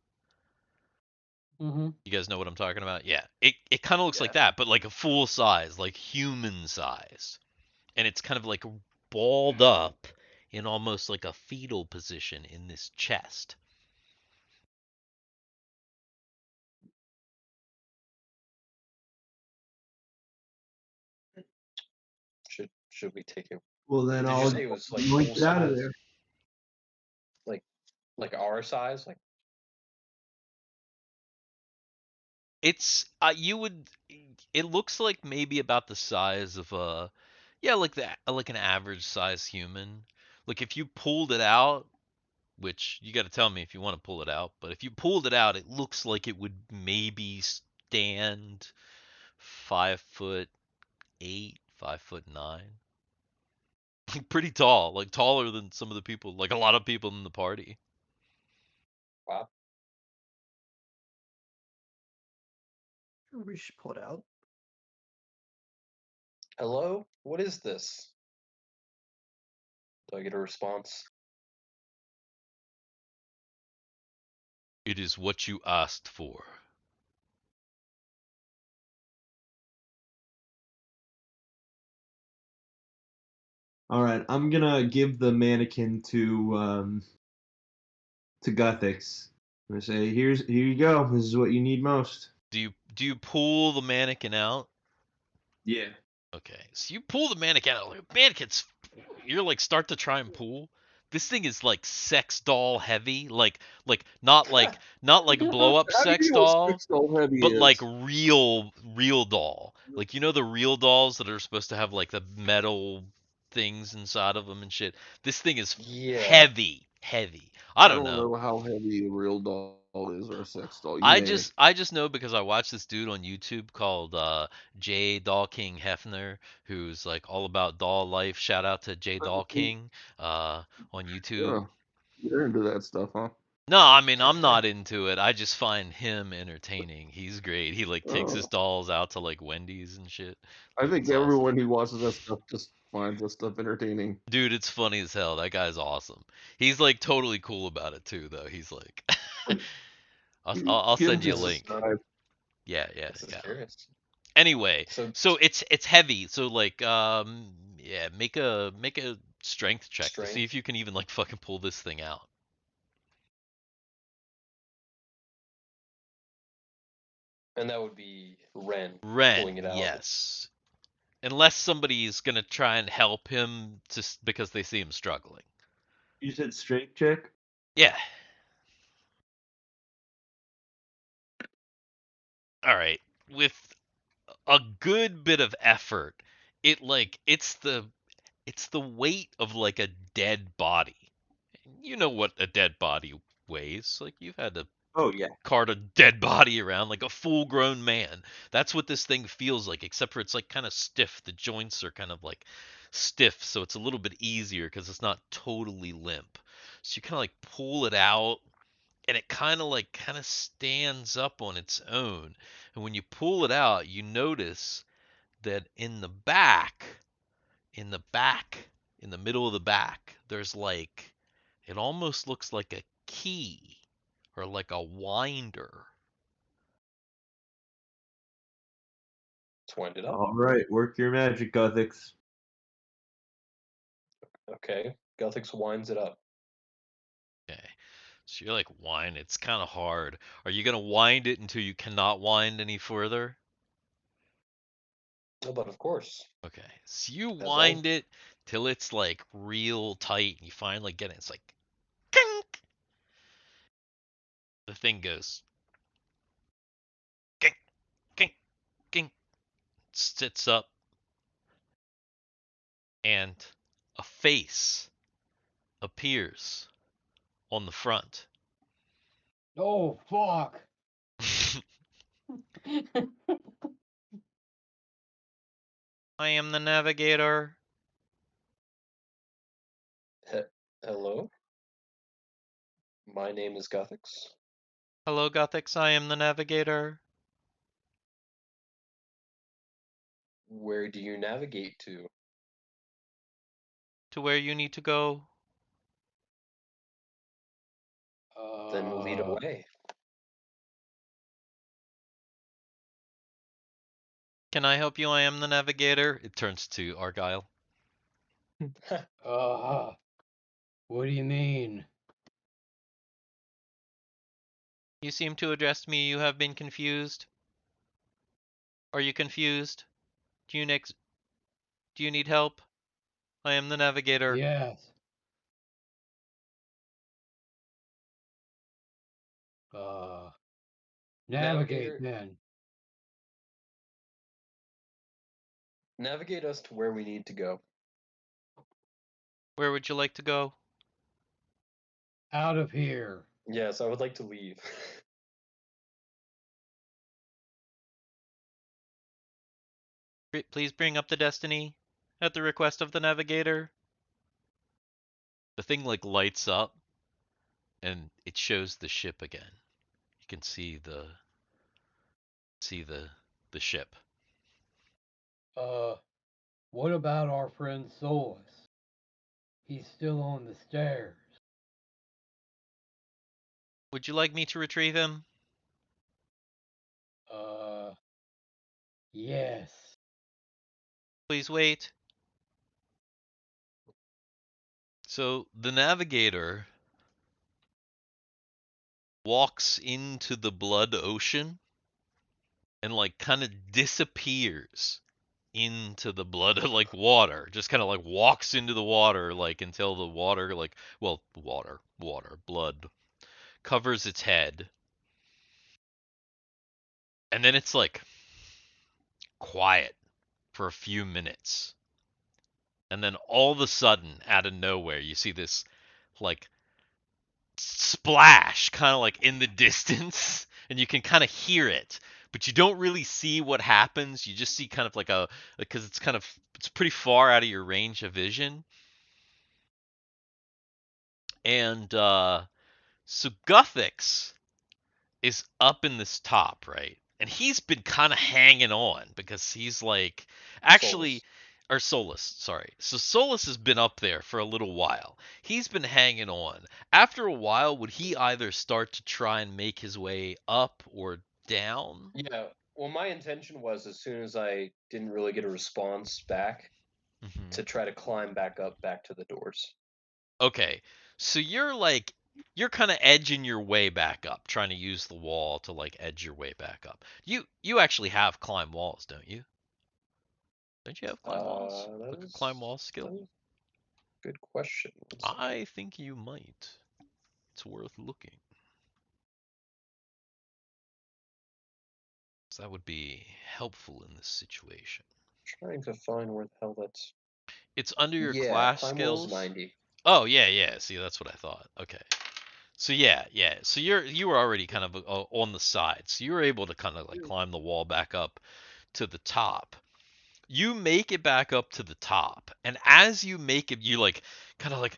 Mm-hmm.
You guys know what I'm talking about? Yeah. It kind of looks
Yeah.
like that, but like a full size, like human size. And it's kind of like balled up in almost like a fetal position in this chest.
Should we take him?
Well, then
Did you
I'll
say it was like
yoink
full
it out of
size?
there.
Like our size? Like
It's you would it looks like maybe about the size of a yeah, like like an average size human. Like if you pulled it out, which you got to tell me if you want to pull it out, but if you pulled it out, it looks like it would maybe stand 5'8", 5'9". Pretty tall, like taller than some of the people, like a lot of people in the party.
wow.
We should pull it out.
Hello? What is this? Do I get a response?
It is what you asked for.
All right, I'm gonna give the mannequin to Guthix. I'm gonna say, here you go. This is what you need most.
Do you pull the mannequin out?
Yeah.
Okay, so you pull the mannequin out. Like, mannequins, you're like start to try and pull. This thing is like sex doll heavy, like not like blow up
How do
sex
you know what
doll,
sex doll heavy
but like
is?
real doll. Like you know the real dolls that are supposed to have like the metal things inside of them and shit. This thing is
Yeah.
heavy. I
I
don't
don't
know.
know how heavy a real doll is or a sex doll. You
I
may.
just I just know because I watched this dude on YouTube called J Doll King Hefner, who's like all about doll life. Shout out to J Doll King uh, on YouTube.
Yeah, you're into that stuff, huh?
No, I mean I'm not into it. I just find him entertaining. He's great. He like takes his
Oh,
dolls out to like Wendy's and shit.
I
Like
think
it's awesome.
everyone who watches that stuff just finds that stuff entertaining.
Dude, it's funny as hell. That guy's awesome. He's like totally cool about it too, though. He's like, I'll
Get him
send
to
you a
This is
link.
subscribe.
this is
Yeah.
curious.
Anyway,
So
so it's heavy. So like yeah, make a strength check to see if
strength,
you can even like fucking pull this thing out.
and that would be Ren pulling
Ren,
it out.
yes. Unless somebody is gonna try and help him just because they see him struggling.
You said strength check?
Yeah. All right. With a good bit of effort, it's the weight of like a dead body. You know what a dead body weighs. Like you've had to
Oh yeah.
cart a dead body around like a full grown man. That's what this thing feels like, except for it's like kind of stiff. The joints are kind of like stiff, so it's a little bit easier because it's not totally limp. So you kind of like pull it out and it kind of stands up on its own. And when you pull it out, you notice that in the back, in the middle of the back, there's like it almost looks like a key or like a winder.
Let's wind it up.
All right, work your magic, Guthix.
Okay. Guthix winds it up.
Okay. So you're like wind, it's kind of hard. Are you gonna wind it until you cannot wind any further?
Oh, but of course,
Okay. So you
as long
wind it till it's like real tight and you finally get it. It's like kink. The thing goes kink, kink, kink, sits up and a face appears on the front.
Oh fuck!
I am the navigator.
hello. My name is Guthix.
Hello, Gothix. I am the navigator.
Where do you navigate to?
To where you need to go.
Then lead
Uh,
away.
Can I help you? I am the navigator. It turns to Argyle.
What do you mean?
You seem to address me. You have been confused. Are you confused? Do you need help? I am the Navigator.
Yes. Navigate
Navigator,
then.
navigate us to where we need to go.
Where would you like to go?
Out of here.
Yes, I would like to leave.
Please bring up the destiny at the request of the Navigator. The thing like lights up and it shows the ship again. You can see the ship.
What about our friend Solus? He's still on the stairs.
Would you like me to retrieve him?
Yes.
Please wait. So the Navigator walks into the blood ocean and like kind of disappears into the blood like water, just kind of like walks into the water like until the water like blood covers its head, and then it's like quiet for a few minutes, and then all of a sudden out of nowhere you see this like splash kind of like in the distance, and you can kind of hear it, but you don't really see what happens. You just see kind of like because it's pretty far out of your range of vision. And so Guthix is up in this top, right? And he's been kind of hanging on because he's like actually
Solus.
or Solus, sorry. So Solus has been up there for a little while. He's been hanging on. After a while, would he either start to try and make his way up or down?
Yeah, well, my intention was as soon as I didn't really get a response back
Hmm.
to try to climb back up back to the doors.
Okay. So you're kind of edging your way back up, trying to use the wall to like edge your way back up. You actually have climb walls, don't you? Don't you have climb walls?
That
Like a
is
climb wall
that
skill?
is a good question. One second.
I think you might. It's worth looking. So that would be helpful in this situation.
Trying to find where the hell that's.
It's under your
Yeah,
class
climb wall's
skills.
90.
Oh yeah. See, that's what I thought. Okay. So yeah. So you were already kind of on the side, so you were able to kind of like climb the wall back up to the top. You make it back up to the top, and as you make it, you like kind of like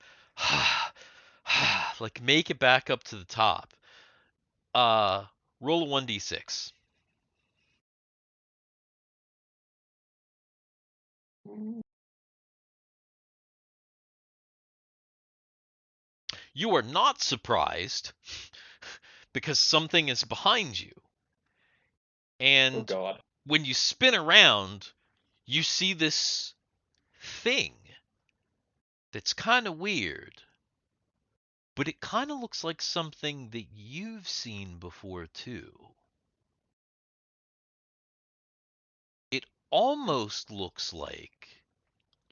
like make it back up to the top. Uh, roll a 1d6. You are not surprised because something is behind you.
Oh
And
God.
when you spin around, you see this thing that's kind of weird, but it kind of looks like something that you've seen before too. It almost looks like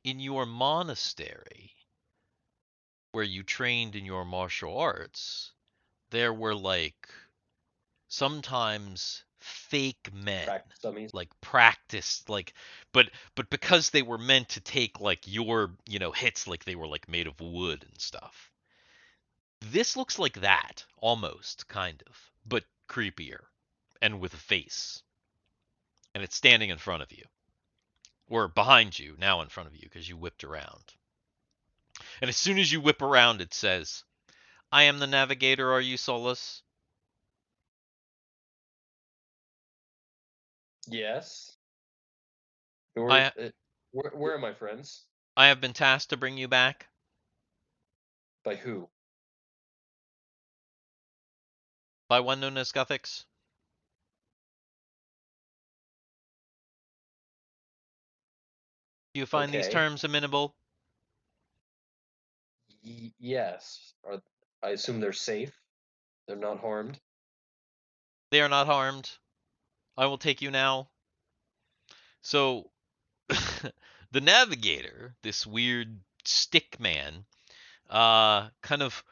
in your monastery where you trained in your martial arts, there were like sometimes fake men
Practice dummies.
like practice like but because they were meant to take like your hits like they were like made of wood and stuff. This looks like that almost kind of, but creepier and with a face, and it's standing in front of you or behind you, now in front of you because you whipped around. And as soon as you whip around it says, I am the Navigator, are you Solus?
Yes.
I
Where are my friends?
I have been tasked to bring you back
By who?
by one known as Guthix. Do you find these
Okay.
terms amenable?
Yes. I assume they're safe. They're not harmed.
They are not harmed. I will take you now. So, the Navigator, this weird stick man, kind of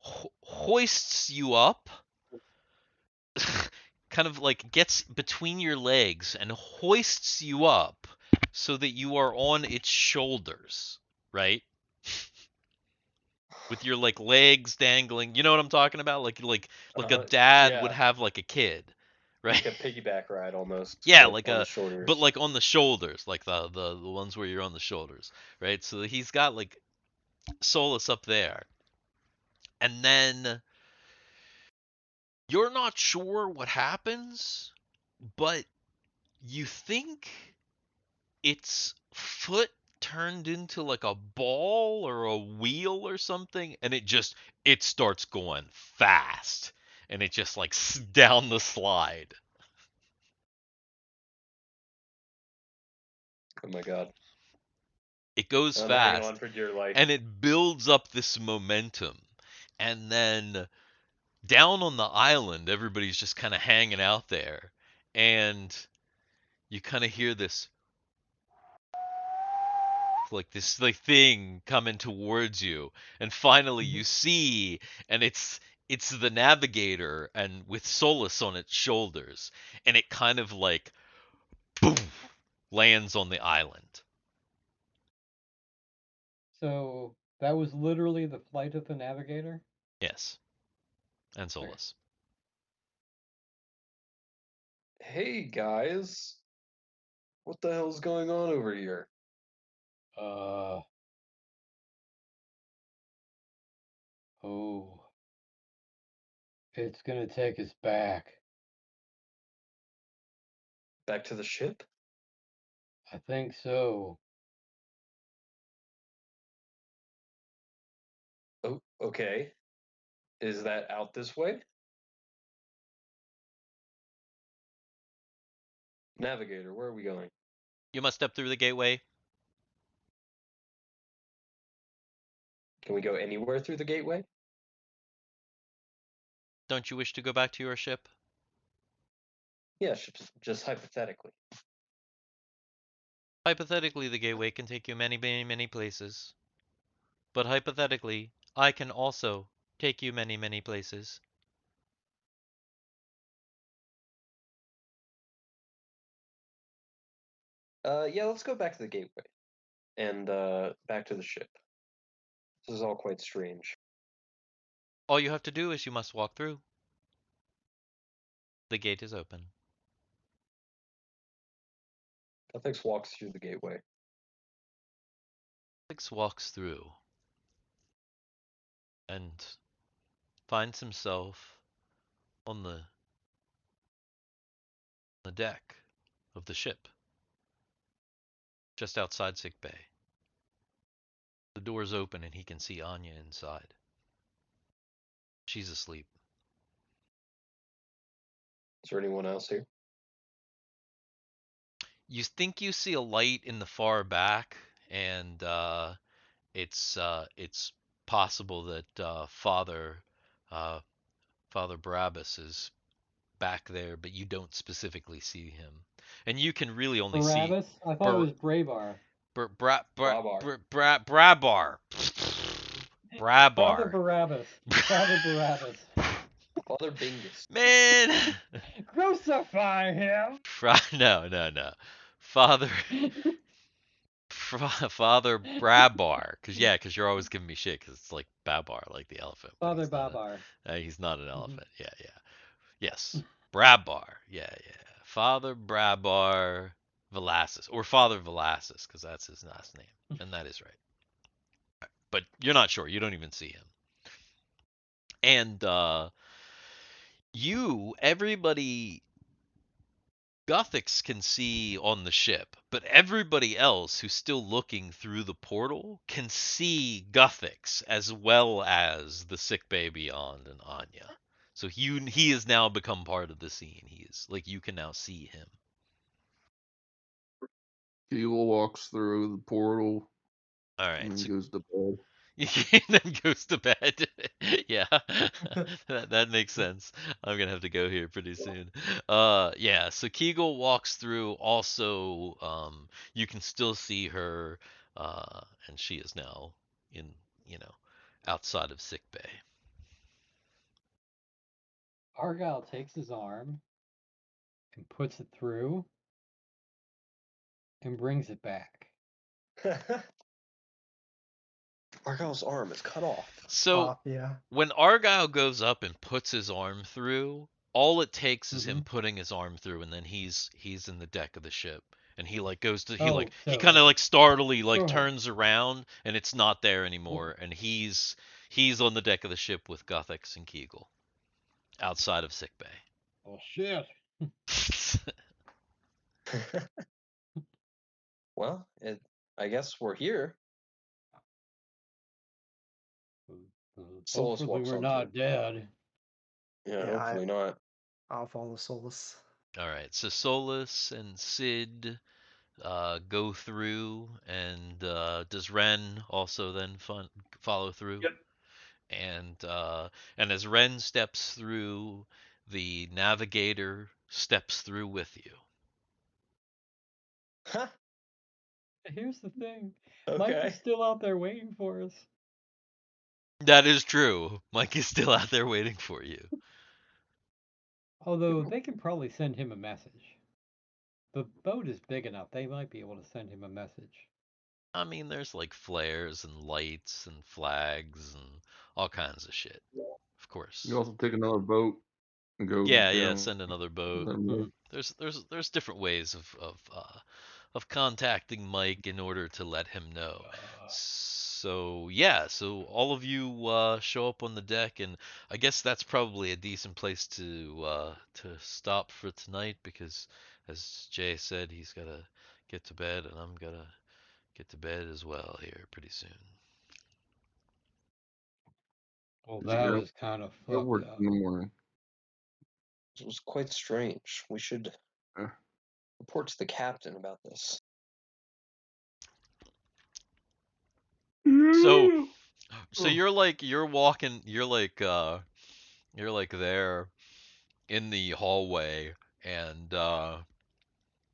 hoists you up, kind of like gets between your legs and hoists you up so that you are on its shoulders, right? With your like legs dangling. You know what I'm talking about? Like a dad would
Yeah.
have like a kid, right?
Like a piggyback ride almost,
Yeah,
but
like
on the
a but
shoulders.
like on the shoulders, like the ones where you're on the shoulders, right? So he's got like Solus up there. And then you're not sure what happens, but you think its foot turned into like a ball or a wheel or something, and it starts going fast, and it just like down the slide.
Oh my god.
It goes
I'm hanging on
fast,
for dear life.
and it builds up this momentum, and then down on the island, everybody's just kind of hanging out there, and you kind of hear this like this like thing coming towards you, and finally you see, and it's the Navigator and with Solus on its shoulders, and it kind of like boom lands on the island.
So that was literally the flight of the Navigator?
Yes, and Solus.
Hey guys, what the hell's going on over here?
Uh, oh. It's gonna take us back.
Back to the ship?
I think so.
Oh, okay. Is that out this way? Navigator, where are we going?
You must step through the gateway.
Can we go anywhere through the gateway?
Don't you wish to go back to your ship?
Yeah, just hypothetically.
Hypothetically, the gateway can take you many, many, many places. But hypothetically, I can also take you many, many places.
Yeah, let's go back to the gateway. And back to the ship. This is all quite strange.
All you have to do is you must walk through. The gate is open.
Ethics walks through the gateway.
Alex walks through and finds himself on the deck of the ship, just outside sick bay. The door's open and he can see Anya inside. She's asleep.
Is there anyone else here?
You think you see a light in the far back, and it's possible that Father Barabbas is back there, but you don't specifically see him, and you can really only see
Barabbas? I thought it
Bur
was Bravar.
Babar.
Brabar.
Father
Brabar.
Barabbas. Father Barabbas.
Father Bingus.
Man.
Crucify him!
No. Father Father Brabar, because you're always giving me shit because it's like Babar, like the elephant, but
Father Babar.
he's not an
Mhm.
elephant. Yeah. Yes, Brabar. Yeah. Father Brabar Velasquez, or Father Velasquez, because that's his last name, and that is right. But you're not sure. You don't even see him. And everybody Gothics can see on the ship, but everybody else who's still looking through the portal can see Gothics as well as the sick bay beyond and Anya. So he has now become part of the scene. He is like, you can now see him.
Keel walks through the portal
All
and
right.
then
So
goes to bed.
and then goes to bed. Yeah, that makes sense. I'm gonna have to go here pretty soon. Yeah. So Kegel walks through. Also, you can still see her, and she is now in, you know, outside of sick bay.
Argyle takes his arm and puts it through and brings it back.
Argyle's arm is cut off.
So
Yeah.
when Argyle goes up and puts his arm through, all it takes is him
Mhm.
putting his arm through, and then he's in the deck of the ship, and he like goes to
Oh,
he
so
kind of like startlingly like
oh,
turns around, and it's not there
oh,
anymore, and he's on the deck of the ship with Guthix and Kegel outside of sickbay.
oh shit.
Well, I guess we're here. Solus
Hopefully
walks
we're
on
not
through.
dead.
Yeah,
Yeah,
hopefully not.
I'll follow Solus.
All right, so Solus and Sid go through, and does Ren also then follow through?
Yep.
And as Ren steps through, the Navigator steps through with you.
Huh?
Here's the thing. Mike
Okay.
is still out there waiting for us.
That is true. Mike is still out there waiting for you.
Although they can probably send him a message. The boat is big enough, they might be able to send him a message.
I mean, there's like flares and lights and flags and all kinds of shit. Of course.
You also take another boat and go.
Yeah, send another boat.
Mhm.
There's different ways of contacting Mike in order to let him know. So yeah, so all of you show up on the deck, and I guess that's probably a decent place to stop for tonight, because as Jay said, he's gotta get to bed, and I'm gonna get to bed as well here pretty soon.
Well,
Did you
that
get up?
was kind of
Go
fucked
work
up.
in the morning.
It was quite strange. We should
Uh,
report to the captain about this.
So
Oh.
you're walking, you're like there in the hallway, and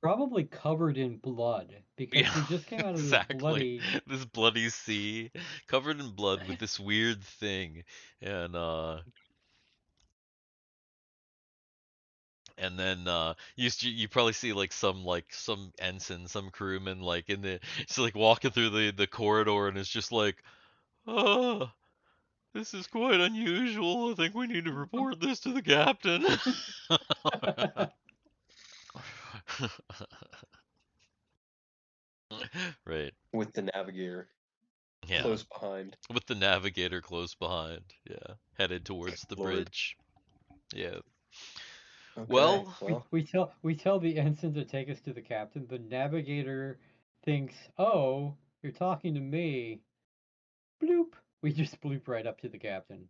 Probably covered in blood because
yeah,
we just came out of this
exactly,
bloody.
this bloody sea covered in blood with this weird thing, and then you probably see like some ensign, some crewman like in the, just like walking through the corridor, and it's just like, oh, this is quite unusual. I think we need to report this to the captain. Right.
With the navigator
Yeah.
close behind.
With the Navigator close behind. Yeah. Headed towards the
Lord.
bridge. Yeah.
Okay.
Well,
Well,
we tell the ensign to take us to the captain. The navigator thinks, "Oh, you're talking to me." Bloop. We just bloop right up to the captain.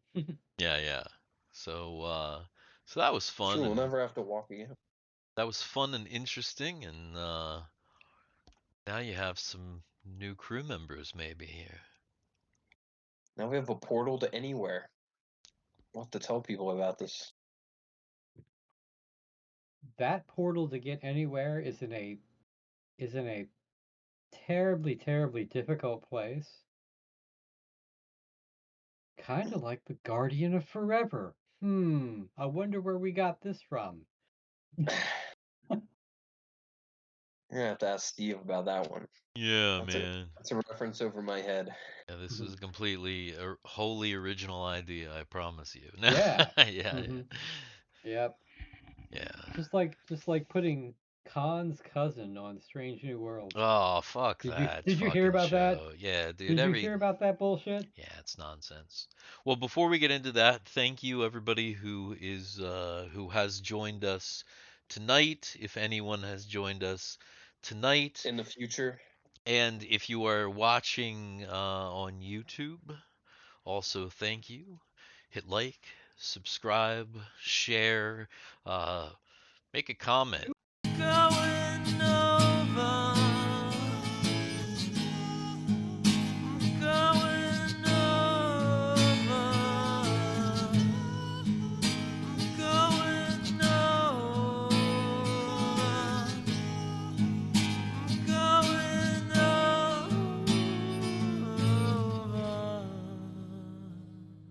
yeah. So that was fun,
sure, we'll
and
never have to walk again.
interesting, and now you have some new crew members maybe here.
Now we have a portal to anywhere. We'll have to tell people about this.
That portal to get anywhere is in a terribly, terribly difficult place. Kind of like the Guardian of Forever. I wonder where we got this from.
You're gonna have to ask Steve about that one.
Yeah,
That's
man.
That's a reference over my head.
Yeah, this is a completely wholly original idea, I promise you.
Yeah.
Yeah.
Yep.
Yeah.
Just like putting Khan's cousin on Strange New Worlds.
Oh, fuck
Did you
that
did you hear
fucking
about that?
show. Yeah, dude,
Did you hear about that bullshit?
yeah, it's nonsense. Well, before we get into that, thank you everybody who has joined us tonight, if anyone has joined us tonight.
In the future.
And if you are watching on YouTube, also thank you. Hit like, subscribe, share, make a comment.